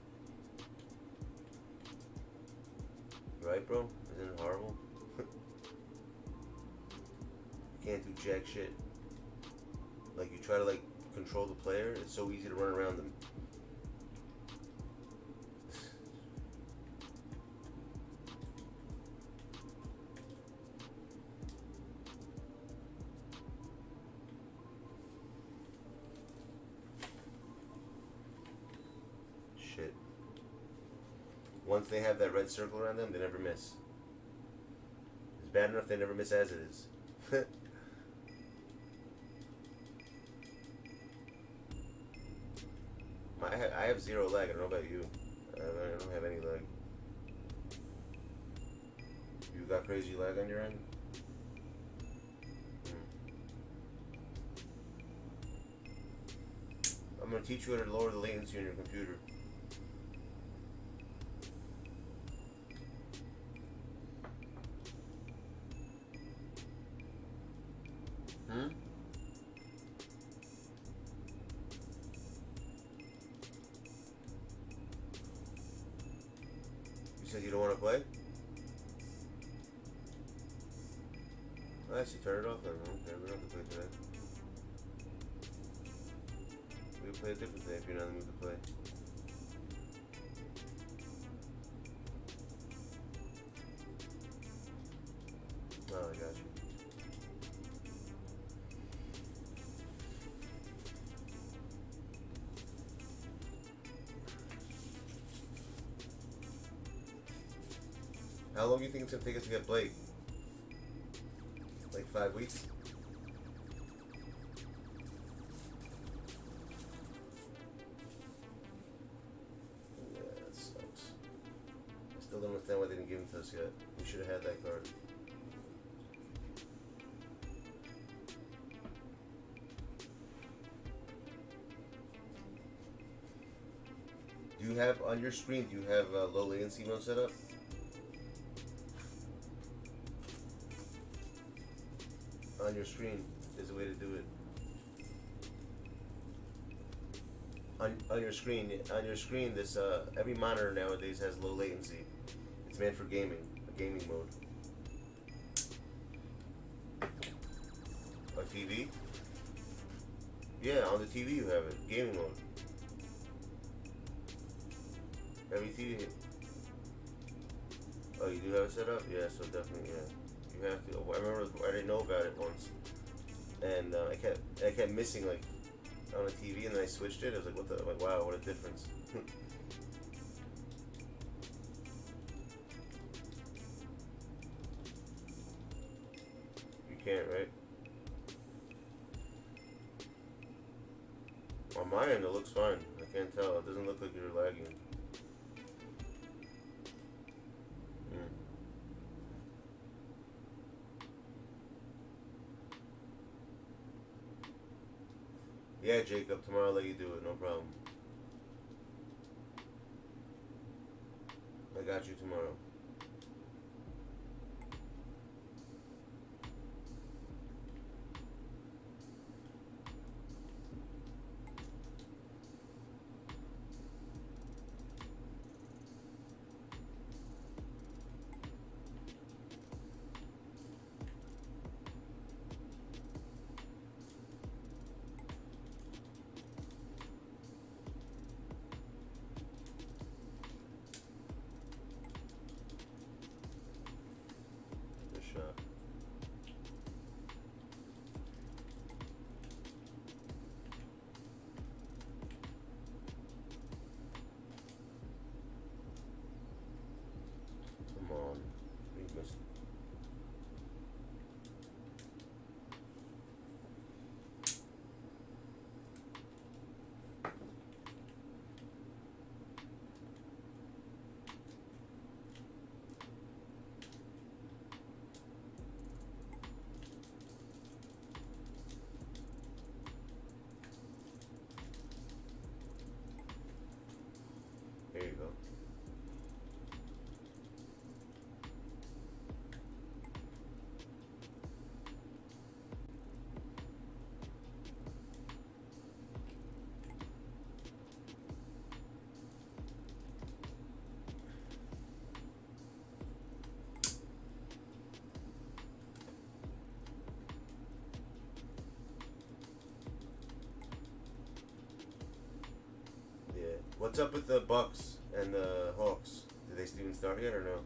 Right, bro? Isn't it horrible? You can't do jack shit. Like, you try to, like, control the player. It's so easy to run around them. Shit. Once they have that red circle around them, they never miss. It's bad enough they never miss as it is. I have 0 lag. I don't know about you. I don't have any lag. You got crazy lag on your end? I'm going to teach you how to lower the latency on your computer. You said you don't want to play? I should turn it off then. Okay, we don't have to play today. We can play a different day if you're not in the mood to play. Oh, I got you. How long do you think it's going to take us to get Blake? Like 5 weeks? Yeah, that sucks. I still don't understand why they didn't give him to us yet. We should have had that card. Do you have, on your screen, do you have low latency mode set up? On your screen, there's a way to do it. On your screen, this every monitor nowadays has low latency. It's meant for gaming, a gaming mode. A TV? Yeah, on the TV you have it, gaming mode. Every TV. Oh, you do have it set up? Yeah, so definitely, yeah. You have to. I remember I didn't know about it once, and I kept missing like on the TV, and then I switched it. I was like, what the? I'm like, wow, what a difference. You can't, right? On my end, it looks fine. I can't tell. It doesn't look like you're lagging. Yeah, Jacob, tomorrow I'll let you do it, no problem. I got you tomorrow. What's up with the Bucks and the Hawks? Did they even start yet or no?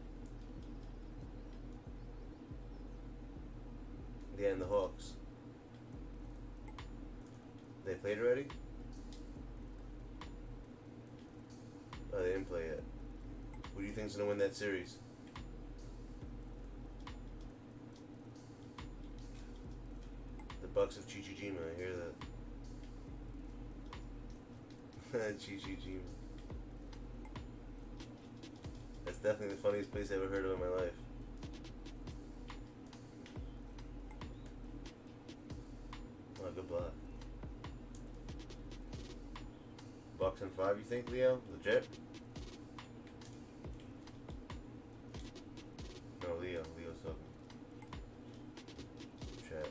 Yeah, and the Hawks. They played already? Oh, they didn't play yet. Who do you think's gonna win that series? The Bucks of Chichijima, I hear that. Chichijima. That's definitely the funniest place I ever heard of in my life. Oh, good block. Bucks and 5, you think, Leo? Legit? No, Leo's talking. Chat.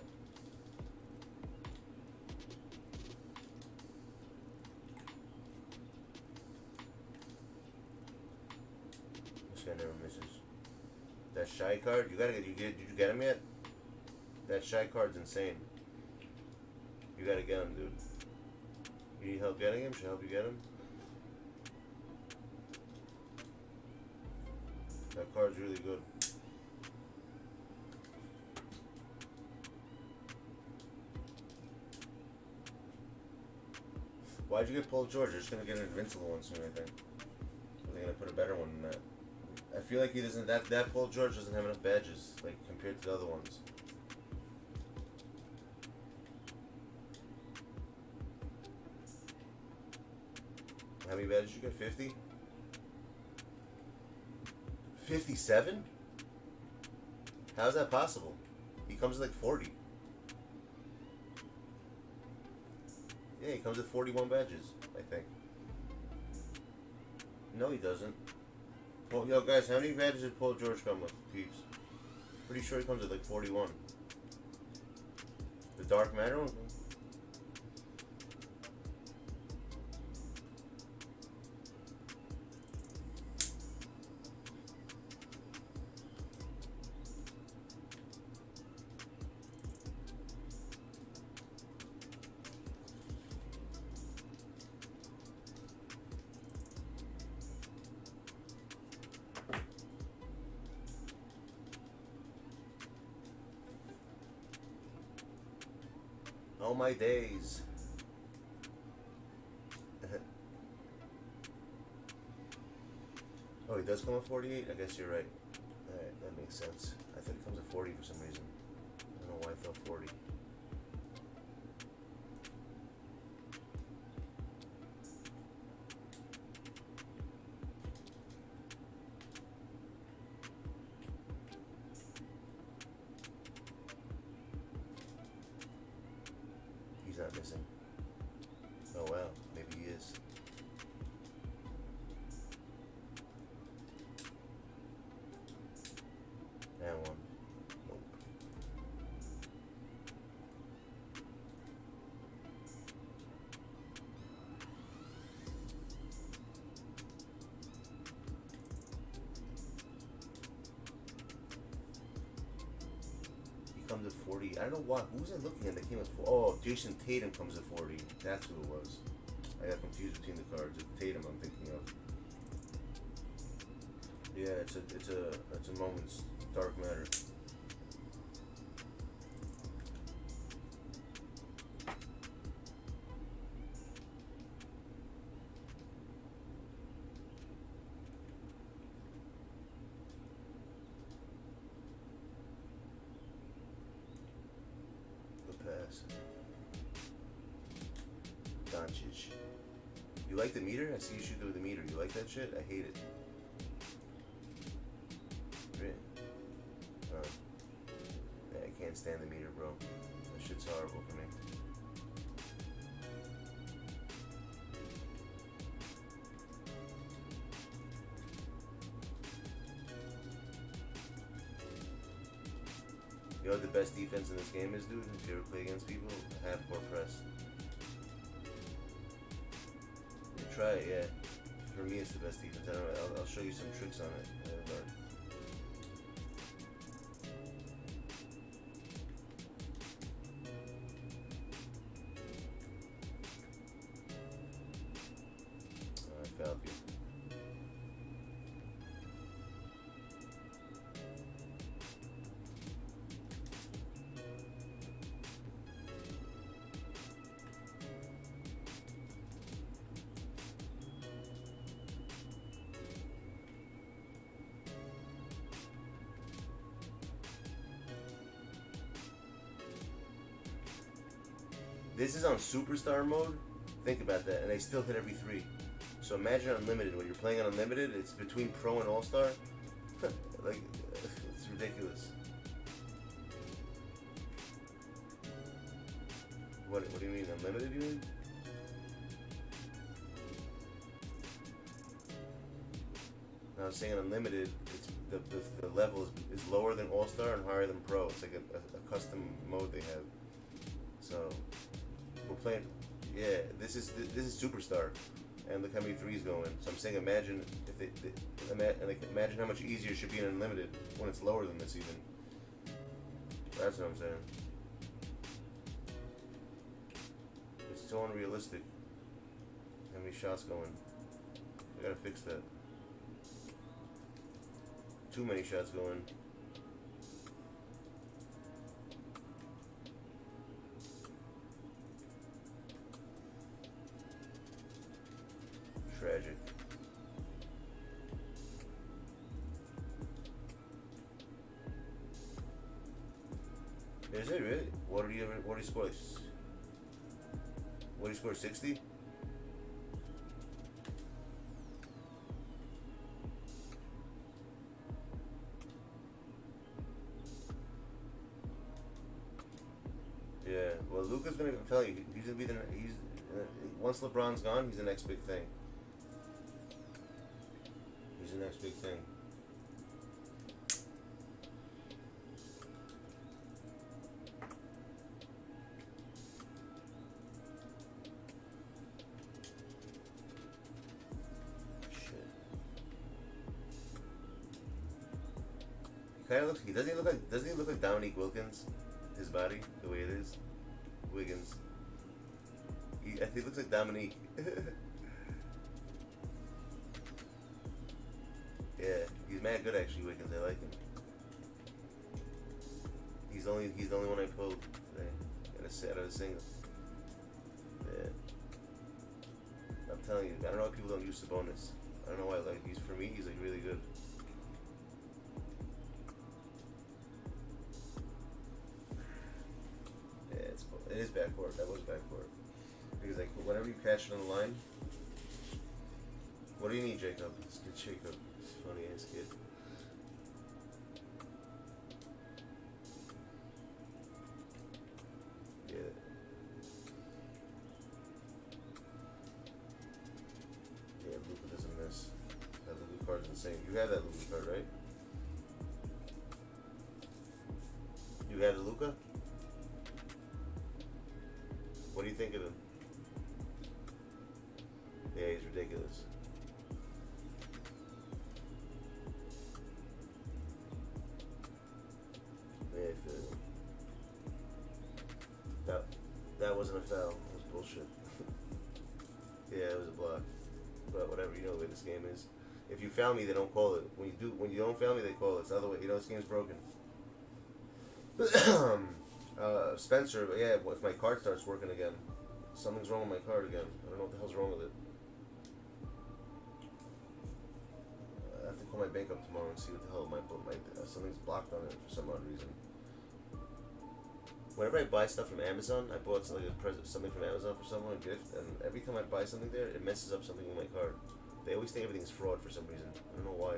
This guy never misses. That shy card, did you get him yet? That shy card's insane. You gotta get him, dude. You need help getting him? Should I help you get him? That card's really good. Why'd you get Paul George? You're just gonna get an invincible one soon, I think. Or they're gonna put a better one than that. I feel like he doesn't. That Paul George doesn't have enough badges, like compared to the other ones. How many badges you get? 50? 57? How's that possible? He comes with like 40. Yeah, he comes with 41 badges, I think. No, he doesn't. Well, yo, guys, how many badges did Paul George come with, peeps? Pretty sure he comes with like 41. The Dark Matter one? Oh my days. Oh, he does come with 48? I guess you're right. Alright, that makes sense. I thought he comes with 40 for some reason. I don't know why I thought 40. He's not missing. Oh wow, maybe he is. And one. Nope. He comes at 40. I don't know why. Who was I looking at that came at 40? Oh, Jason Tatum comes at 40. That's who it was. I got confused between the cards. It's Tatum I'm thinking of. Yeah, it's a moment's dark matter. Good pass. Doncic. You like the meter? I see you shoot with the meter. You like that shit? I hate it. Yeah, I can't stand the meter, bro. That shit's horrible for me. You know what the best defense in this game is, dude? If you ever play against people, half-court press. You try it, yeah. For me, it's the best defense. I don't know. I'll show you some tricks on it. This is on superstar mode. Think about that, and they still hit every 3. So imagine unlimited. When you're playing on unlimited, it's between pro and all-star. Like, it's ridiculous. What do you mean, unlimited, you mean? I was saying unlimited, it's the level is lower than all-star and higher than pro. It's like a custom mode they have. So we're playing. Yeah, this is superstar, and look how many 3s going. So I'm saying, imagine if imagine how much easier it should be in unlimited when it's lower than this even. That's what I'm saying. It's so unrealistic. How many shots going? I gotta fix that. Too many shots going. Tragic. Is it really? What do you score? What do you score? 60? Yeah. Well, Luka's gonna. I'm telling you, he's gonna be once LeBron's gone, he's the next big thing. He's the next big thing. Doesn't he look like Dominique Wilkins? His body, the way it is. Wiggins. I think he looks like Dominique. Yeah, he's mad good actually, Wiggins. I like him. He's the only one I pulled today. Out of a single. Yeah. I'm telling you, I don't know why people don't use Sabonis. I don't know why. Like, for me, he's like really good. It is backcourt. That was backcourt. Because like whenever you catch it on the line, what do you need, Jacob? Let's get Jacob. This funny ass kid. Yeah. Yeah, Luka doesn't miss. That Luka card is insane. You have that Luka card, right? You have the Luka? What do you think of him? Yeah, he's ridiculous. Yeah, I feel you. That wasn't a foul. It was bullshit. Yeah, it was a block. But whatever, you know the way this game is. If you foul me, they don't call it. When you don't foul me, they call it. It's the other way. You know this game's broken. Spencer, yeah, if my card starts working again. Something's wrong with my card again. I don't know what the hell's wrong with it. I have to call my bank up tomorrow and see what the hell something's blocked on it for some odd reason. Whenever I buy stuff from Amazon, I bought something from Amazon for someone, a gift, and every time I buy something there, it messes up something with my card. They always think everything's fraud for some reason. I don't know why.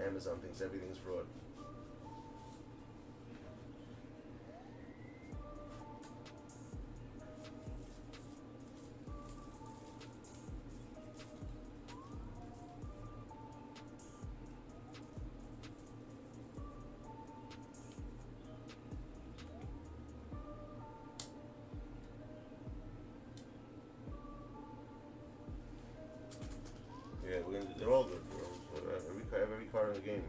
Amazon thinks everything's fraud. Yeah, they're all good. I have every card in the game,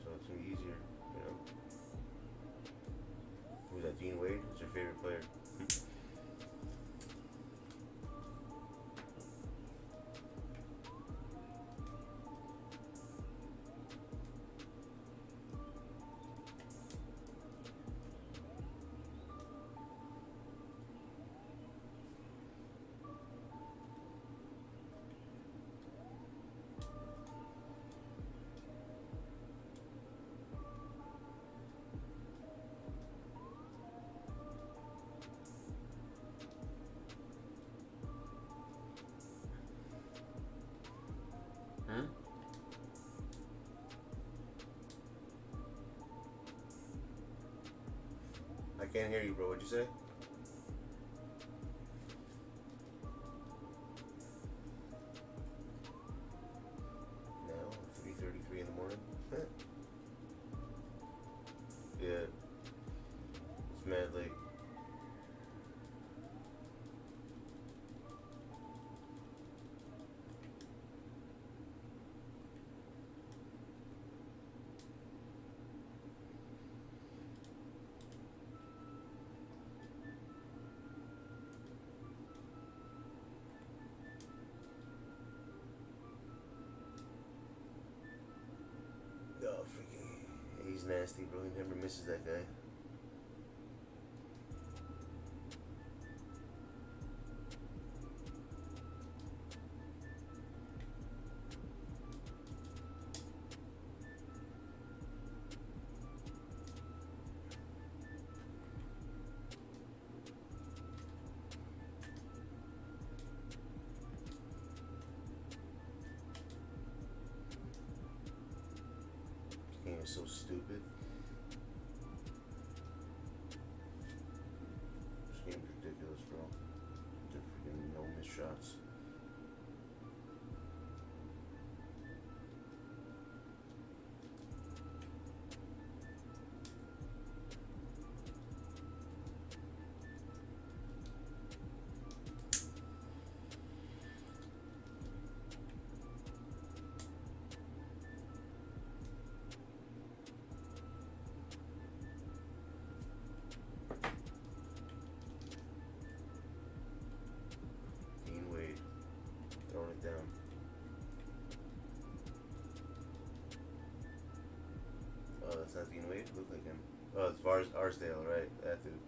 so it's gonna be easier, you know. Who's that? Dean Wade? Who's your favorite player? can't hear you, bro. What'd you say? Now, 3:33 in the morning. Yeah. It's mad late. Oh, freaking. He's nasty, bro. He never misses that guy. This game is so stupid. This game's ridiculous, bro. They're freaking no missed shots. Throwing it down. Oh, that's not Dean Wade? Look like him. Oh, it's Arsdale, right? That dude.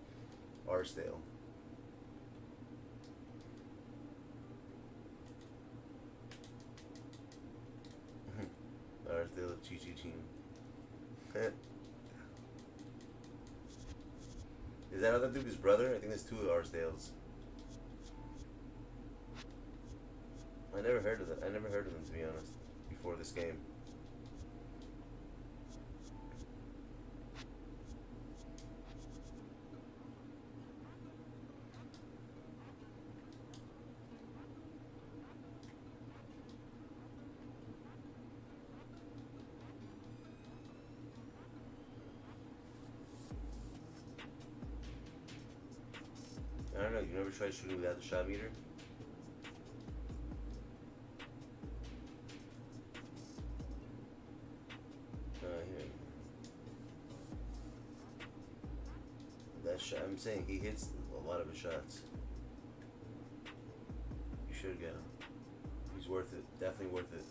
Arsdale. Arsdale of Chi Team. Is that other dude his brother? I think there's two Arsdales. I never heard of them. I never heard of them, to be honest, before this game. I don't know. You never tried shooting without the shot meter? I'm saying he hits a lot of his shots. You should get him. He's worth it. Definitely worth it.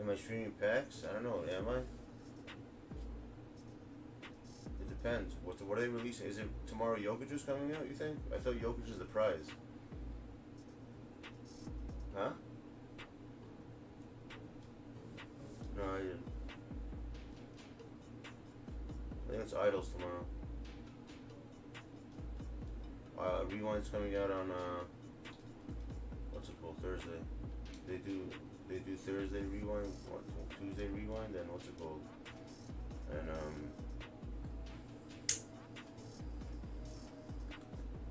Am I streaming packs? I don't know. Am I? It depends. What are they releasing? Is it tomorrow Jokic is coming out, you think? I thought Jokic is the prize. Huh? No, I didn't. I think it's Idols tomorrow. Rewind's coming out on what's it called? Thursday. They do Thursday Rewind, Tuesday Rewind, and what's it called? And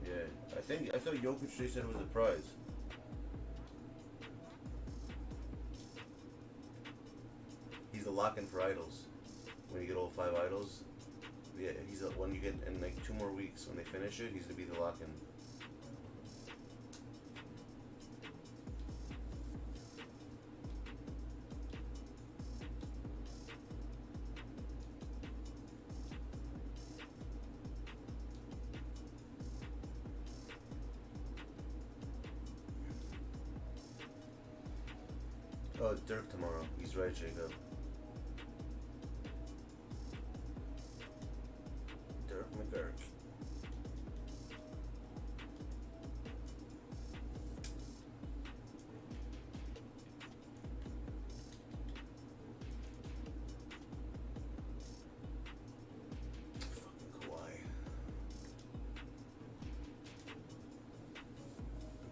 yeah, I thought Jokic they said it was a prize. He's the lock-in for Idols. When you get all 5 Idols. Yeah, he's the one you get in like 2 more weeks. When they finish it, he's gonna be the lock-in. Oh, it's Dirk tomorrow. He's right, Jacob. Dirk. Fucking Kawhi.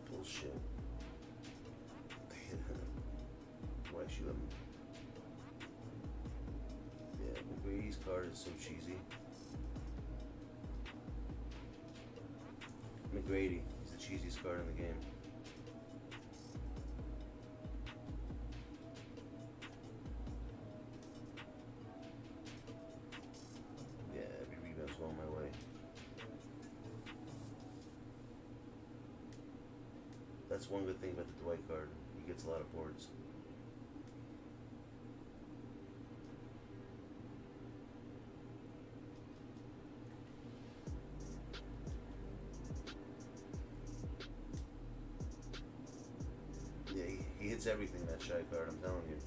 Bullshit. Why she let me? Yeah, McGrady's card is so cheesy. McGrady. He's the cheesiest card in the game. Yeah, every rebound's going my way. That's one good thing about the Dwight card. He gets a lot of boards. Yeah, he hits everything, that shy card, I'm telling you.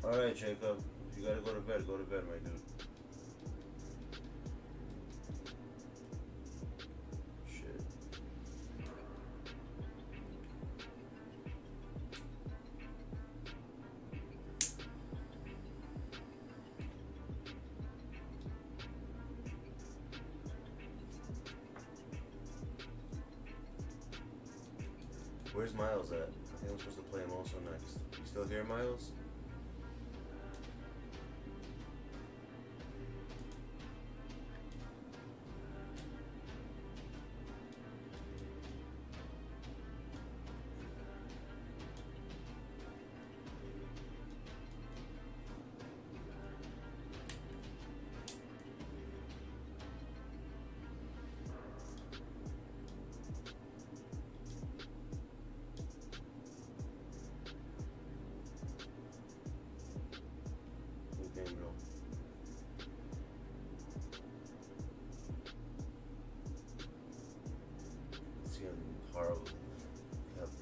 Alright, Jacob. If you gotta go to bed, my dude. Shit. Where's Miles at? I think I'm supposed to play him also next. You still here, Miles? Horrible.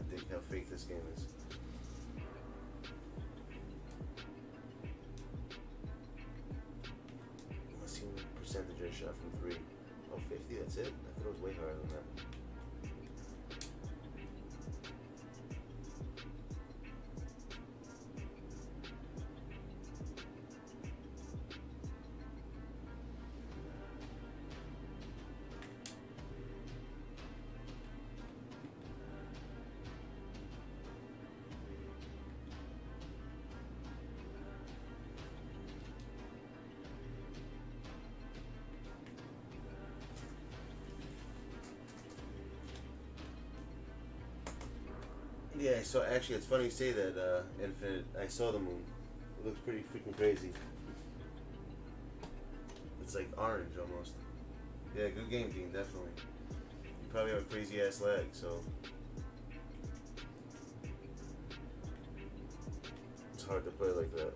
Predict how fake this game is. Let's see what percentage I shot from 3. Oh, 50, that's it? I thought it was way higher than that. Yeah, so actually, it's funny you say that, Infinite. I saw the moon. It looks pretty freaking crazy. It's like orange almost. Yeah, good game, Dean, definitely. You probably have a crazy ass leg, so it's hard to play like that.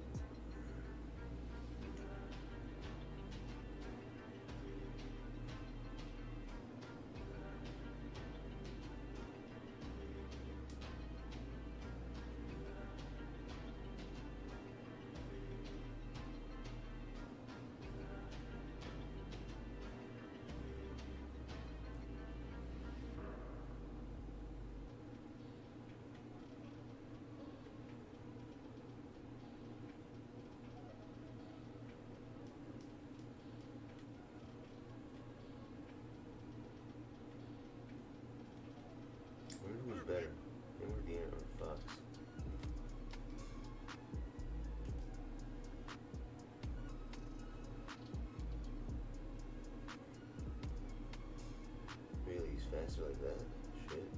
Who's better? Him or Dean or Fox? Really, he's faster like that? Shit.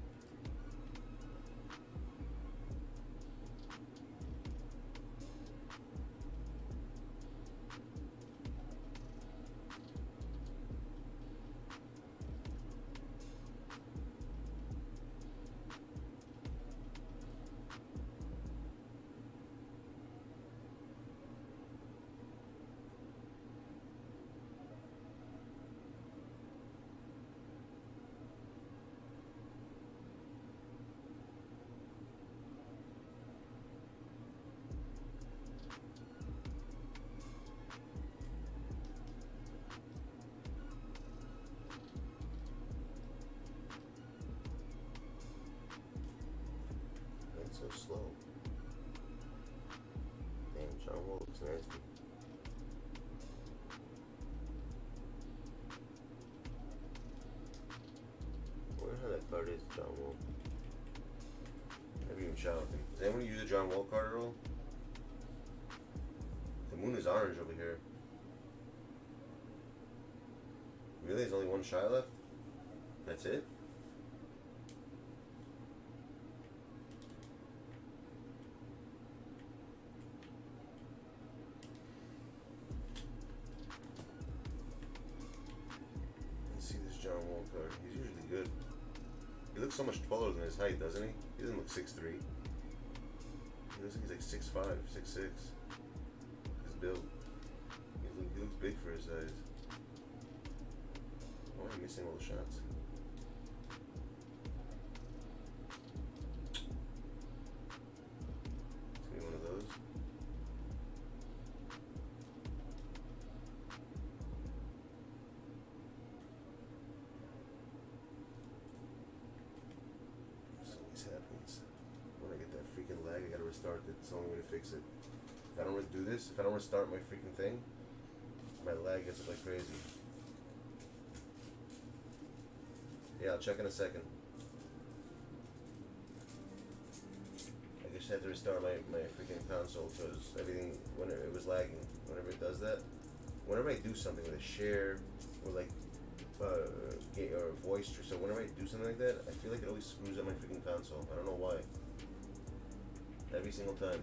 So slow. Damn, John Wall looks nasty. I wonder how that card is, John Wall. I haven't even shot with him. Does anyone use a John Wall card at all? The moon is orange over here. Really? There's only one shot left? That's it? Let's see this John Wall card. He's usually good. He looks so much taller than his height, doesn't he? He doesn't look 6'3". He looks like he's like 6'5", 6'6". His build. He looks big for his size. Why am I missing all the shots? It's gonna be one of those. This always happens. When I get that freaking lag, I gotta restart it. It's the only way to fix it. If I don't do this, if I don't restart my freaking thing, my lag gets up like crazy. Yeah, I'll check in a second. I just had to restart my freaking console because everything, whenever it was lagging, whenever it does that, whenever I do something with a share or like or voice, so whenever I do something like that, I feel like it always screws up my freaking console. I don't know why. Every single time.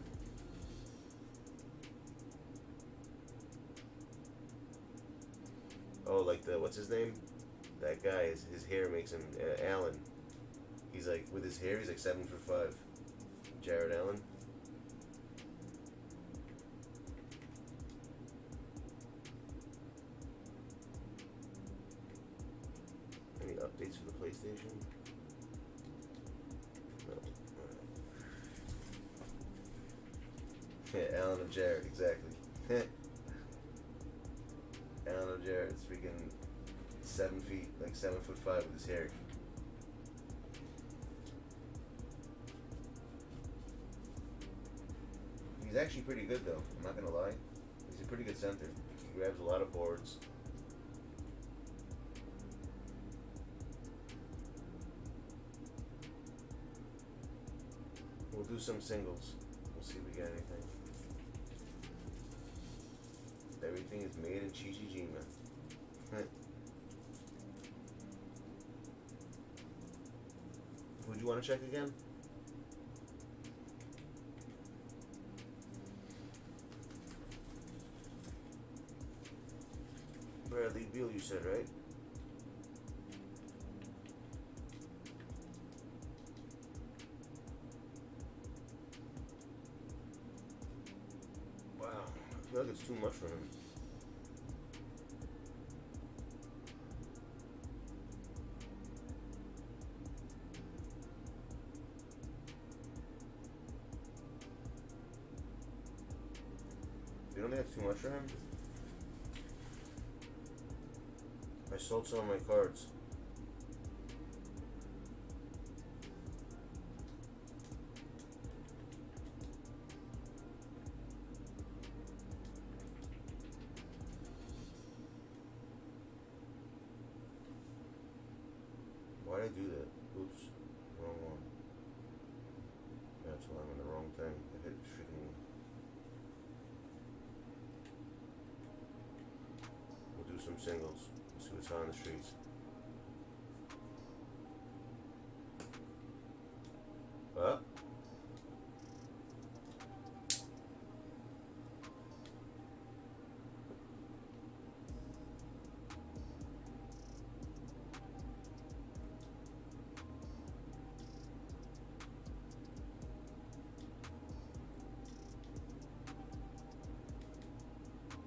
Oh, like the, what's his name? That guy, his hair makes him, Allen. He's like, with his hair, he's like 7'5". Jared Allen. Any updates for the PlayStation? No. Alright. Yeah, Allen and Jared, exactly. Allen and Jared's freaking 7 feet, like 7'5" with his hair. He's actually pretty good though, I'm not gonna lie. He's a pretty good center. He grabs a lot of boards. We'll do some singles. We'll see if we get anything. Everything is made in Chichijima. Would you want to check again? Bradley Beal, you said, right? Wow, I feel like it's too much for him. You don't think that's too much for him? I sold some of my cards. Why did I do that? Oops. Wrong one. That's why I'm in the wrong thing. I hit freaking... We'll do some singles. See what's on the streets. Huh?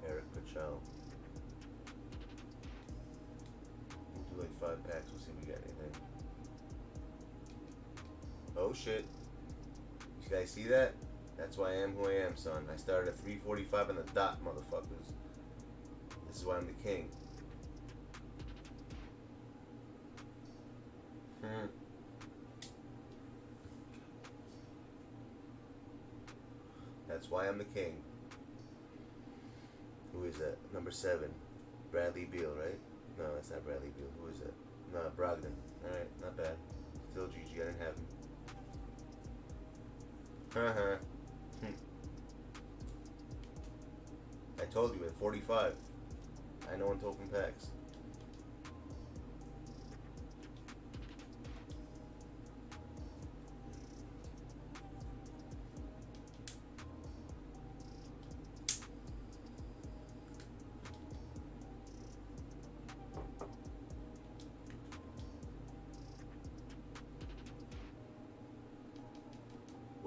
Eric Patel. 5 packs, we'll see if we get anything. Oh shit. You guys see that? That's why I am who I am, son. I started at 345 on the dot, motherfuckers. This is why I'm the king. That's why I'm the king. Who is that? Number 7. Bradley Beal, right? No, that's not Bradley Beal. Who is that? No, Brogdon. Alright, not bad. Still GG, I didn't have him. I told you, at 45. I know when to open packs.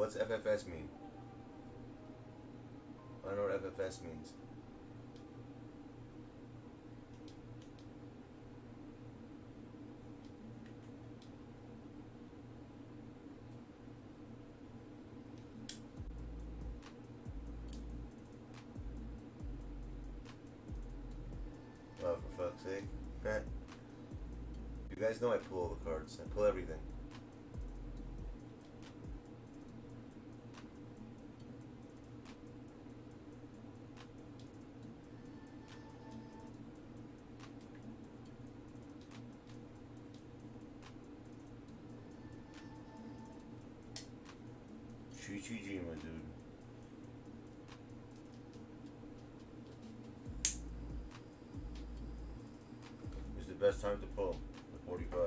What's FFS mean? I don't know what FFS means. Oh, for fuck's sake. You guys know I pull all the cards. I pull everything. GLITCHY, my dude. It's the best time to pull. The 45.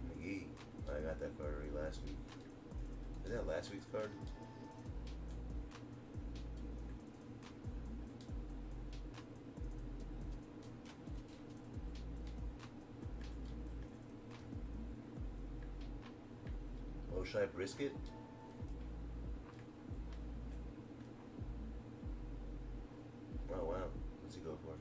McGee. I got that card already last week. Is that last week's card? Should I risk it? Oh wow, what's he go for?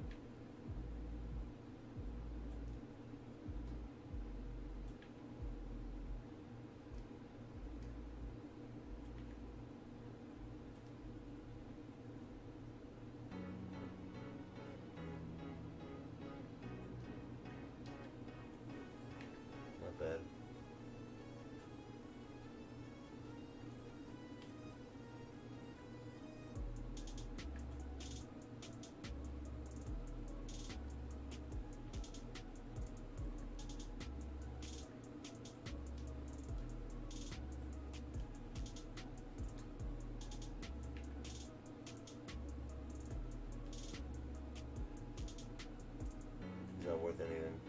Not bad. Not worth anything.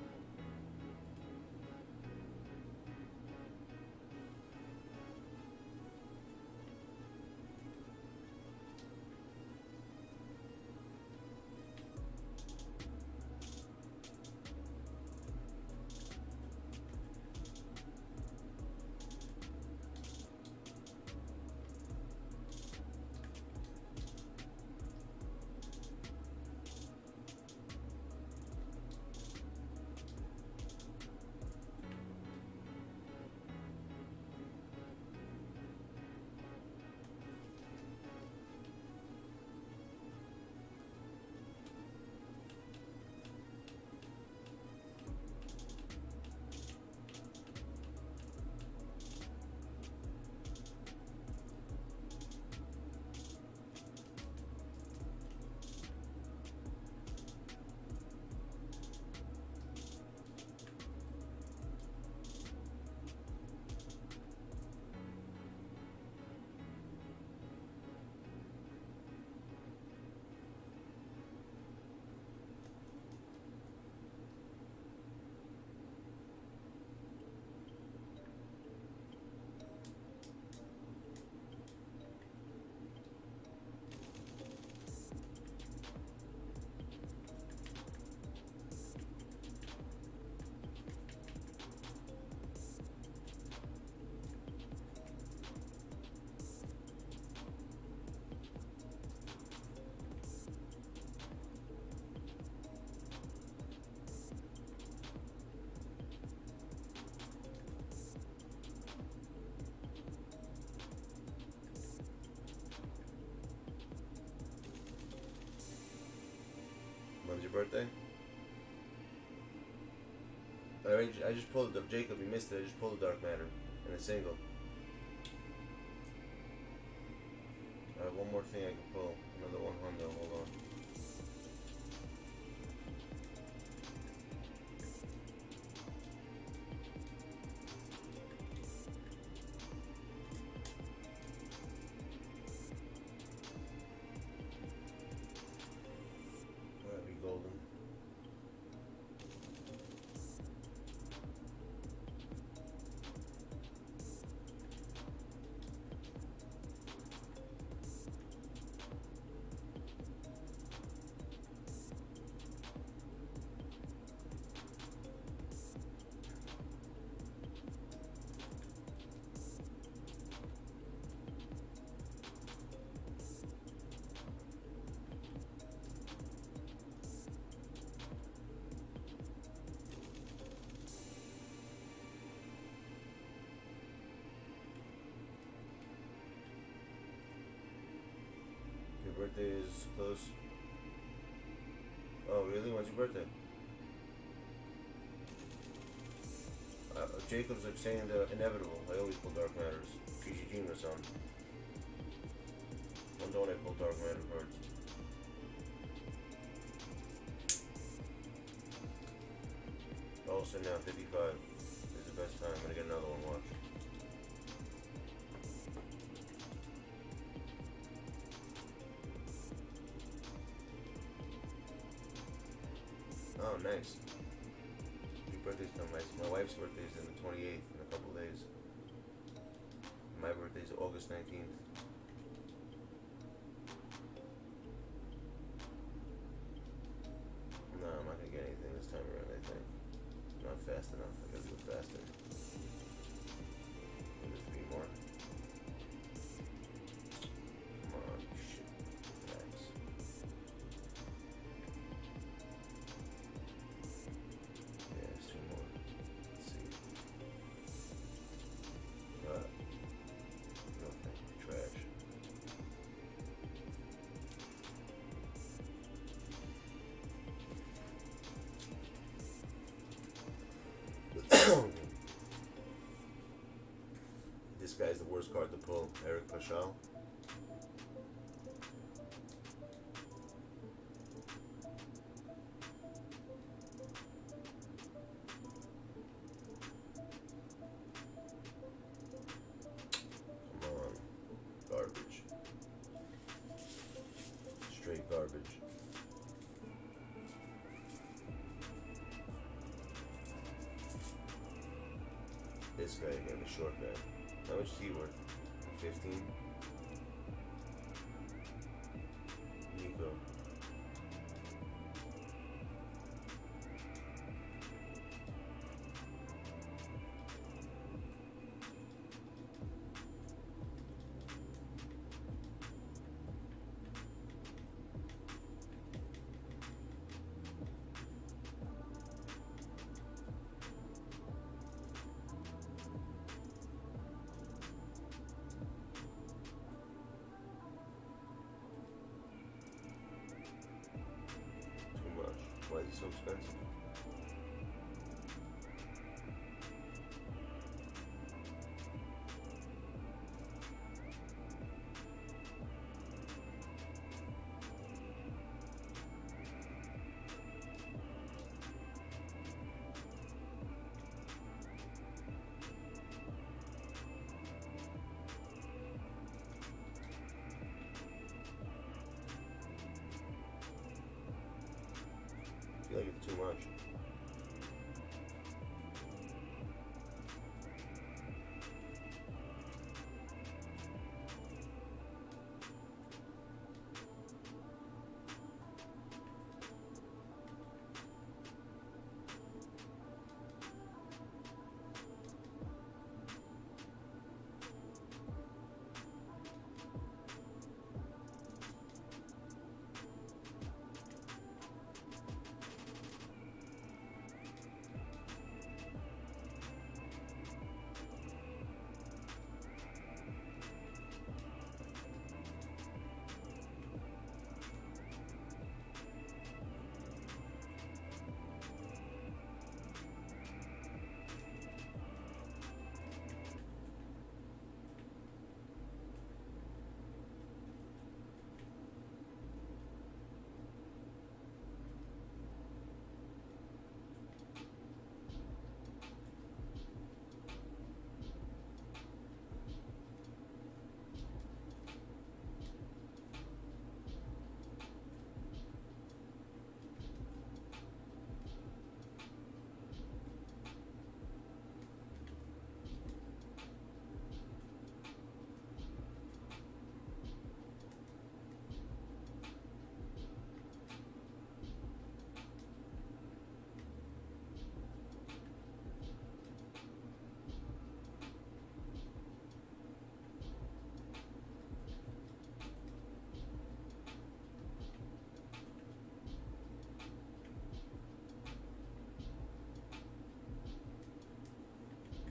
When's your birthday? I just pulled the Jacob, you missed it. I just pulled the Dark Matter in a single. Alright, one more thing I can pull. Another one hundo, hold on. Alright, be golden. birthday is close. Oh, really? When's your birthday? Jacob's like saying the inevitable. I always pull Dark Matters. GGG or something. When don't I pull Dark Matter cards? Also now 55 is the best time. I'm gonna get another one. Watch. Oh, nice. Your birthday's coming nice. My wife's birthday's in the 28th in a couple of days. My birthday's August 19th. No, I'm not gonna get anything this time around, I think. Not fast enough. I gotta do it faster. Maybe 3 more. Come on, shit. Nice. Yeah, it's 2 more. Let's see. Nothing. Trash. This guy's the worst card to pull. Eric Paschal. Come on. Garbage. Straight garbage. This guy again, the short guy. How much is he worth? 15? Nico. Why is it so expensive? I feel like it's too much.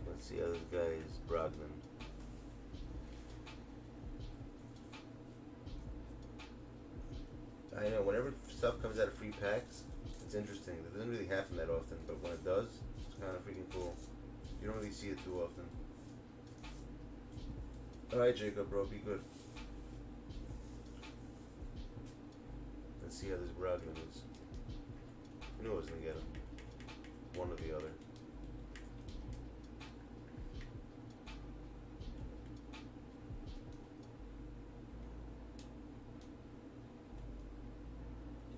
Let's see how this guy is Brogdon. I know, whenever stuff comes out of free packs, it's interesting. It doesn't really happen that often, but when it does, it's kind of freaking cool. You don't really see it too often. Alright, Jacob, bro, be good. Let's see how this Brogdon is. I knew I was gonna get him. One or the other.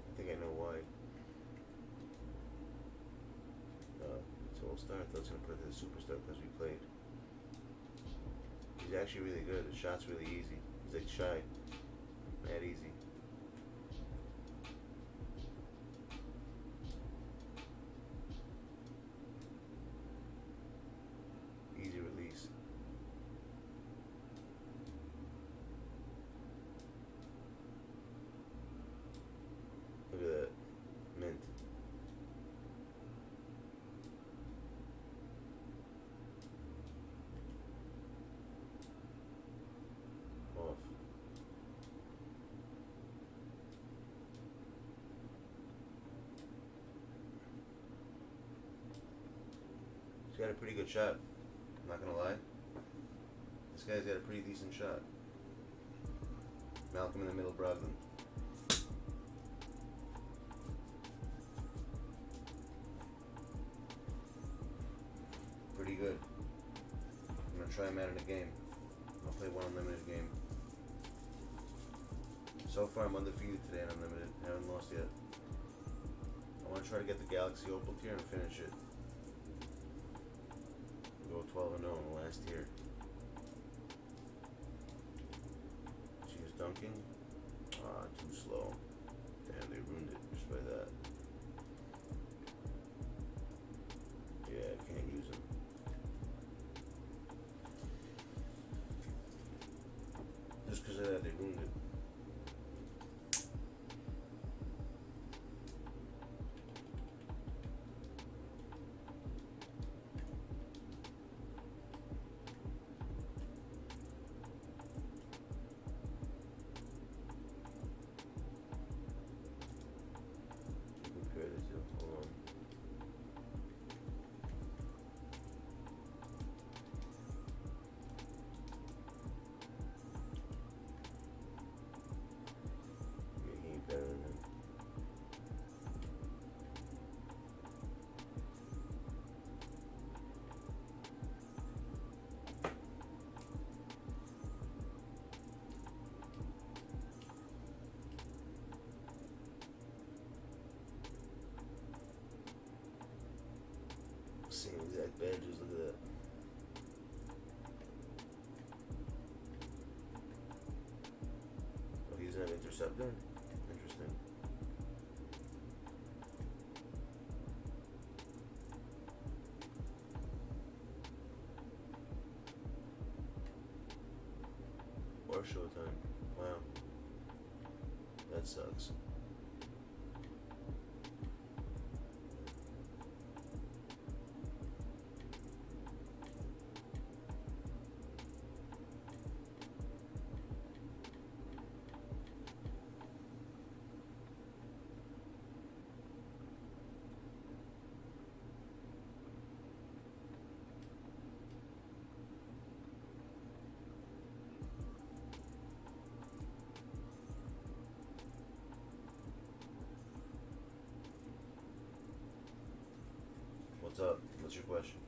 I think I know why. It's All-Star. I thought I was gonna put it as Superstar because we played. He's actually really good. His shot's really easy. He's like shy. Mad easy. Easy release. Look at that. Mint. Off. He's got a pretty good shot. I'm not gonna lie. This guy's got a pretty decent shot. Malcolm in the middle, Brogdon. Pretty good. I'm gonna try him out in a game. I'll play one unlimited game. So far I'm undefeated today in unlimited. I haven't lost yet. I want to try to get the Galaxy Opal tier and finish it. Go 12-0 in the last tier. She was dunking. Ah, too slow. Damn, they ruined it just by that. Yeah, I can't use them. Just because of that, they ruined it. Same exact badges, look at that. Oh, he's an interceptor? Interesting. Or Showtime. Wow. That sucks. What's up? What's your question?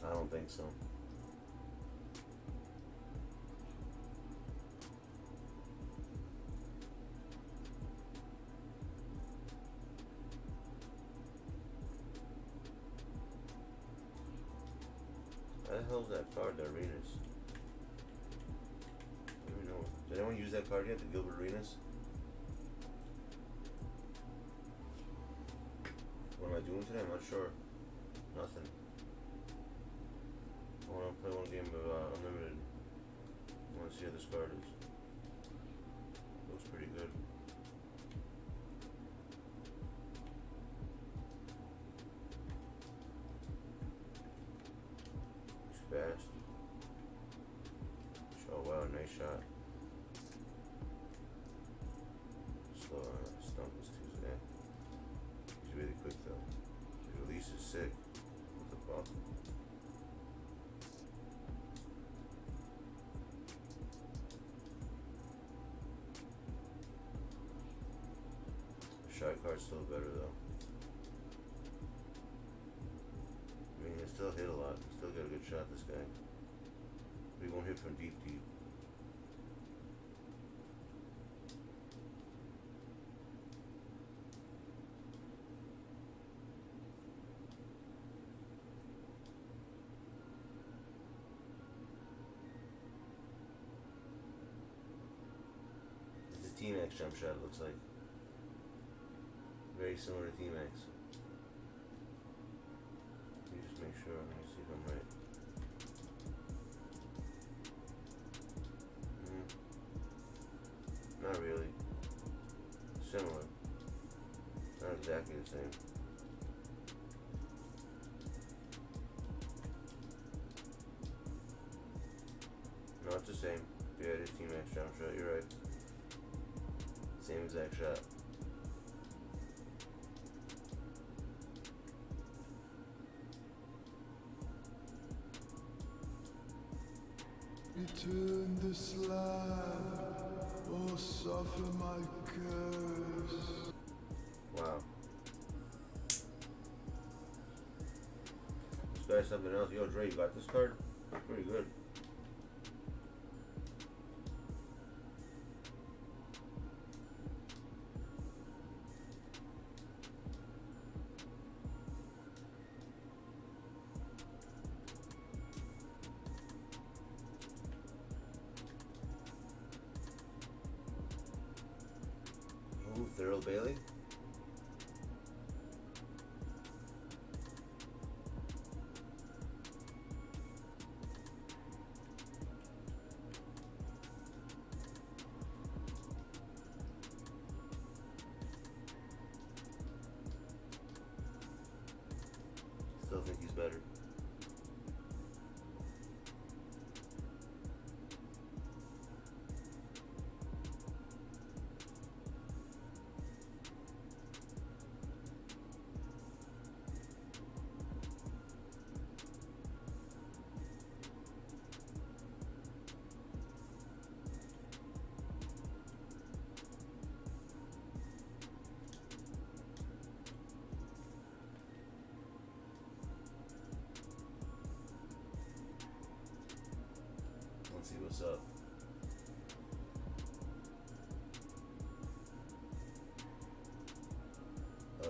I don't think so. How the hell's that card, the Arenas? I don't even know. Did anyone use that card yet, the Gilbert Arenas? What am I doing today? I'm not sure. Nothing. I want to play one game of Unlimited. I want to see how this card is. Looks pretty good. Looks fast. Oh wow, nice shot. Slow stump is too bad. He's really quick though. His release is sick. What the fuck? The shot card's still better though. I mean, he still hit a lot. He still got a good shot, this guy. But he won't hit from deep. It's a T-Max jump shot, it looks like. Very similar to T-Max. Let me just make sure. Let me see if I'm right. Not really. Similar. Not exactly the same. No, it's the same. Yeah, it is T-Max jump shot. You're right. Same exact shot. Return the slab, or suffer my curse. Wow. This guy's something else. Yo, Dre, you got this card? Pretty good. Ooh, Thurl Bailey. Still think he's better. Let's see what's up.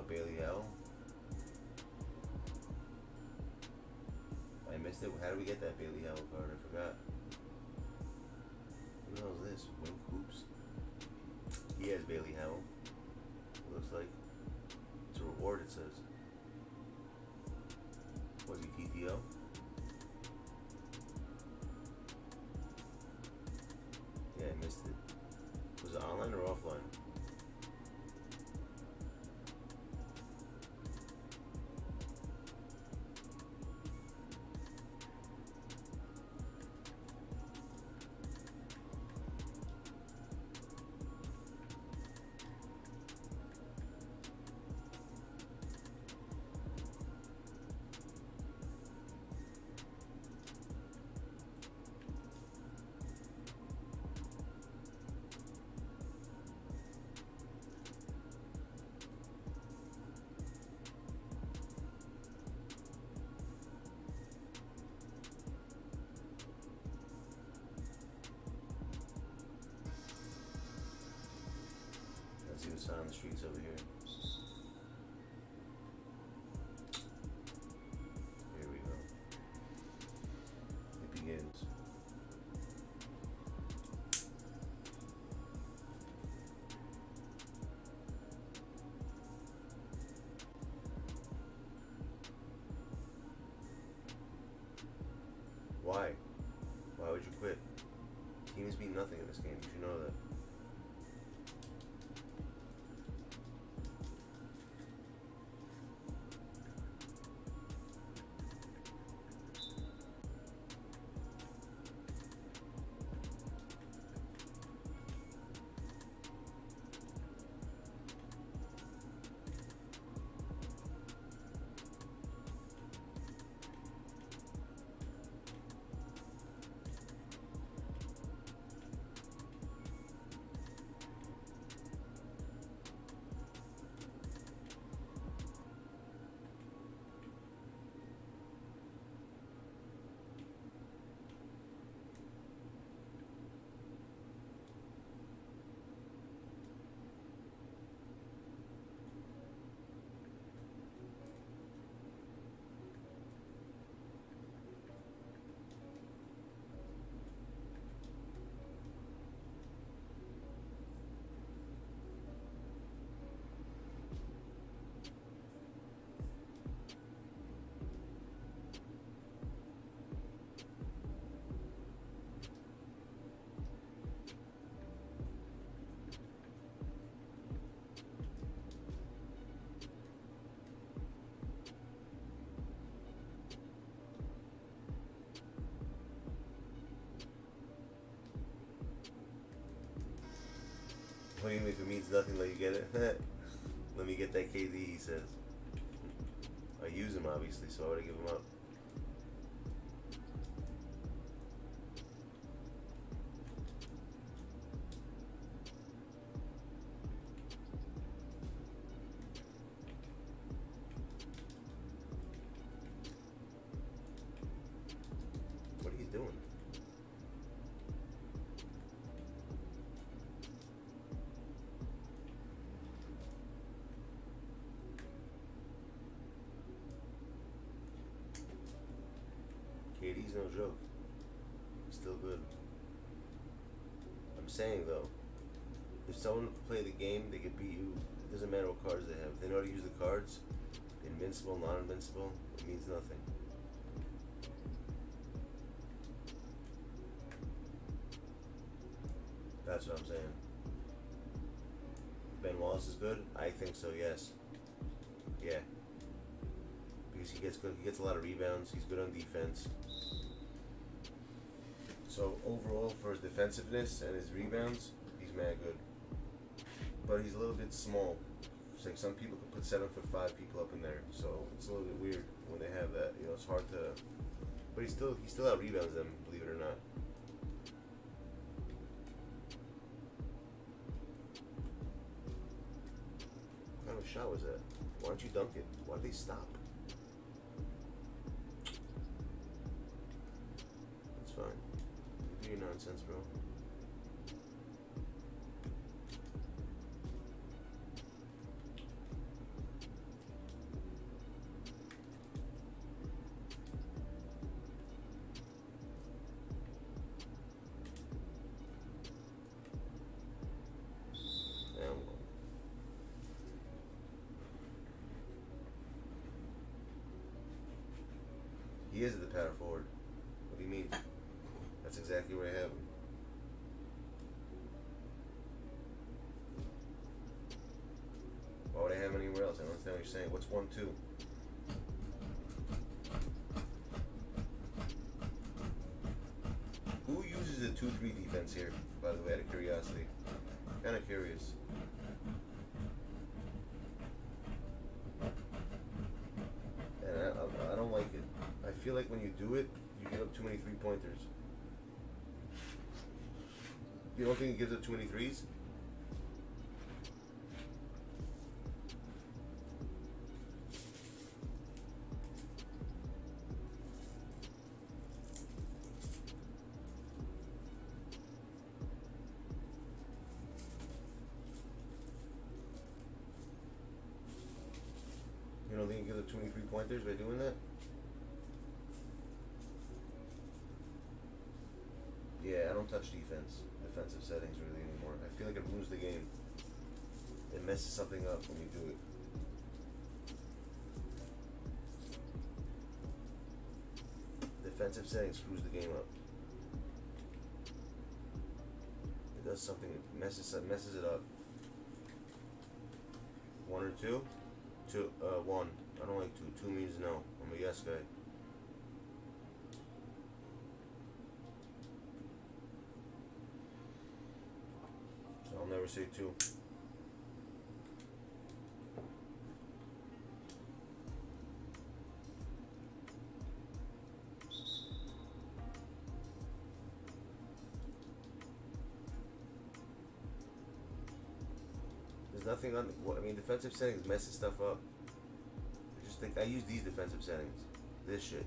Bailey Howell. I missed it. How did we get that Bailey Howell card? I forgot. What the hell is this? Wink Hoops. He has Bailey Howell. It looks like. It's a reward, it says. Was he TTO? Yeah, I missed it. Was it online or offline? on the streets over here. Here we go. It begins. Why? Why would you quit? Teams mean nothing in this game. You should know that. What do you mean if it means nothing, let you get it? Let me get that KD, he says. I use him, obviously, so I would give him up. What are you doing? KD's no joke. He's still good. I'm saying though, if someone could play the game, they could beat you. It doesn't matter what cards they have. If they know how to use the cards, invincible, non-invincible, it means nothing. That's what I'm saying. Ben Wallace is good? I think so, yes. Yeah. Because he gets good, he gets a lot of rebounds, he's good on defense. So overall, for his defensiveness and his rebounds, he's mad good. But he's a little bit small. It's like some people could put 7'5" people up in there, so it's a little bit weird when they have that. You know, it's hard to. But he still out rebounds them, believe it or not. What kind of shot was that? Why don't you dunk it? Why'd they stop? That's fine. Do your nonsense, bro. He is the power forward. What do you mean? That's exactly where I have him. Why would I have him anywhere else? I don't understand what you're saying. What's 1-2? Who uses a 2-3 defense here, by the way, out of curiosity? Kind of curious. And I don't like it. I feel like when you do it, you give up too many 3-pointers. You don't think he gives up too many threes? up too many 3-pointers by doing that? Yeah, I don't touch defensive settings really anymore. I feel like it ruins the game. It messes something up when you do it. Defensive settings screws the game up. It does something. It messes it up. 1 or 2? 2. 1. I don't like 2. 2 means no. I'm a yes guy. So I'll never say 2. Nothing on. I mean, defensive settings messes stuff up. I just think I use these defensive settings. This shit.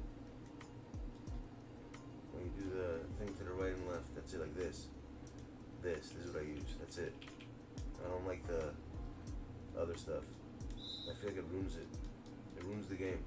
When you do the thing to the right and left, that's it. Like this. This is what I use. That's it. I don't like the other stuff. I feel like it ruins it. It ruins the game.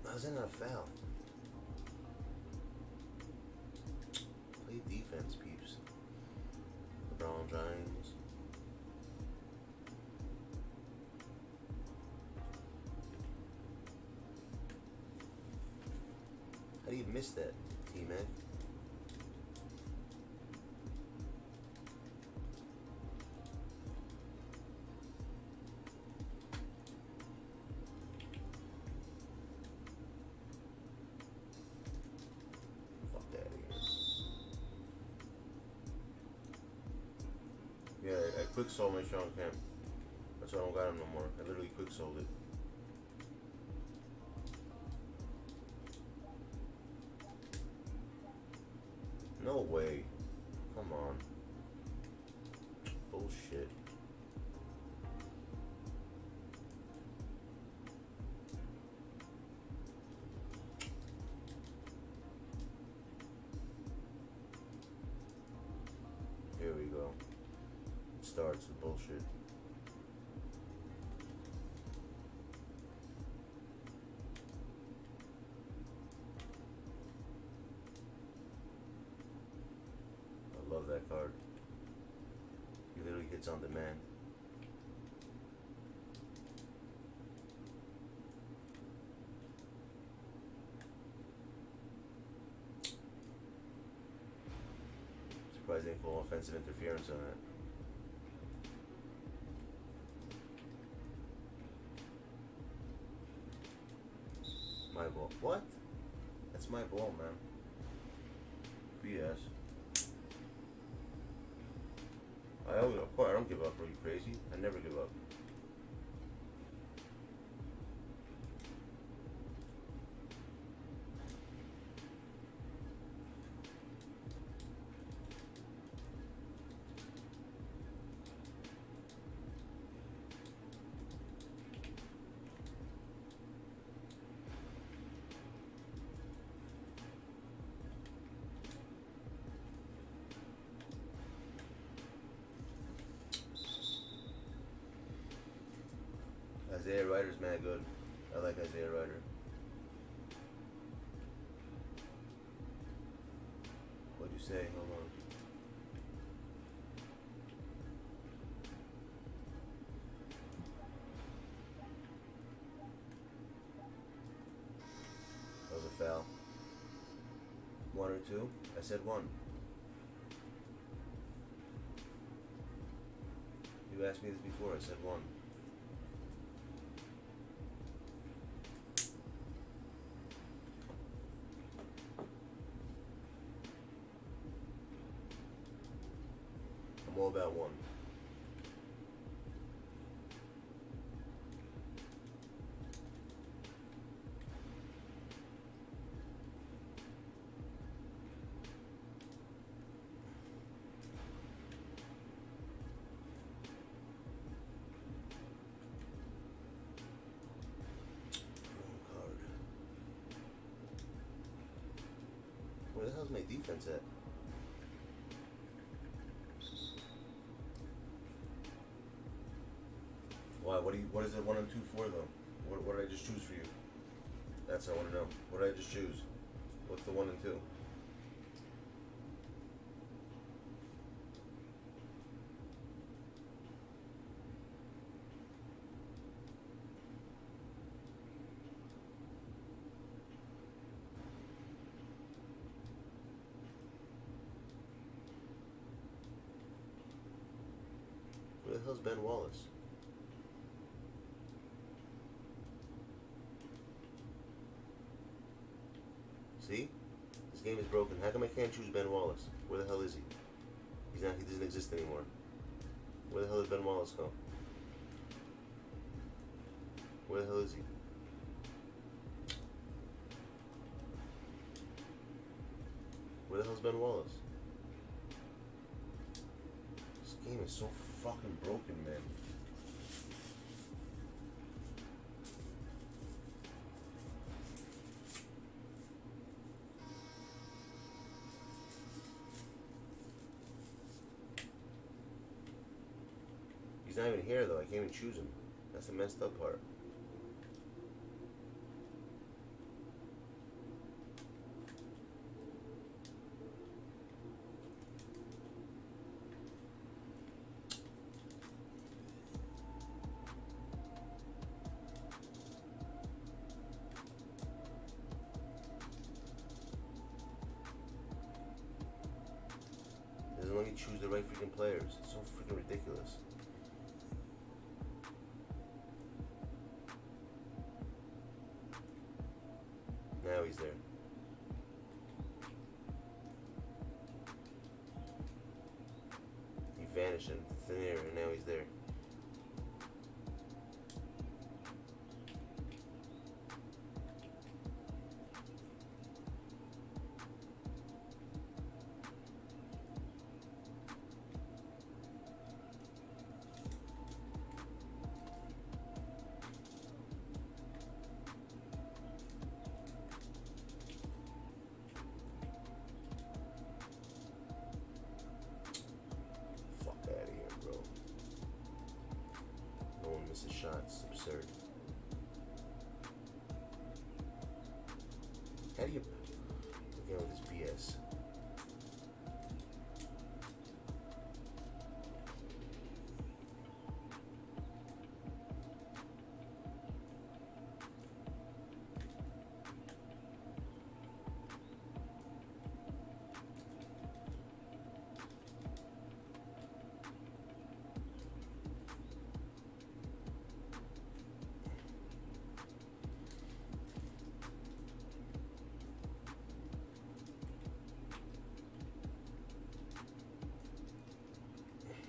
How's that not a foul? Play defense, peeps. LeBron James. How do you miss that, T-Mac? Yeah, I quick sold my Sean Kemp. That's why I don't got him no more. I literally quick sold it. No way. Come on. Bullshit. Here we go. Starts the bullshit. I love that card. He literally hits on demand. Surprised they didn't pull offensive interference on that. My ball. What? That's my ball, man. BS. Of course, I don't give up. Are you crazy? I never give up. Isaiah Ryder's mad good. I like Isaiah Ryder. What'd you say? Hold on. That was a foul. 1 or 2? I said 1. You asked me this before. I said 1. I'm all about 1. Where the hell's my defense at? Why? What is it 1 and 2 for though? What did I just choose for you? That's what I want to know. What did I just choose? What's the 1 and 2? Where the hell's Ben Wallace? See? This game is broken. How come I can't choose Ben Wallace? Where the hell is he? He doesn't exist anymore. Where the hell did Ben Wallace go? Where the hell is he? Where the hell's Ben Wallace? This game is so fucking broken, man. He's not even here though, I can't even choose him. That's the messed up part. Doesn't let me choose the right freaking players. It's so freaking ridiculous. Now he's there. He vanished into thin air and now he's there. Misses shots, absurd. How do you get with this BS?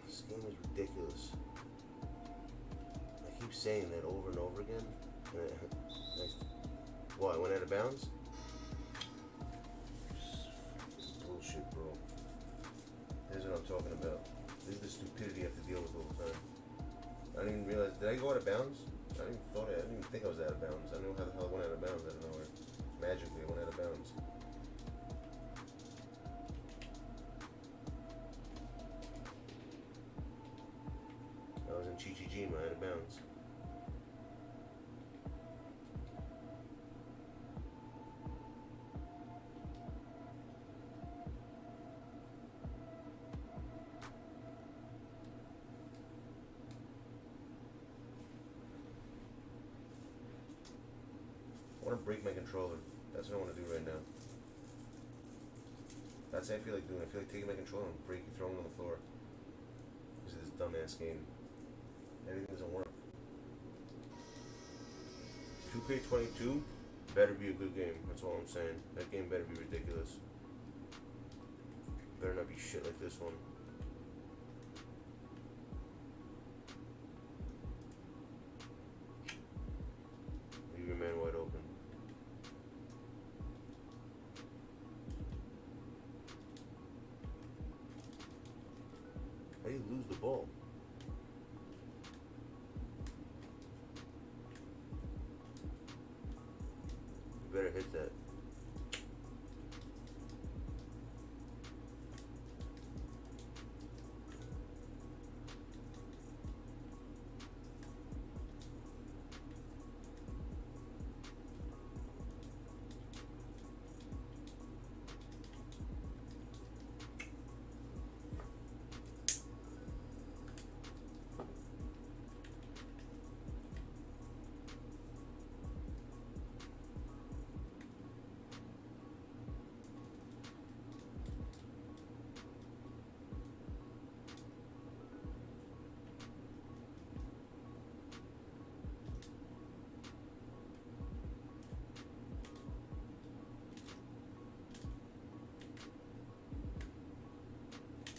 This game is ridiculous. I keep saying that over and over again. What, I went out of bounds? Bullshit, bro. This is what I'm talking about. This is the stupidity I have to deal with all the time. I didn't even realize, did I go out of bounds? I didn't even think I was out of bounds. I don't know how the hell I went out of bounds out of nowhere. Magically, I went out of bounds. I was in Chichijima, out of bounds. I want to break my controller. That's what I want to do right now. That's what I feel like doing. I feel like taking my controller and throwing it on the floor. This is this dumbass game. Everything doesn't work. 2K22 better be a good game. That's all I'm saying. That game better be ridiculous. Better not be shit like this one. Leave your man wide open. How do you lose the ball? You better hit that.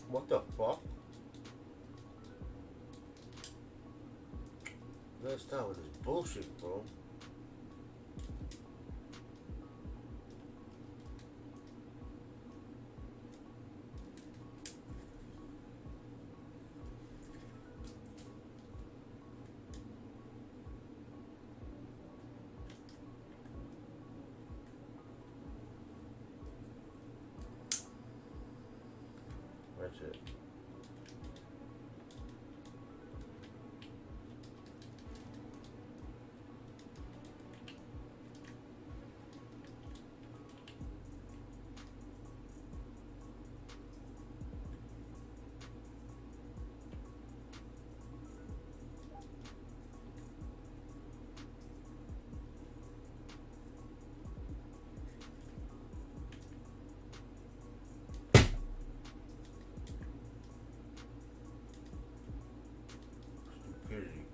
What the fuck? Let's start with this bullshit, bro. That's it. Stupidity.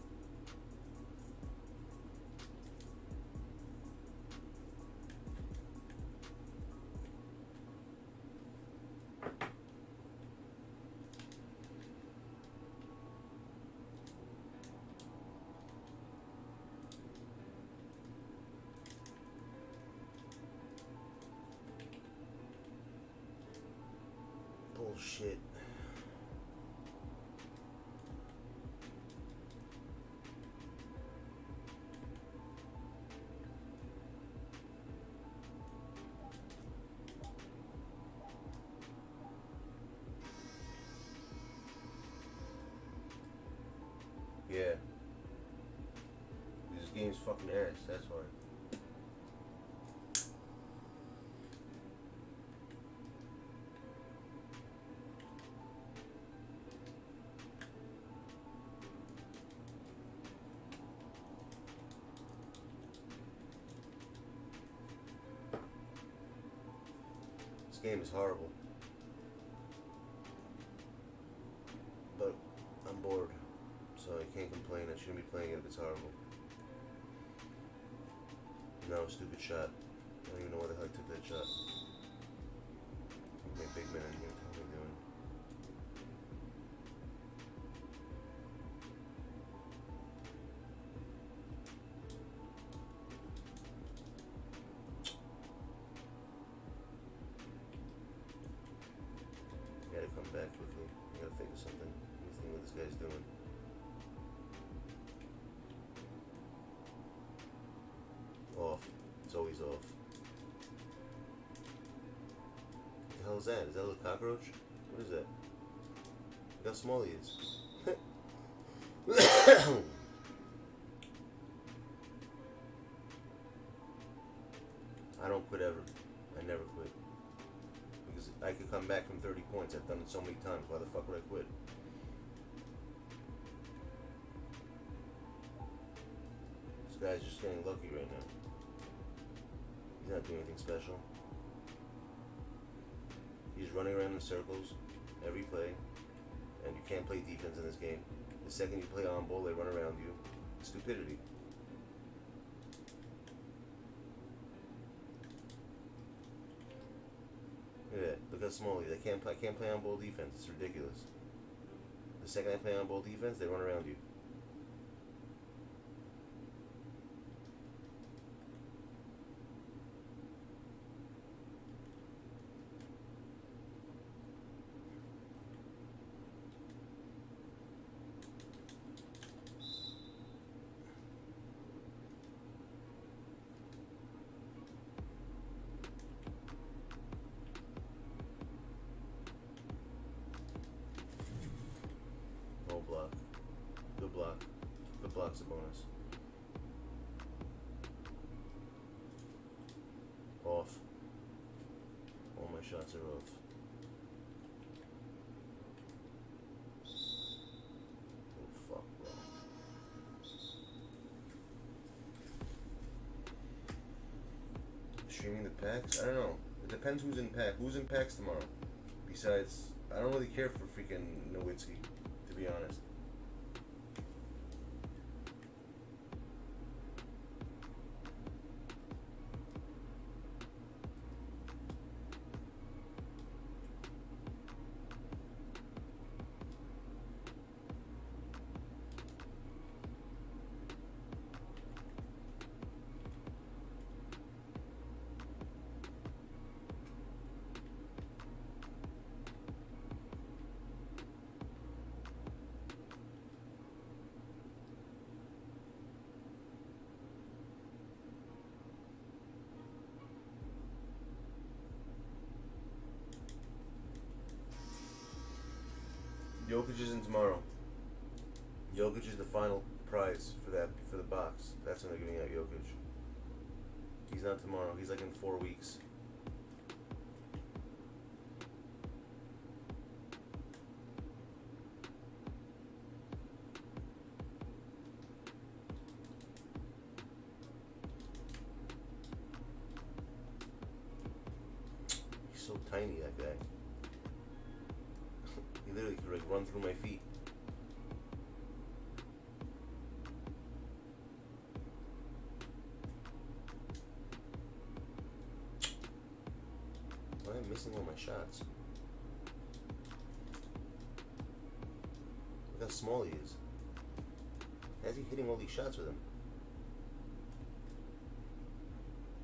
Bullshit. Yeah. This game's fucking ass, that's why. This game is horrible. But I'm bored. So I can't complain. I shouldn't be playing it if it's horrible. No, stupid shot. I don't even know why the hell I took that shot. My big man in here. What am I doing? I gotta come back quickly. I gotta think of something. Let me think what this guy's doing. Off. It's always off. What the hell is that? Is that a little cockroach? What is that? Look how small he is. I don't quit ever. I never quit. Because I could come back from 30 points. I've done it so many times. Why the fuck would I quit? This guy's just getting lucky right now. He's not doing anything special. He's running around in circles every play, and you can't play defense in this game. The second you play on ball, they run around you. Stupidity. Look at that. Look how small he is. I can't play on ball defense. It's ridiculous. The second I play on ball defense, they run around you. Block. Good block. Good block's a bonus. Off. All my shots are off. Oh fuck, bro. Streaming the packs? I don't know. It depends who's in pack. Who's in packs tomorrow? Besides, I don't really care for freaking Nowitzki, to be honest. Jokic isn't tomorrow. Jokic is the final prize for the box. That's when they're giving out Jokic. He's not tomorrow. He's like in 4 weeks. He's so tiny, that guy. He literally could like run through my feet. Why am I missing all my shots? Look how small he is. How's he hitting all these shots with him?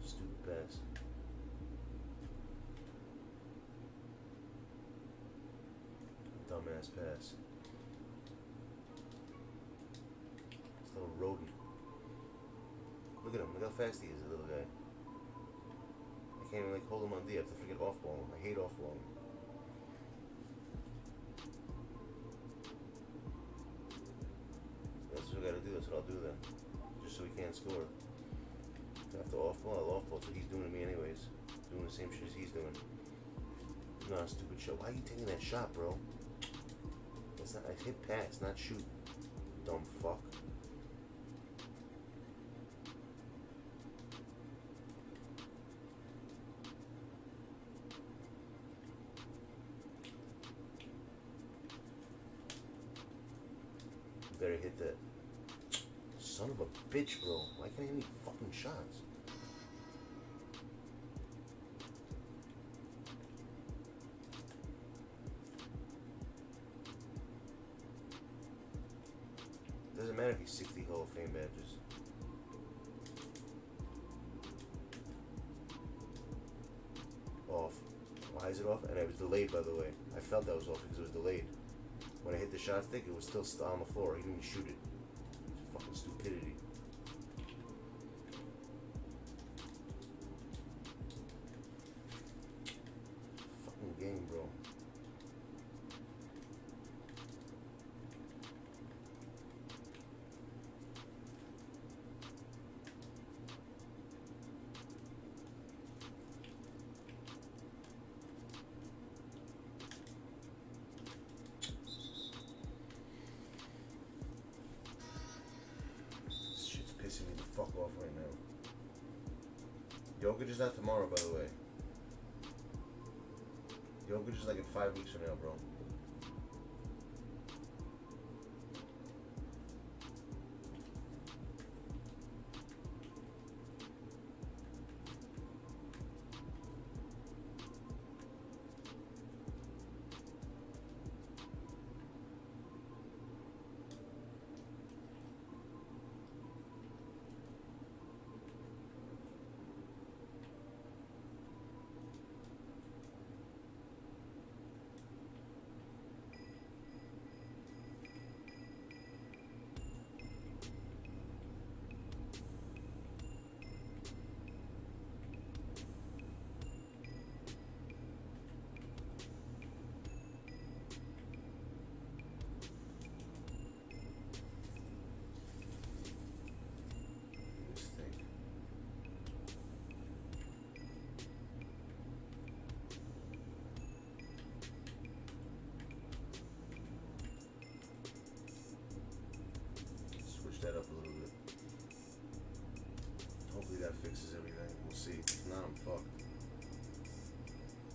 Stupid pass. Dumbass pass. This little rodent. Look at him. Look how fast he is, the little guy. I can't even like hold him on D. I have to freaking off-ball him. I hate off-balling. That's what we gotta do. That's what I'll do then. Just so he can't score. If I have to off-ball, I'll off-ball. That's what he's doing to me anyways. Doing the same shit as he's doing. No, stupid shot. Why are you taking that shot, bro? That's not, I hit pass, not shoot. Dumb fuck. Better hit that. Son of a bitch, bro. Why can't I hit any fucking shots? Doesn't matter if he's 60 Hall of Fame badges. Off. Why is it off? And it was delayed, by the way. I felt that was off because it was delayed. When I hit the shot stick, it was still on the floor. He didn't even shoot it. It's fucking stupidity. Fucking game, bro. Pissing me the fuck off right now. Jokic is not tomorrow, by the way. Jokic is like in 5 weeks from now, bro. That up a little bit. Hopefully that fixes everything. We'll see. If not, I'm fucked.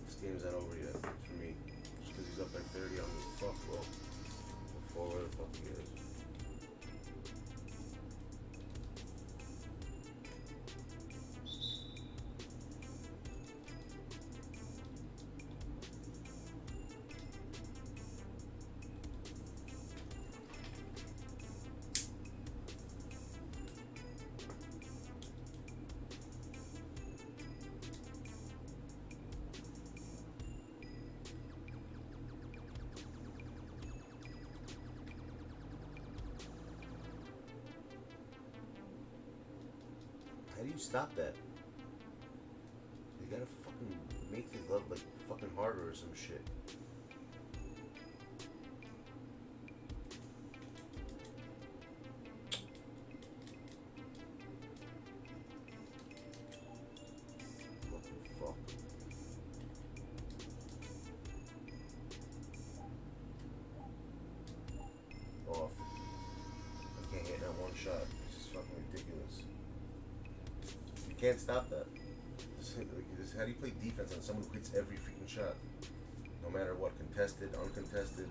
This game's not over yet for me. Just because he's up by 30, I'm gonna fuck, bro. Before where the fuck he is. How do you stop that? You gotta fucking make the glove like fucking harder or some shit. shot. It's just fucking ridiculous. You can't stop that. How do you play defense on someone who hits every freaking shot? No matter what, contested, uncontested,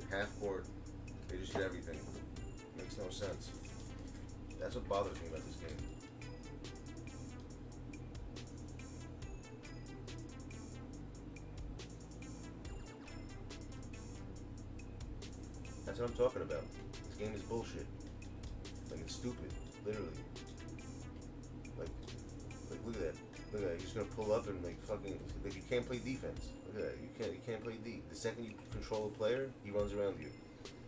half court, they just hit everything. Makes no sense. That's what bothers me about this game. That's what I'm talking about. This game is bullshit. Like, it's stupid, literally. Like look at that. Look at that. You're just gonna pull up and like fucking, like, you can't play defense. Look at that. You can't play D. The second you control a player, he runs around you.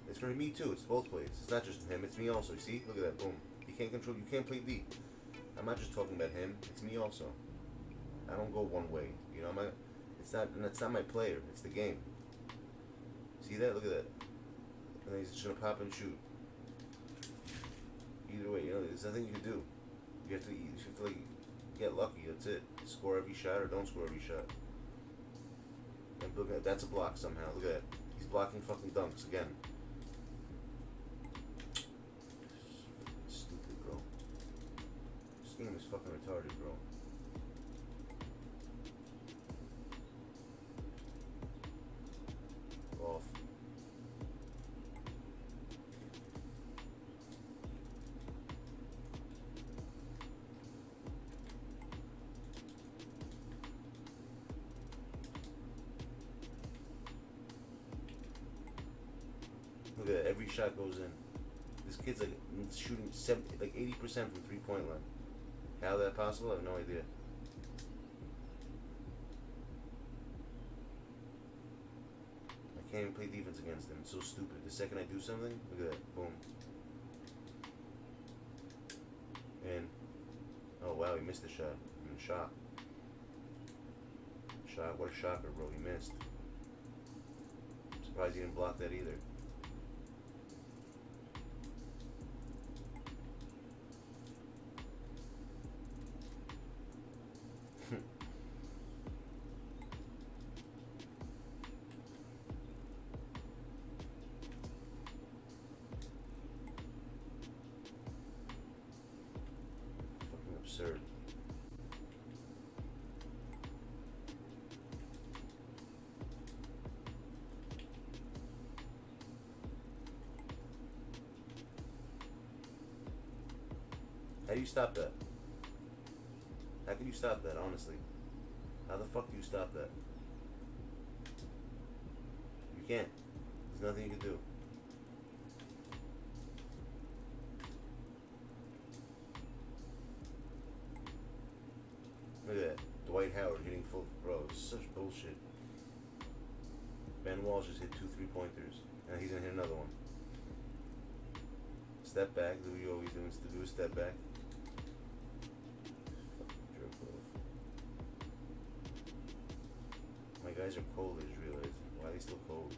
It's for me too. It's both ways. It's not just him. It's me also. You see? Look at that. Boom. You can't control. You can't play D. I'm not just talking about him. It's me also. I don't go one way. You know, it's not my player. It's the game. See that? Look at that. And then he's just gonna pop and shoot. Either way, you know, there's nothing you can do. You have to like get lucky. That's it. Score every shot or don't score every shot. And look at that. That's a block somehow. Look at that. He's blocking fucking dunks again. Stupid, bro. This game is fucking retarded, bro. Off. Look at that, every shot goes in. This kid's like shooting 80% from 3-point line. How that possible? I have no idea. I can't even play defense against him. It's so stupid. The second I do something, look at that. Boom. And oh wow, he missed the shot. And shot. What a shocker, bro. He missed. I'm surprised he didn't block that either. Absurd. How do you stop that? How can you stop that, honestly? How the fuck do you stop that? You can't. There's nothing you can do. Look at that. Dwight Howard hitting full. Bro, it's such bullshit. Ben Walsh just hit 2 3-pointers. And he's gonna hit another one. Step back. Do what you always do. To do a step back. Fucking jerk off. My guys are cold, I just realized. Why are they still cold?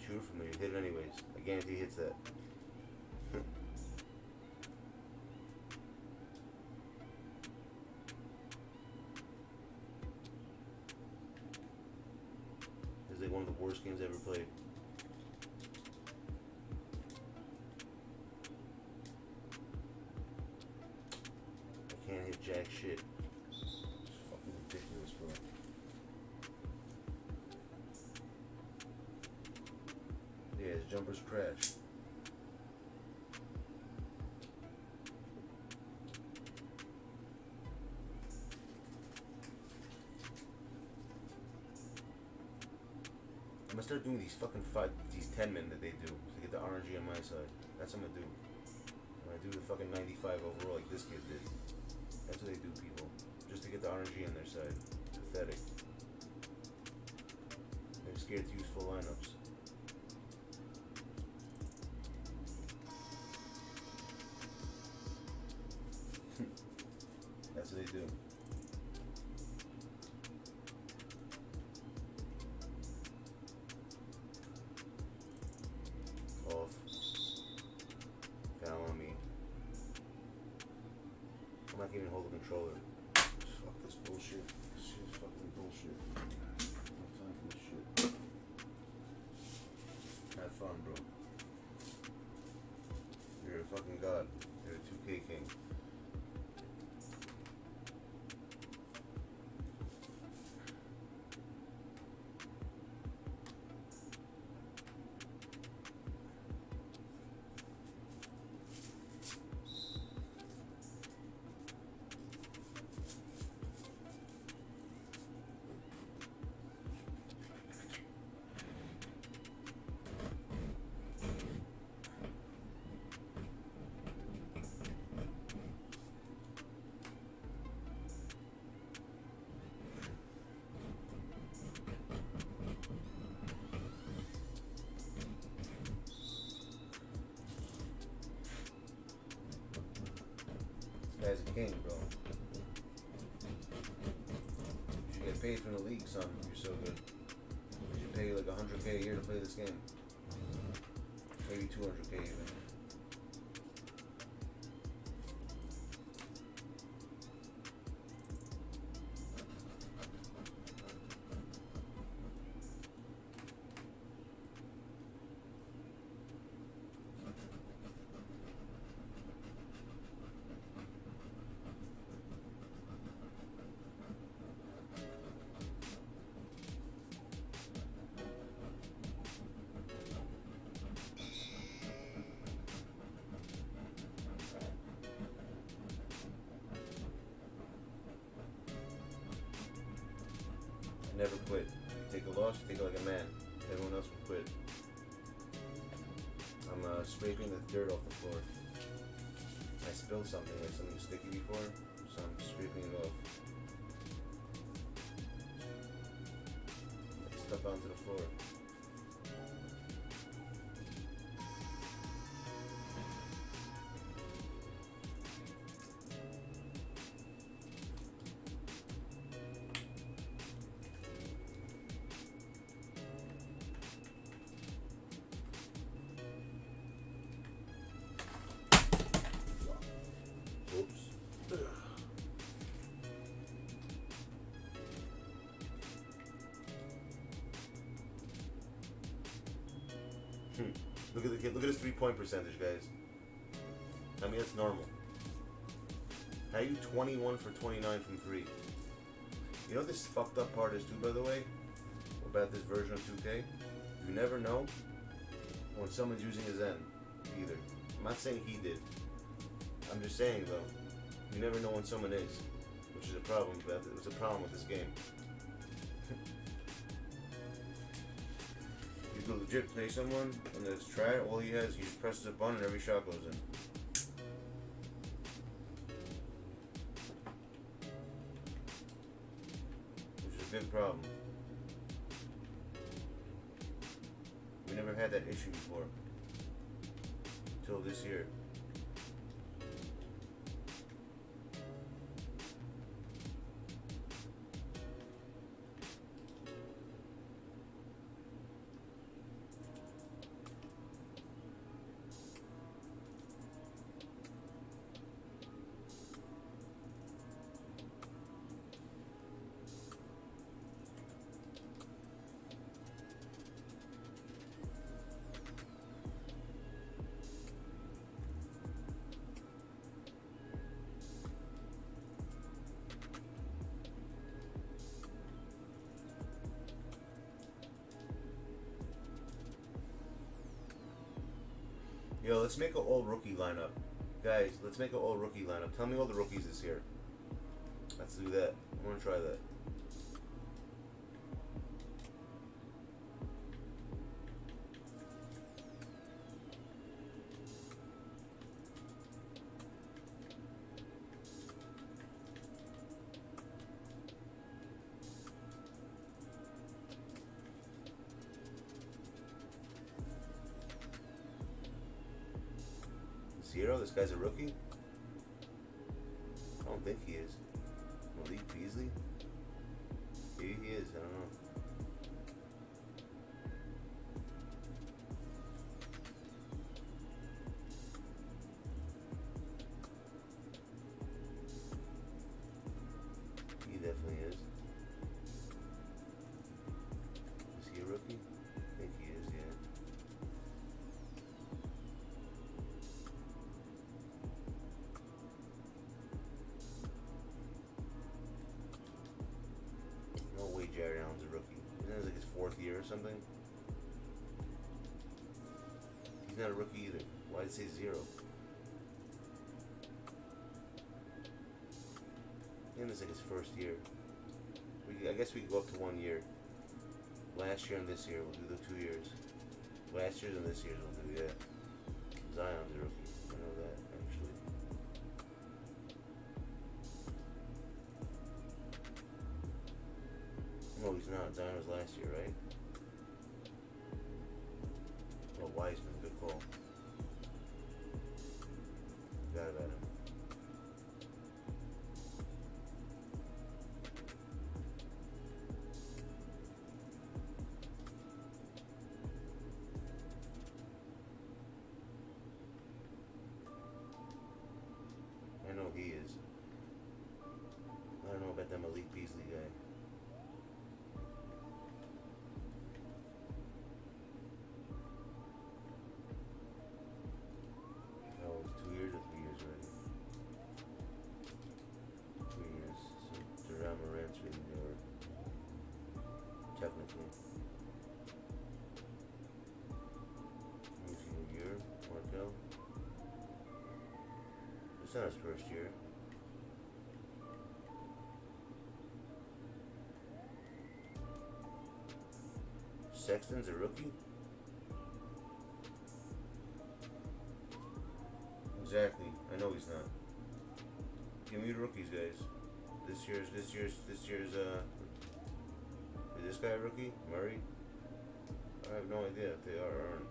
Shoot from there, you hit it anyways. I guarantee he hits that. This is like one of the worst games I ever played. I can't hit jack shit. It's fucking ridiculous, bro. Yeah, his jumpers crash. I'm gonna start doing these fucking 10 men that they do to get the RNG on my side. That's what I'm gonna do. I'm gonna do the fucking 95 overall like this kid did. That's what they do, people. Just to get the RNG on their side. Pathetic. They're scared. scared to use full lineups. That's what they do. Off. Foul on me. I'm not even holding the controller. Fuck this bullshit. This shit is fucking bullshit. No time for this shit. Have fun, bro. You're a fucking god. You're a 2K king. Guy's a king, bro. You should get paid from the league, son. You're so good. You should pay you like 100K a year to play this game. Maybe 200K even. Never quit. You take a loss, you take it like a man. Everyone else will quit. I'm scraping the dirt off the floor. I spilled something, like something sticky before, so I'm scraping it off. It's stuck onto the floor. Look at his 3-point percentage, guys. I mean, that's normal. How are you 21 for 29 from 3? You know what this fucked up part is too, by the way? About this version of 2K? You never know when someone's using a Zen, either. I'm not saying he did. I'm just saying, though, you never know when someone is. Which is a problem, but it's a problem with this game. You could legit play someone, and let's try it. All he has, he just presses a button and every shot goes in. Which is a big problem. We never had that issue before. Until this year. Yo, let's make an all-rookie lineup. Guys, let's make an all-rookie lineup. Tell me all the rookies this year. Let's do that. I want to try that. 0? This guy's a rookie? I don't think he is. Malik Beasley? Maybe he is, I don't know. He definitely is. Is he a rookie? I think he is, yeah. No way Jared Allen's a rookie. Isn't this like his 4th year or something? He's not a rookie either. Why did it say 0? And it's like his 1st year. I guess we could go up to 1 year. Last year and this year, we'll do the 2 years. Last year's and this year's we'll do, yeah. Zion's a rookie. I know that, actually. No, he's not. Zion was last year, right? Oh, Wiseman, good call. Forgot about him. I know he is. I don't know about that Malik Beasley guy. Oh, it's 2 years or 3 years already? 2 years. So Duran Morant's really newer. Technically. Let me see a year. Markel. It's not his 1st year. Sexton's a rookie? Exactly. I know he's not. Give me the rookies, guys. This year's, is this guy a rookie? Murray? I have no idea if they are or aren't.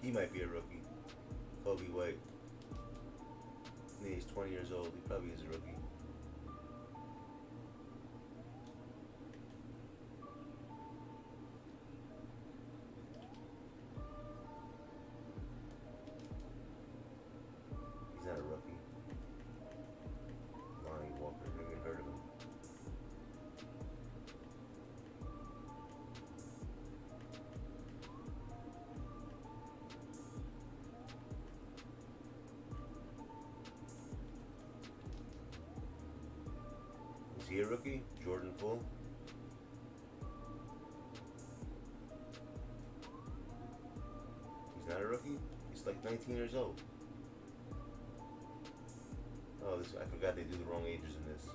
He might be a rookie. Kobe White. Yeah, he's 20 years old. He probably is a rookie. He's not a rookie. Lonnie Walker. Never even heard of him. Is he a rookie? Jordan Poole? He's not a rookie? He's like 19 years old. Oh, I forgot they do the wrong ages in this.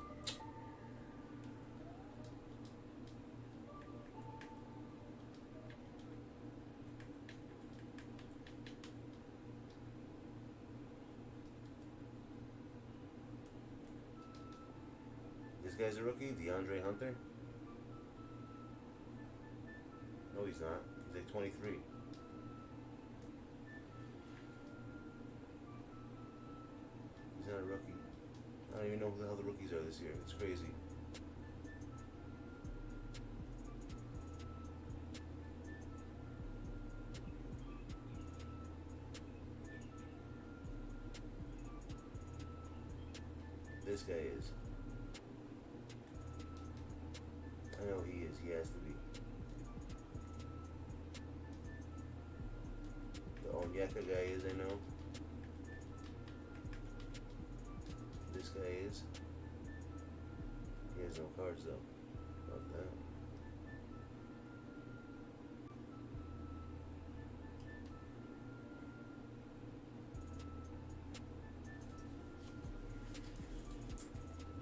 This guy's a rookie? DeAndre Hunter? No, he's not. He's like 23. He's not a rookie. I don't even know who the hell the rookies are this year. It's crazy. This guy is. I know he is. He has to be. The Onyeka guy is, I know. This guy is. He has no cards though. About that.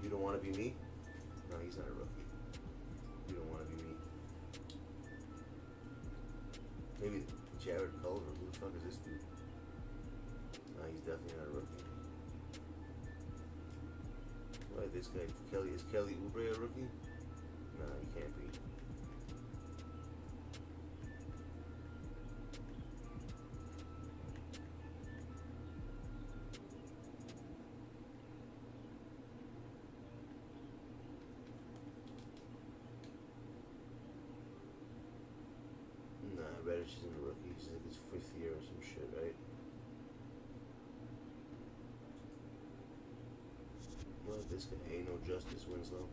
You don't want to be me? No, he's not a rookie. You don't want to be me. Maybe Jared Culver, who the fuck is this dude? Nah, he's definitely not a rookie. What is this guy? Is Kelly Oubre a rookie? Nah, he can't be. Reddish isn't a rookie, he's like his 5th year or some shit, right? What, this guy ain't no Justice Winslow?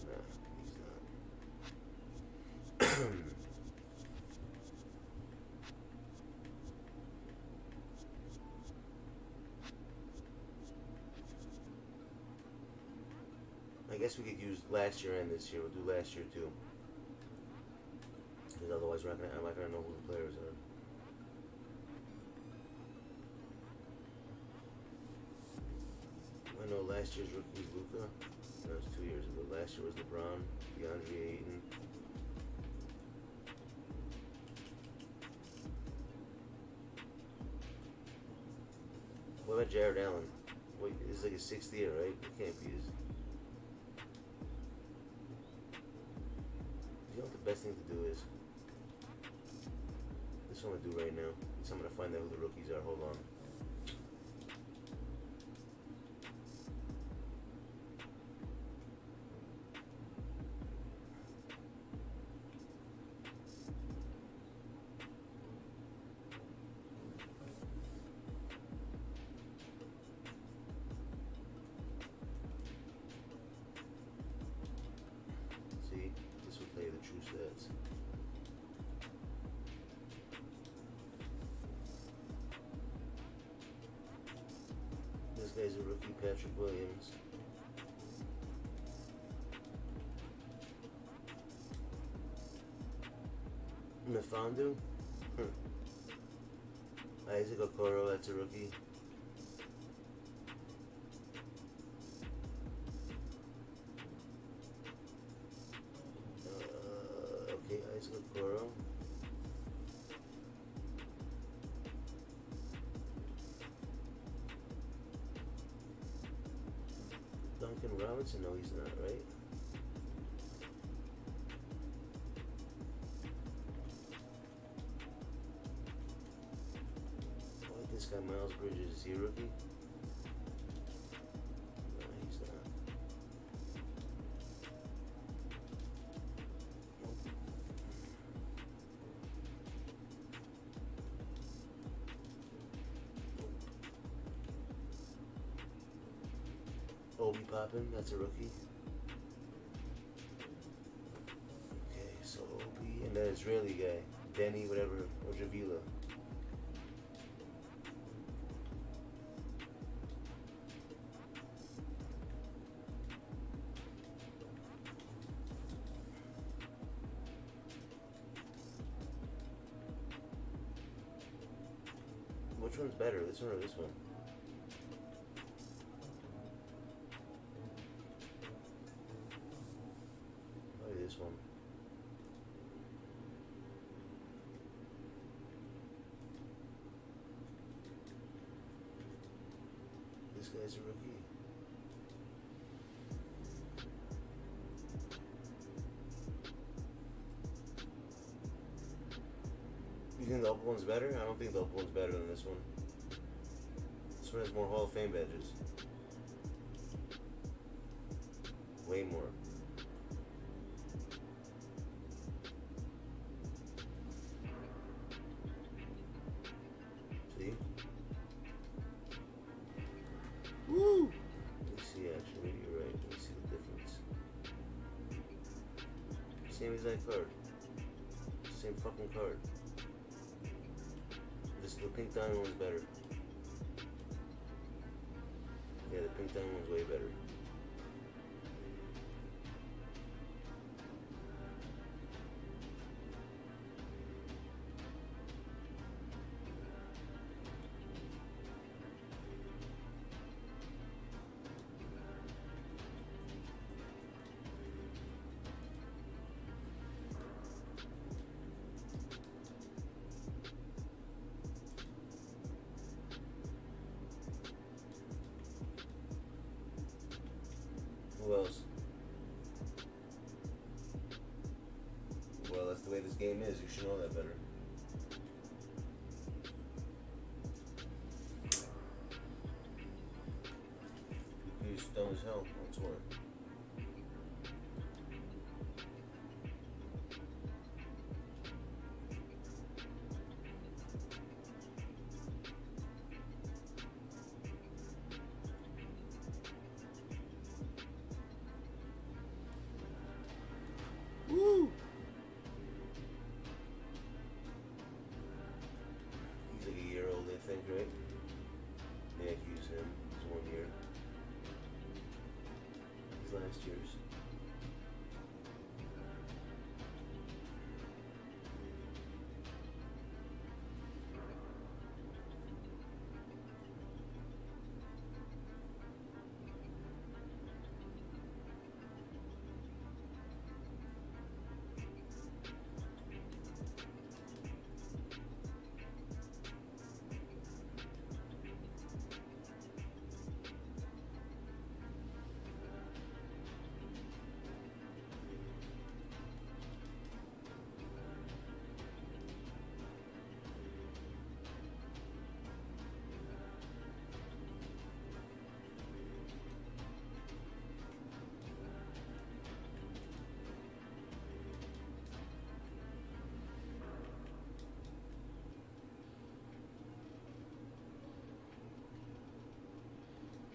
Nah, he's not. I guess we could use last year and this year. We'll do last year too. Because otherwise I'm not gonna know who the players are. I know last year's rookie was Luka. That was 2 years ago. Last year was LeBron, DeAndre Ayton. What about Jared Allen? Wait, this is like his 6th year, right? It can't be his. You know what the best thing to do is? This is what I'm gonna do right now. So I'm gonna find out who the rookies are. Hold on. See, this will tell you the true stats. This guy's a rookie, Patrick Williams. Mfiondu? Isaac Okoro, that's a rookie. Okay, Isaac Okoro. Duncan Robinson? No, he's not, right? I like this guy, Miles Bridges. Is he a rookie? No, he's not. Obi Toppin, that's a rookie. Okay, so Obi, and that Israeli guy, Denny, whatever, or Javila. Which one's better, this one or this one? This one. This guy's a rookie. You think the upper one's better? I don't think the upper one's better than this one. This one has more Hall of Fame badges. Way more. Woo! Let me see, actually, you're right. Let me see the difference. Same exact card. Same fucking card. The pink diamond one's better. Yeah, the pink diamond one's way better. Who else? Well, that's the way this game is. You should know that better. He's dumb as hell. That's why. Woo! He's like a year old, I think, right? Yeah, he's him. He's 1 year. His last year's.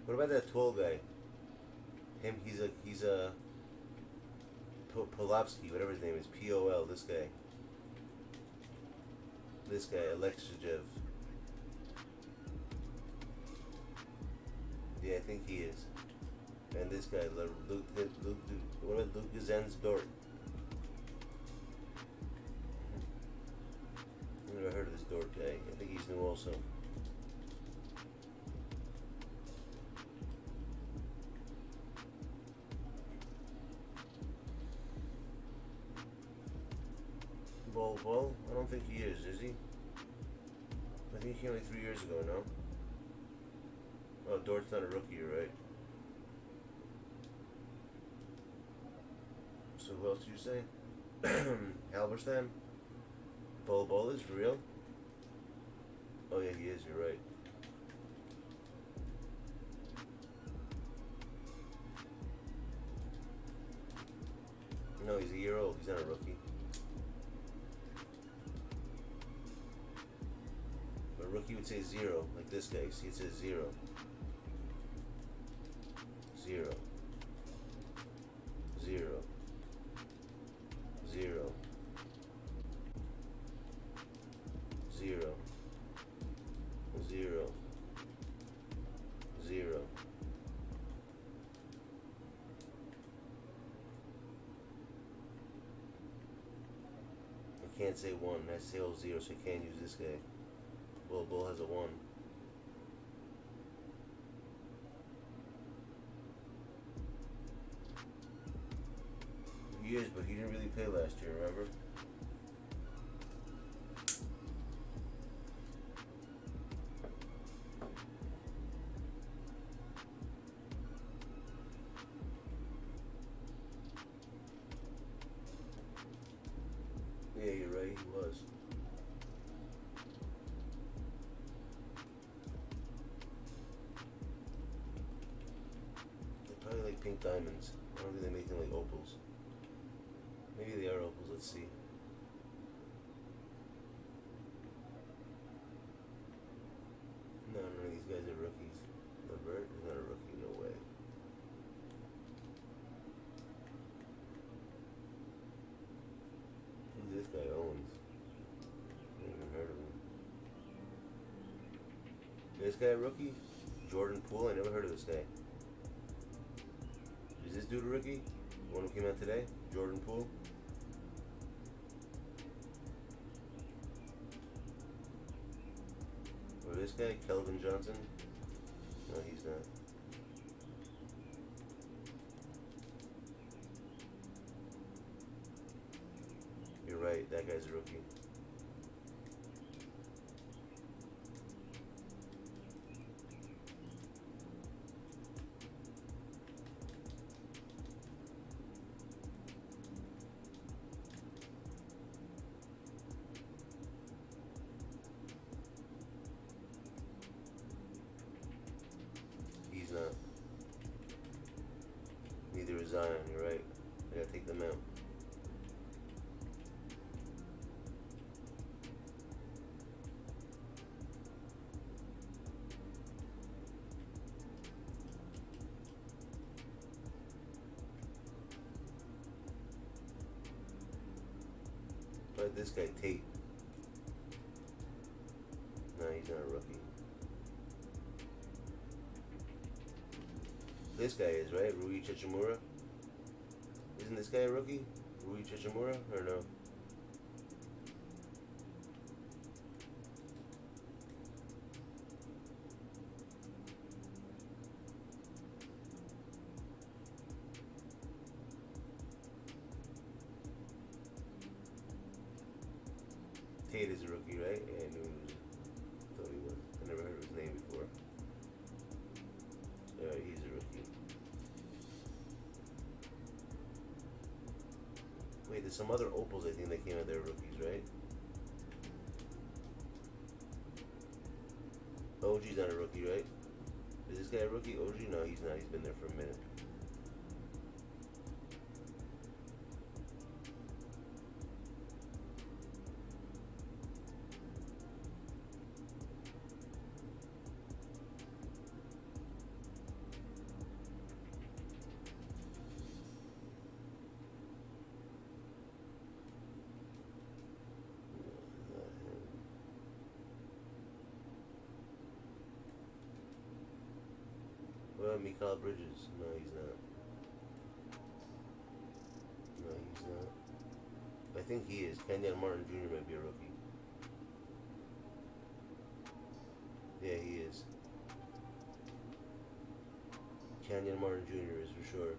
What about that tall guy? Him, he's a Polovsky, whatever his name is, P-O-L, this guy, Lxck DF. Yeah, I think he is. And this guy, what about Luke Zensdort? I've never heard of this Dort guy. I think he's new also. Well, I don't think he is he? I think he came like 3 years ago, no? Oh, Dort's not a rookie, you're right. So who else did you say? Halberstam? Bol is for real? Oh yeah, he is, you're right. No, he's a year old, he's not a rookie. Rookie would say 0, like this guy. See, it says 0. 0. 0. 0. 0. 0. 0. I can't say 1. I say all 0, so I can't use this guy. Well, Bull has a 1. He is, but he didn't really play last year, remember? Yeah, you're right, he was. Like pink diamonds. I don't think they make them like opals. Maybe they are opals, let's see. No, none of these guys are rookies. Levert is not a rookie, no way. Who's this guy, Owens? I haven't even heard of him. This guy a rookie? Jordan Poole, I never heard of this guy. Is this dude a rookie? The one who came out today? Jordan Poole? Or this guy? Kelvin Johnson? No, he's not. You're right, that guy's a rookie. Zion, you're right. I gotta take them out. But this guy Tate. No, he's not a rookie. This guy is, right? Rui Chichimura? Isn't this guy a rookie? Rui Chichimura? Or no? Tate is a rookie, right? Yeah, I knew he was. Thought he was. I never heard of his name before. Yeah, he's a rookie. Wait, there's some other opals I think that came out there rookies, right? OG's not a rookie, right? Is this guy a rookie? OG? No, he's not. He's been there for a minute. Mikal Bridges. No, he's not. No, he's not. I think he is. Kenyon Martin Jr. might be a rookie. Yeah, he is. Kenyon Martin Jr. is for sure.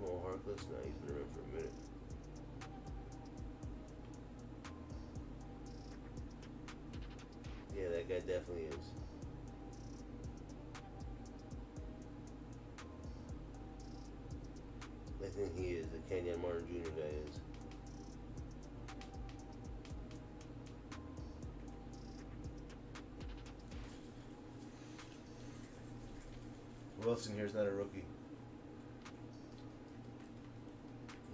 Mo Harkless? No, he's been around for a minute. Yeah, that guy definitely is. I think he is. The Kenyon Martin Jr. guy is. Who else in here is not a rookie?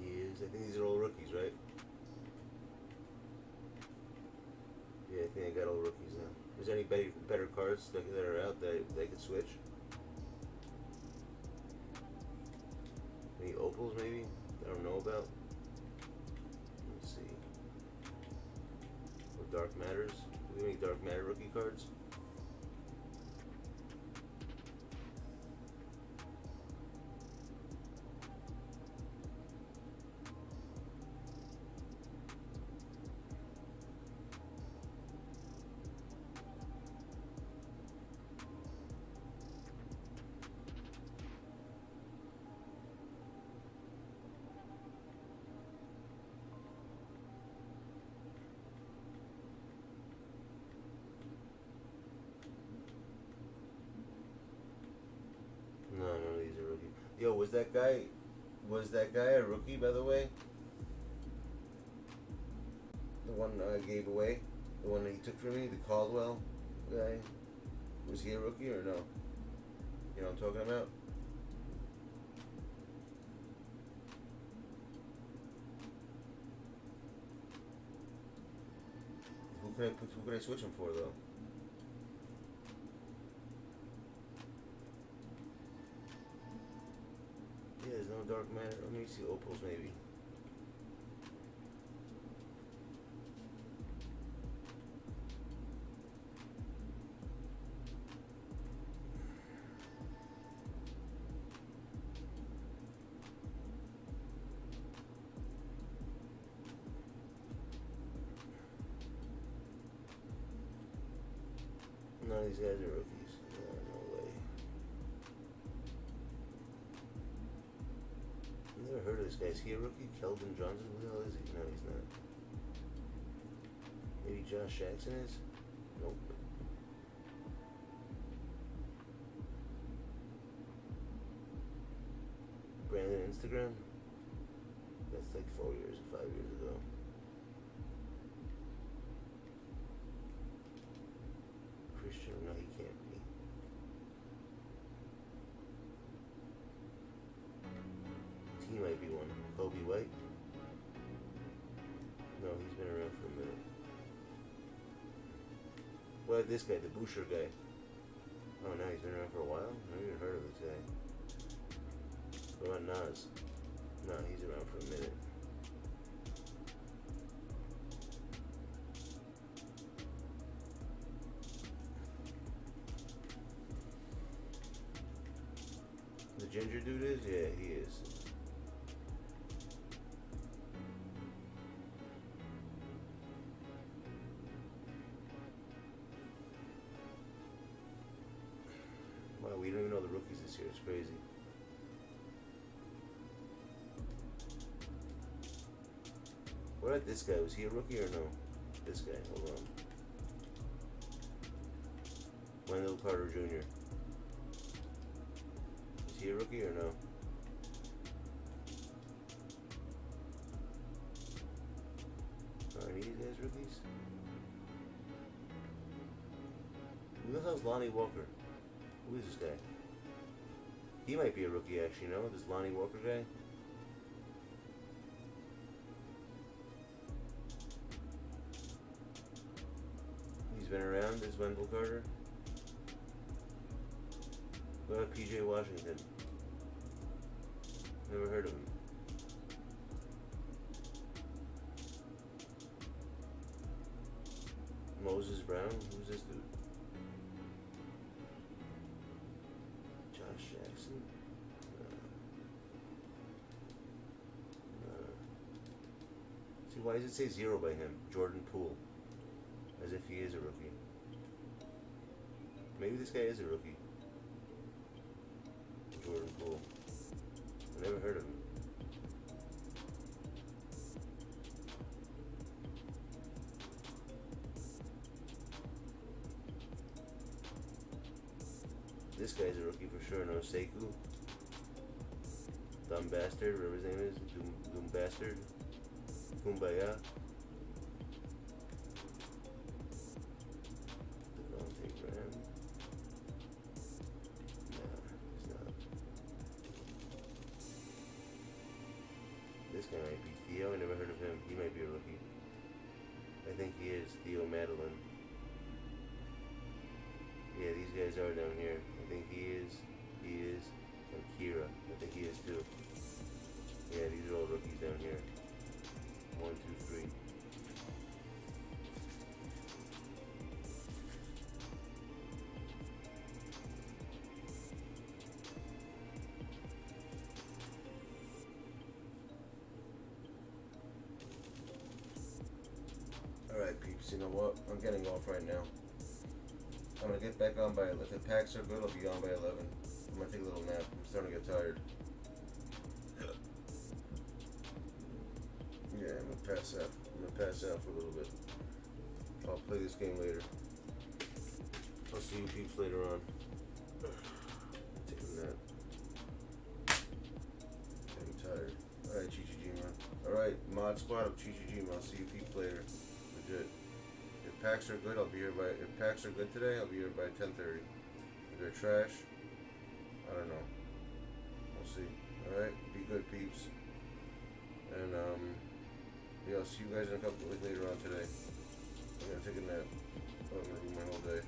He is. I think these are all rookies, right? Yeah, I think I got all rookies now. Is there any better cards that are out that they could switch? Any opals maybe that I don't know about? Let's see. Or Dark Matters. Do we have any Dark Matter rookie cards? No, none of these are rookies. Yo, was that guy a rookie, by the way? The one I gave away? The one that he took from me, the Caldwell guy? Was he a rookie or no? You know what I'm talking about? Who could I switch him for though? Yeah, there's no Dark Matter. Let me see opals maybe. None of these guys are rookies. No way. I've never heard of this guy. Is he a rookie? Keldon Johnson? Who the hell is he? No, he's not. Maybe Josh Jackson is? Nope. Brandon Instagram? That's like 4 years or 5 years ago. What about this guy, the Boucher guy? Oh, no, he's been around for a while? I haven't even heard of this guy. What about Nas? No, he's around for a minute. The ginger dude is? Yeah, he is. Wow, we don't even know the rookies this year. It's crazy. What about this guy? Was he a rookie or no? This guy, hold on. Wendell Carter Jr. Is he a rookie or no? Are any of these guys rookies? Who the hell's Lonnie Walker? Who is this guy? He might be a rookie actually, no? This Lonnie Walker guy? He's been around, this Wendell Carter. What about PJ Washington? Never heard of him. Moses Brown? Who's this dude? Josh Jackson? See, why does it say 0 by him? Jordan Poole. As if he is a rookie. Maybe this guy is a rookie. Jordan Poole. I never heard of him. This guy's a rookie for sure. No, Sekou. Dumb Bastard, whatever his name is. Doom Bastard. Kumbaya. This guy might be Theo. I never heard of him. He might be a rookie. I think he is. Theo Madeline. Yeah, these guys are down here. I think he is. And Kira. I think he is too. Yeah, these are all rookies down here. 1, 2, 3. Alright peeps, you know what? I'm getting off right now. I'm gonna get back on by, if the packs are good, I'll be on by 11. I'm gonna take a little nap. I'm starting to get tired. Yeah, I'm gonna pass out. I'm gonna pass out for a little bit. I'll play this game later. I'll see you peeps later on. Taking a nap. I'm tired. Alright, GGG man. Alright, mod squad of GGG man. I'll see you peeps later. Legit. If packs are good, I'll be here by. If packs are good today, I'll be here by 10:30. If they're trash, I don't know. We'll see. All right, be good, peeps. And yeah, I'll see you guys in a couple later on today. I'm gonna take a nap. I'm gonna do my whole day.